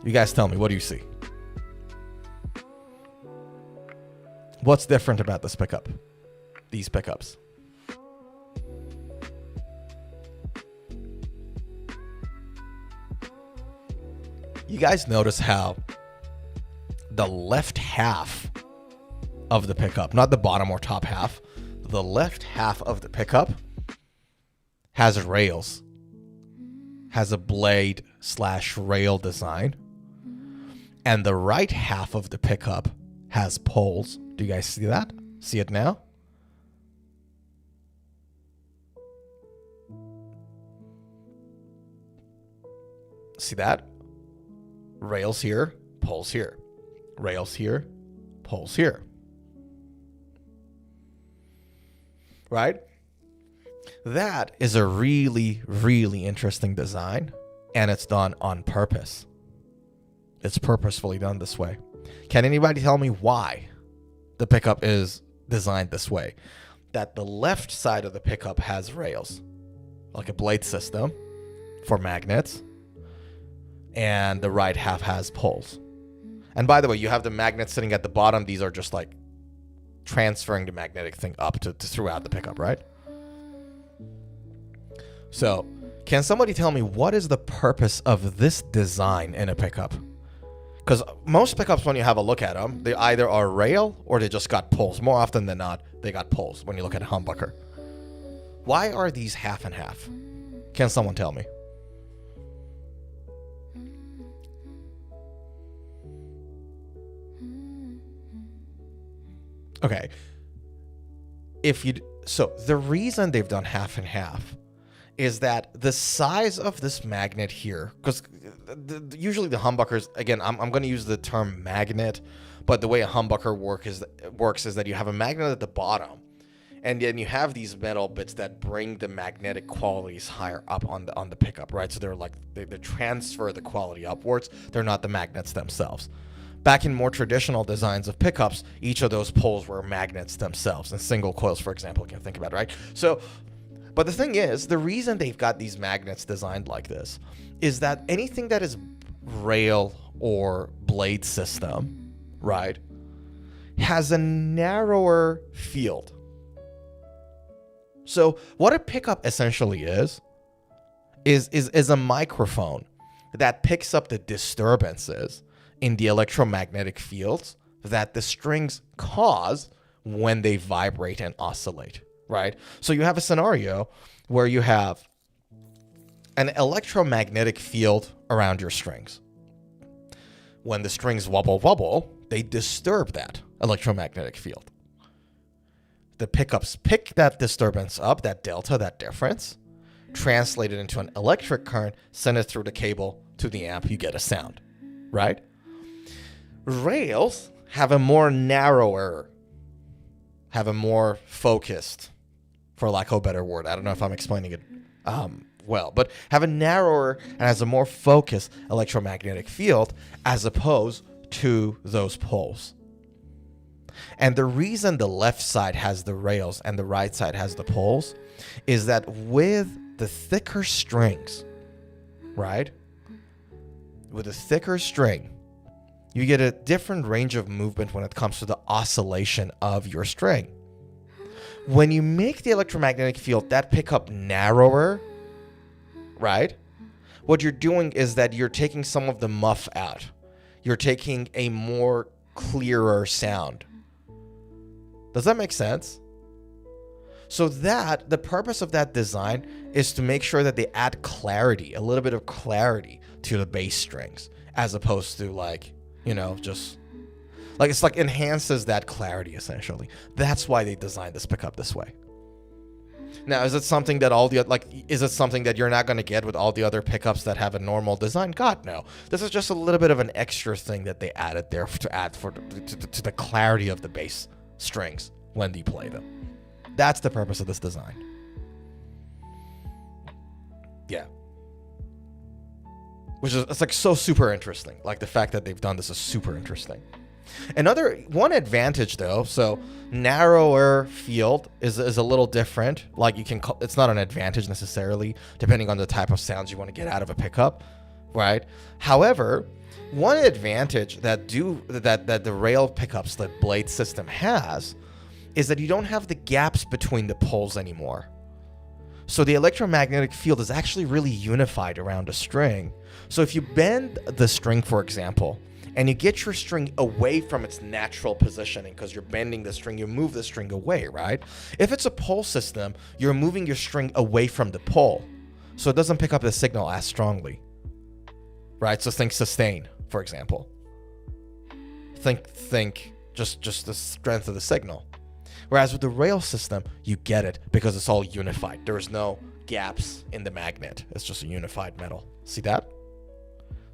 You guys tell me, what do you see? What's different about this pickup? These pickups. You guys notice how the left half of the pickup, not the bottom or top half, the left half of the pickup has rails, has a blade / rail design, and the right half of the pickup has poles. Do you guys see that? See it now? See that? Rails here, poles here. Rails here, poles here. Right? That is a really, really interesting design, and it's done on purpose. It's purposefully done this way. Can anybody tell me why the pickup is designed this way? That the left side of the pickup has rails, like a blade system for magnets, and the right half has poles. And by the way, you have the magnets sitting at the bottom. These are just like transferring the magnetic thing up to throughout the pickup, right? So, can somebody tell me what is the purpose of this design in a pickup? Because most pickups, when you have a look at them, they either are rail or they just got poles. More often than not, they got poles when you look at a humbucker. Why are these half and half? Can someone tell me? Okay. So the reason they've done half and half is that the size of this magnet here, because usually the humbuckers, again, I'm going to use the term magnet, but the way a humbucker works is that you have a magnet at the bottom, and then you have these metal bits that bring the magnetic qualities higher up on the pickup, right? So they're like they transfer the quality upwards. They're not the magnets themselves. Back in more traditional designs of pickups, each of those poles were magnets themselves, and single coils, for example, you can think about it, right? So, but the thing is, the reason they've got these magnets designed like this is that anything that is rail or blade system, right, has a narrower field. So what a pickup essentially is a microphone that picks up the disturbances in the electromagnetic fields that the strings cause when they vibrate and oscillate, right? So you have a scenario where you have an electromagnetic field around your strings. When the strings wobble wobble, they disturb that electromagnetic field. The pickups pick that disturbance up, that delta, that difference, translate it into an electric current, send it through the cable to the amp, you get a sound, right? Rails have a more narrower, have a more focused, for lack of a better word, I don't know if I'm explaining it well, but have a narrower and has a more focused electromagnetic field as opposed to those poles. And the reason the left side has the rails and the right side has the poles is that with the thicker strings, right? With a thicker string, you get a different range of movement when it comes to the oscillation of your string. When you make the electromagnetic field that pickup narrower, right? What you're doing is that you're taking some of the muff out. You're taking a more clearer sound. Does that make sense? So that, the purpose of that design is to make sure that they add clarity, a little bit of clarity to the bass strings, as opposed to like, you know, just like, it's like enhances that clarity essentially. That's why they designed this pickup this way. Now, is it something that is it something that you're not going to get with all the other pickups that have a normal design? God, no. This is just a little bit of an extra thing that they added there to add to the clarity of the bass strings when you play them. That's the purpose of this design. Yeah. Which is, it's like so super interesting. Like the fact that they've done this is super interesting. One advantage though, so narrower field is a little different. Like you can call, it's not an advantage necessarily, depending on the type of sounds you want to get out of a pickup, right? However, one advantage that the rail pickups, the blade system has, is that you don't have the gaps between the poles anymore. So the electromagnetic field is actually really unified around a string. So if you bend the string, for example, and you get your string away from its natural positioning because you're bending the string, you move the string away, right? If it's a pole system, you're moving your string away from the pole, so it doesn't pick up the signal as strongly, right? So think sustain, for example. Think just the strength of the signal. Whereas with the rail system, you get it because it's all unified. There's no gaps in the magnet. It's just a unified metal. See that?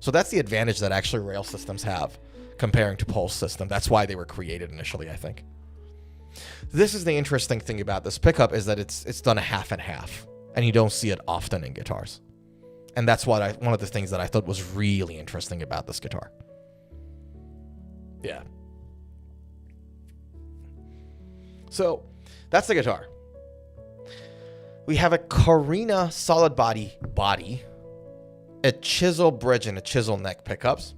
So that's the advantage that actually rail systems have comparing to pole system. That's why they were created initially, I think. This is the interesting thing about this pickup, is that it's done a half and half, and you don't see it often in guitars. And that's one of the things that I thought was really interesting about this guitar. Yeah. So that's the guitar. We have a Carina solid body, a chisel bridge and a chisel neck pickups.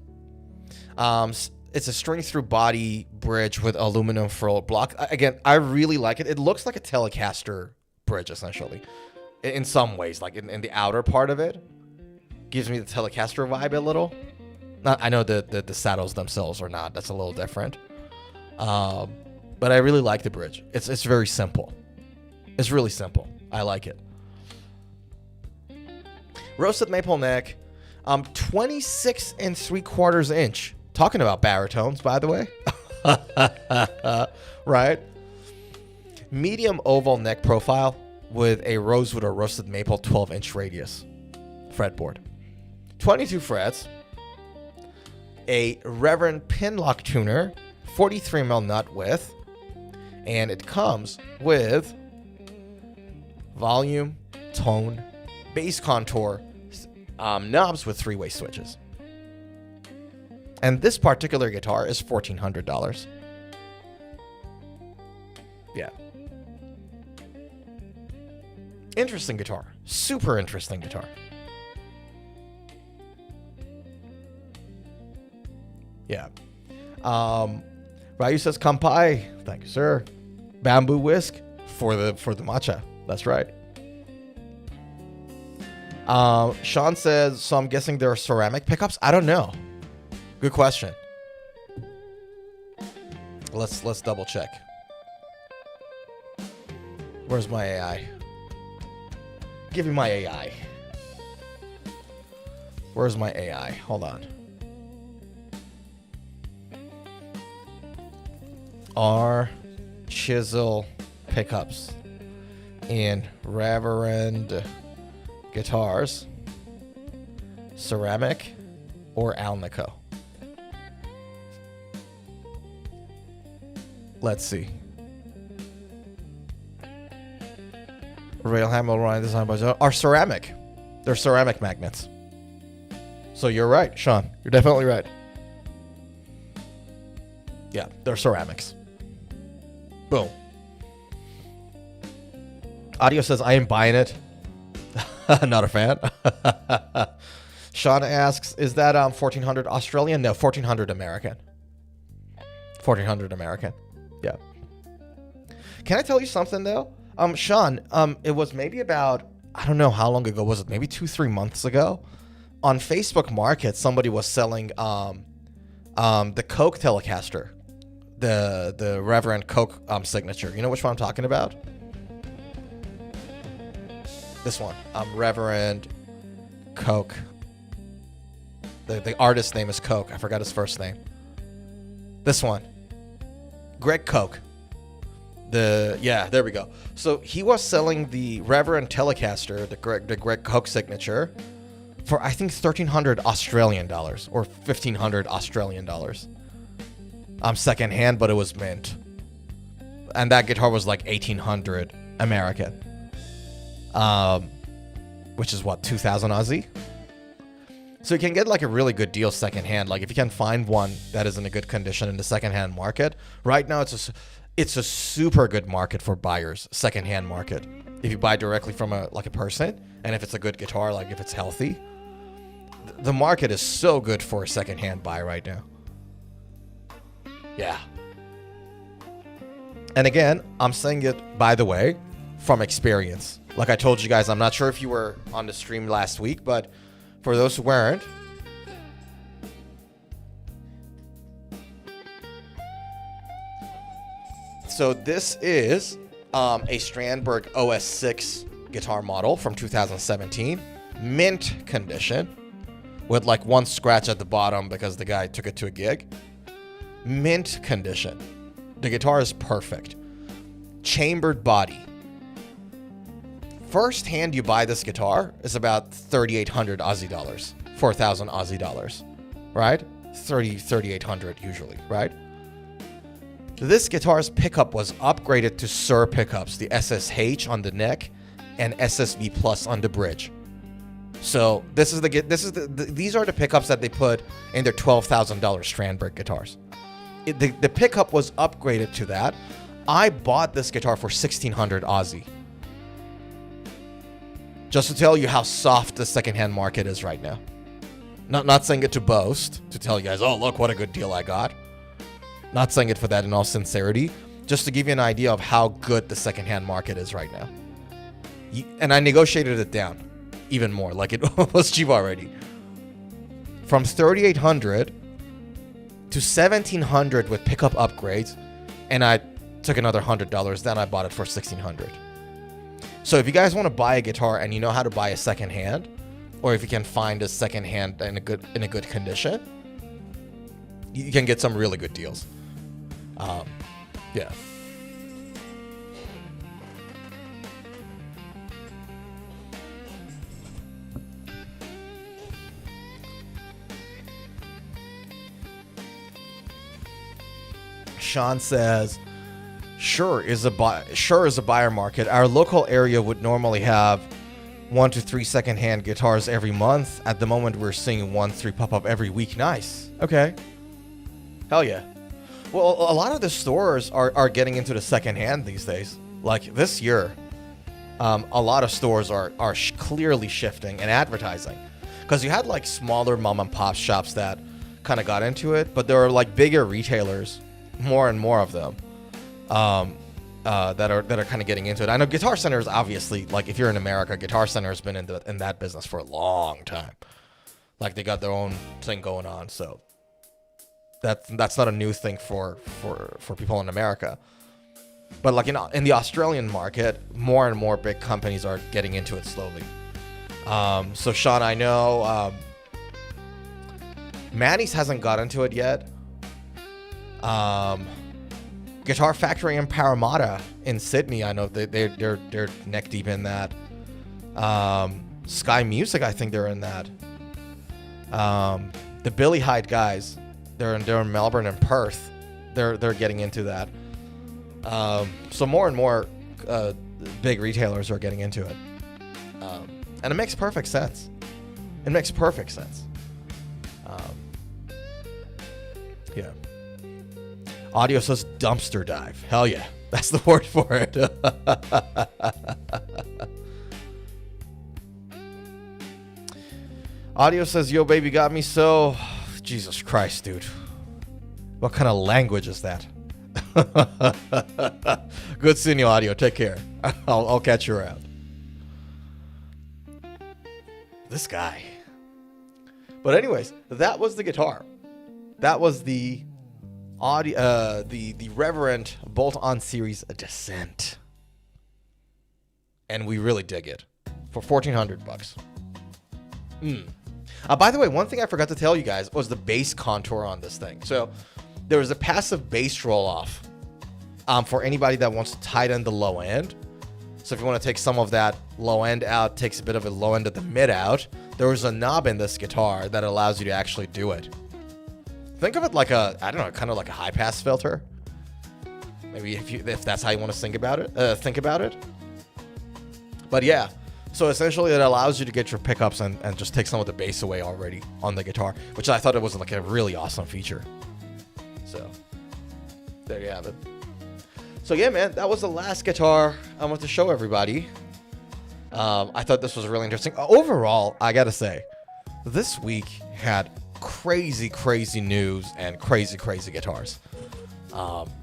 It's a string through body bridge with aluminum furled block. Again, I really like it. It looks like a Telecaster bridge, essentially, in some ways. Like in the outer part of it, gives me the Telecaster vibe a little. I know the saddles themselves are not. That's a little different. But I really like the bridge. It's very simple. It's really simple. I like it. Roasted maple neck, 26 3/4 inch. Talking about baritones, by the way. Right? Medium oval neck profile with a rosewood or roasted maple 12-inch radius fretboard. 22 frets. A Reverend pin lock tuner, 43 mm nut width. And it comes with volume, tone, bass contour, knobs with 3-way switches. And this particular guitar is $1,400. Yeah. Interesting guitar. Super interesting guitar. Yeah. Ryu says kampai. Thank you, sir. Bamboo whisk for the matcha. That's right. Sean says, so I'm guessing there are ceramic pickups. I don't know. Good question. Let's double check. Where's my AI? Give me my AI. Where's my AI? Hold on. Are chisel pickups in Reverend guitars ceramic or Alnico? Let's see. Rail handle Ryan designed by Joe are ceramic. They're ceramic magnets. So you're right, Sean. You're definitely right. Yeah, they're ceramics. Boom. Audio says, I am buying it. Not a fan. Sean asks, is that 1400 Australian? No, 1400 American. 1400 American. Yeah. Can I tell you something, though? Sean, it was maybe about, I don't know how long ago was it? Maybe 2-3 months ago. On Facebook Market, somebody was selling the Coke Telecaster. The Reverend Coke signature. You know which one I'm talking about? This one. Reverend Coke. The artist's name is Coke. I forgot his first name. This one. Greg Coke. Yeah, there we go. So he was selling the Reverend Telecaster, the Greg Coke signature, for I think 1,300 Australian dollars or 1,500 Australian dollars. Second hand, but it was mint. And that guitar was like 1,800 American. Which is what, 2,000 Aussie? So you can get like a really good deal second hand. Like if you can find one that is in a good condition in the second hand market, right now it's a super good market for buyers, second hand market. If you buy directly from a person, and if it's a good guitar, like if it's healthy, the market is so good for a second hand buy right now. Yeah. And again, I'm saying it, by the way, from experience. Like I told you guys, I'm not sure if you were on the stream last week, but for those who weren't, so this is a Strandberg OS6 guitar model from 2017, mint condition, with like one scratch at the bottom because the guy took it to a gig. Mint condition. The guitar is perfect. Chambered body. First hand you buy this guitar is about 3,800 Aussie dollars, 4,000 Aussie dollars, right? 3,800 usually, right? This guitar's pickup was upgraded to Suhr pickups, the SSH on the neck and SSV Plus on the bridge. So these are the pickups that they put in their $12,000 Strandberg guitars. The pickup was upgraded to that. I bought this guitar for 1,600 Aussie. Just to tell you how soft the secondhand market is right now. Not saying it to boast, to tell you guys, oh, look, what a good deal I got. Not saying it for that in all sincerity. Just to give you an idea of how good the secondhand market is right now. And I negotiated it down even more. Like it was cheap already. From 3,800 to 1,700 with pickup upgrades. And I took another $100. Then I bought it for 1,600. So if you guys want to buy a guitar and you know how to buy a second hand, or if you can find a second hand in a good condition, you can get some really good deals. Yeah. Sean says, Suhr is a buyer market. Our local area would normally have 1 to 3 secondhand guitars every month. At the moment, we're seeing 1-3 pop up every week. Nice. Okay. Hell yeah. Well, a lot of the stores are getting into the secondhand these days. Like this year, a lot of stores are clearly shifting and advertising. Because you had like smaller mom and pop shops that kind of got into it, but there are like bigger retailers, more and more of them. That are kind of getting into it. I know Guitar Center is obviously, like, if you're in America, Guitar Center has been in that business for a long time. Like, they got their own thing going on, so that's not a new thing for people in America. But like in the Australian market, more and more big companies are getting into it slowly. So Sean, I know Manny's hasn't got into it yet. Guitar Factory and Parramatta in Sydney, I know they're neck deep in that. Sky Music, I think they're in that. The Billy Hyde guys, they're in Melbourne and Perth. They're getting into that. So more and more big retailers are getting into it, and it makes perfect sense. It makes perfect sense. Yeah. Audio says dumpster dive. Hell yeah. That's the word for it. Audio says, yo, baby, got me so... Jesus Christ, dude. What kind of language is that? Good seeing you, Audio. Take care. I'll catch you around. This guy. But anyways, that was the guitar. That was the audio, the Reverend bolt-on series Descent, and we really dig it for $1,400. By the way, one thing I forgot to tell you guys was the bass contour on this thing. So there was a passive bass roll-off for anybody that wants to tighten the low end. So if you want to take some of that low end out, takes a bit of a low end of the mid out, there was a knob in this guitar that allows you to actually do it. Think of it like a, I don't know, kind of like a high pass filter. Maybe if that's how you want to think about it. But yeah, so essentially it allows you to get your pickups and just take some of the bass away already on the guitar, which I thought it was like a really awesome feature. So there you have it. So yeah, man, that was the last guitar I want to show everybody. I thought this was really interesting. Overall, I gotta say, this week had crazy news and crazy guitars.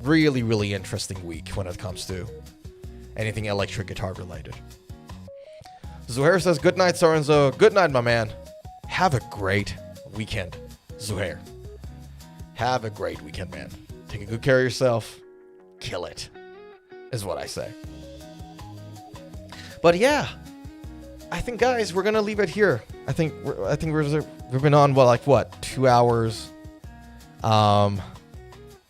Really interesting week when it comes to anything electric guitar related. Zuhair says, good night, Sorenzo. Good night, my man. Have a great weekend, Zuhair. Have a great weekend, man. Take a good care of yourself. Kill it, is what I say. But yeah, I think, guys, we're gonna leave it here. I think we've been on 2 hours,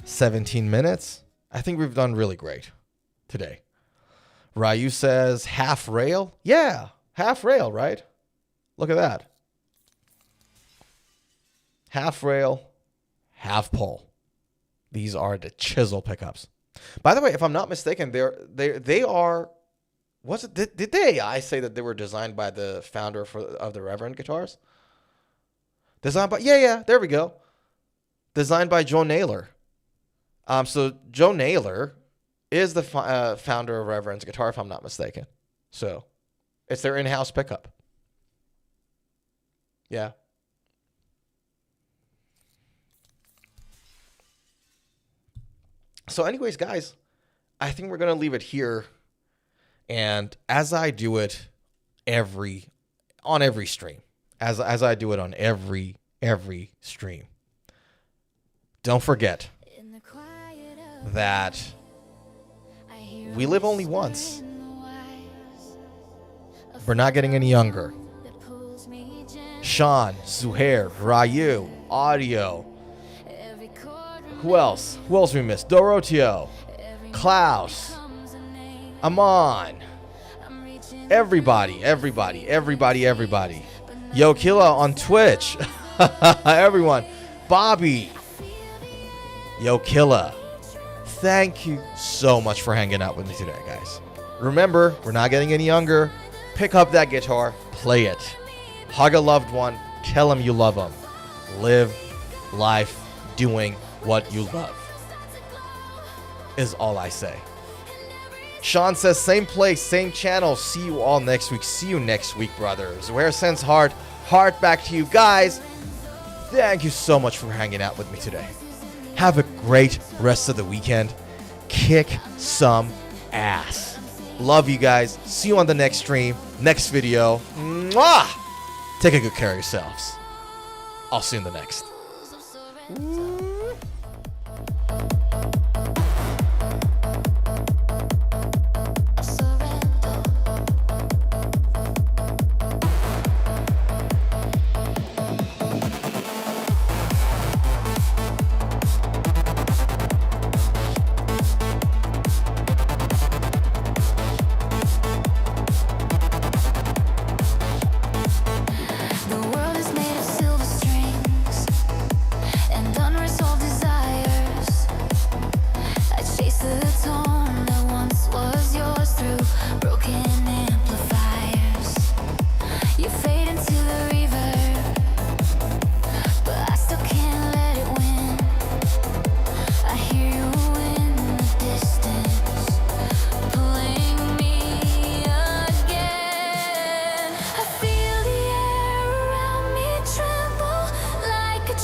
17 minutes. I think we've done really great today. Ryu says half rail. Yeah, half rail, right? Look at that. Half rail, half pole. These are the chisel pickups. By the way, if I'm not mistaken, they are. Was it? Did the AI say that they were designed by the founder of the Reverend guitars? Designed by there we go. Designed by Joe Naylor. So Joe Naylor is the founder of Reverend's guitar, if I'm not mistaken. So it's their in-house pickup. Yeah. So anyways, guys, I think we're going to leave it here. And as I do it on every stream, as I do it on every stream, don't forget that we live only once. We're not getting any younger. Sean, Zuhair, Ryu, Audio. Who else? Who else we missed? Dorotio, Klaus, Amon. Everybody. Yo Killa on Twitch. Everyone. Bobby. Yo Killa. Thank you so much for hanging out with me today, guys. Remember, we're not getting any younger. Pick up that guitar. Play it. Hug a loved one. Tell them you love them. Live life doing what you love. Is all I say. Sean says, same place, same channel. See you all next week. See you next week, brothers. Where sends heart back to you guys. Thank you so much for hanging out with me today. Have a great rest of the weekend. Kick some ass. Love you guys. See you on the next stream, next video. Mwah! Take a good care of yourselves. I'll see you in the next.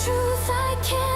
truth I can't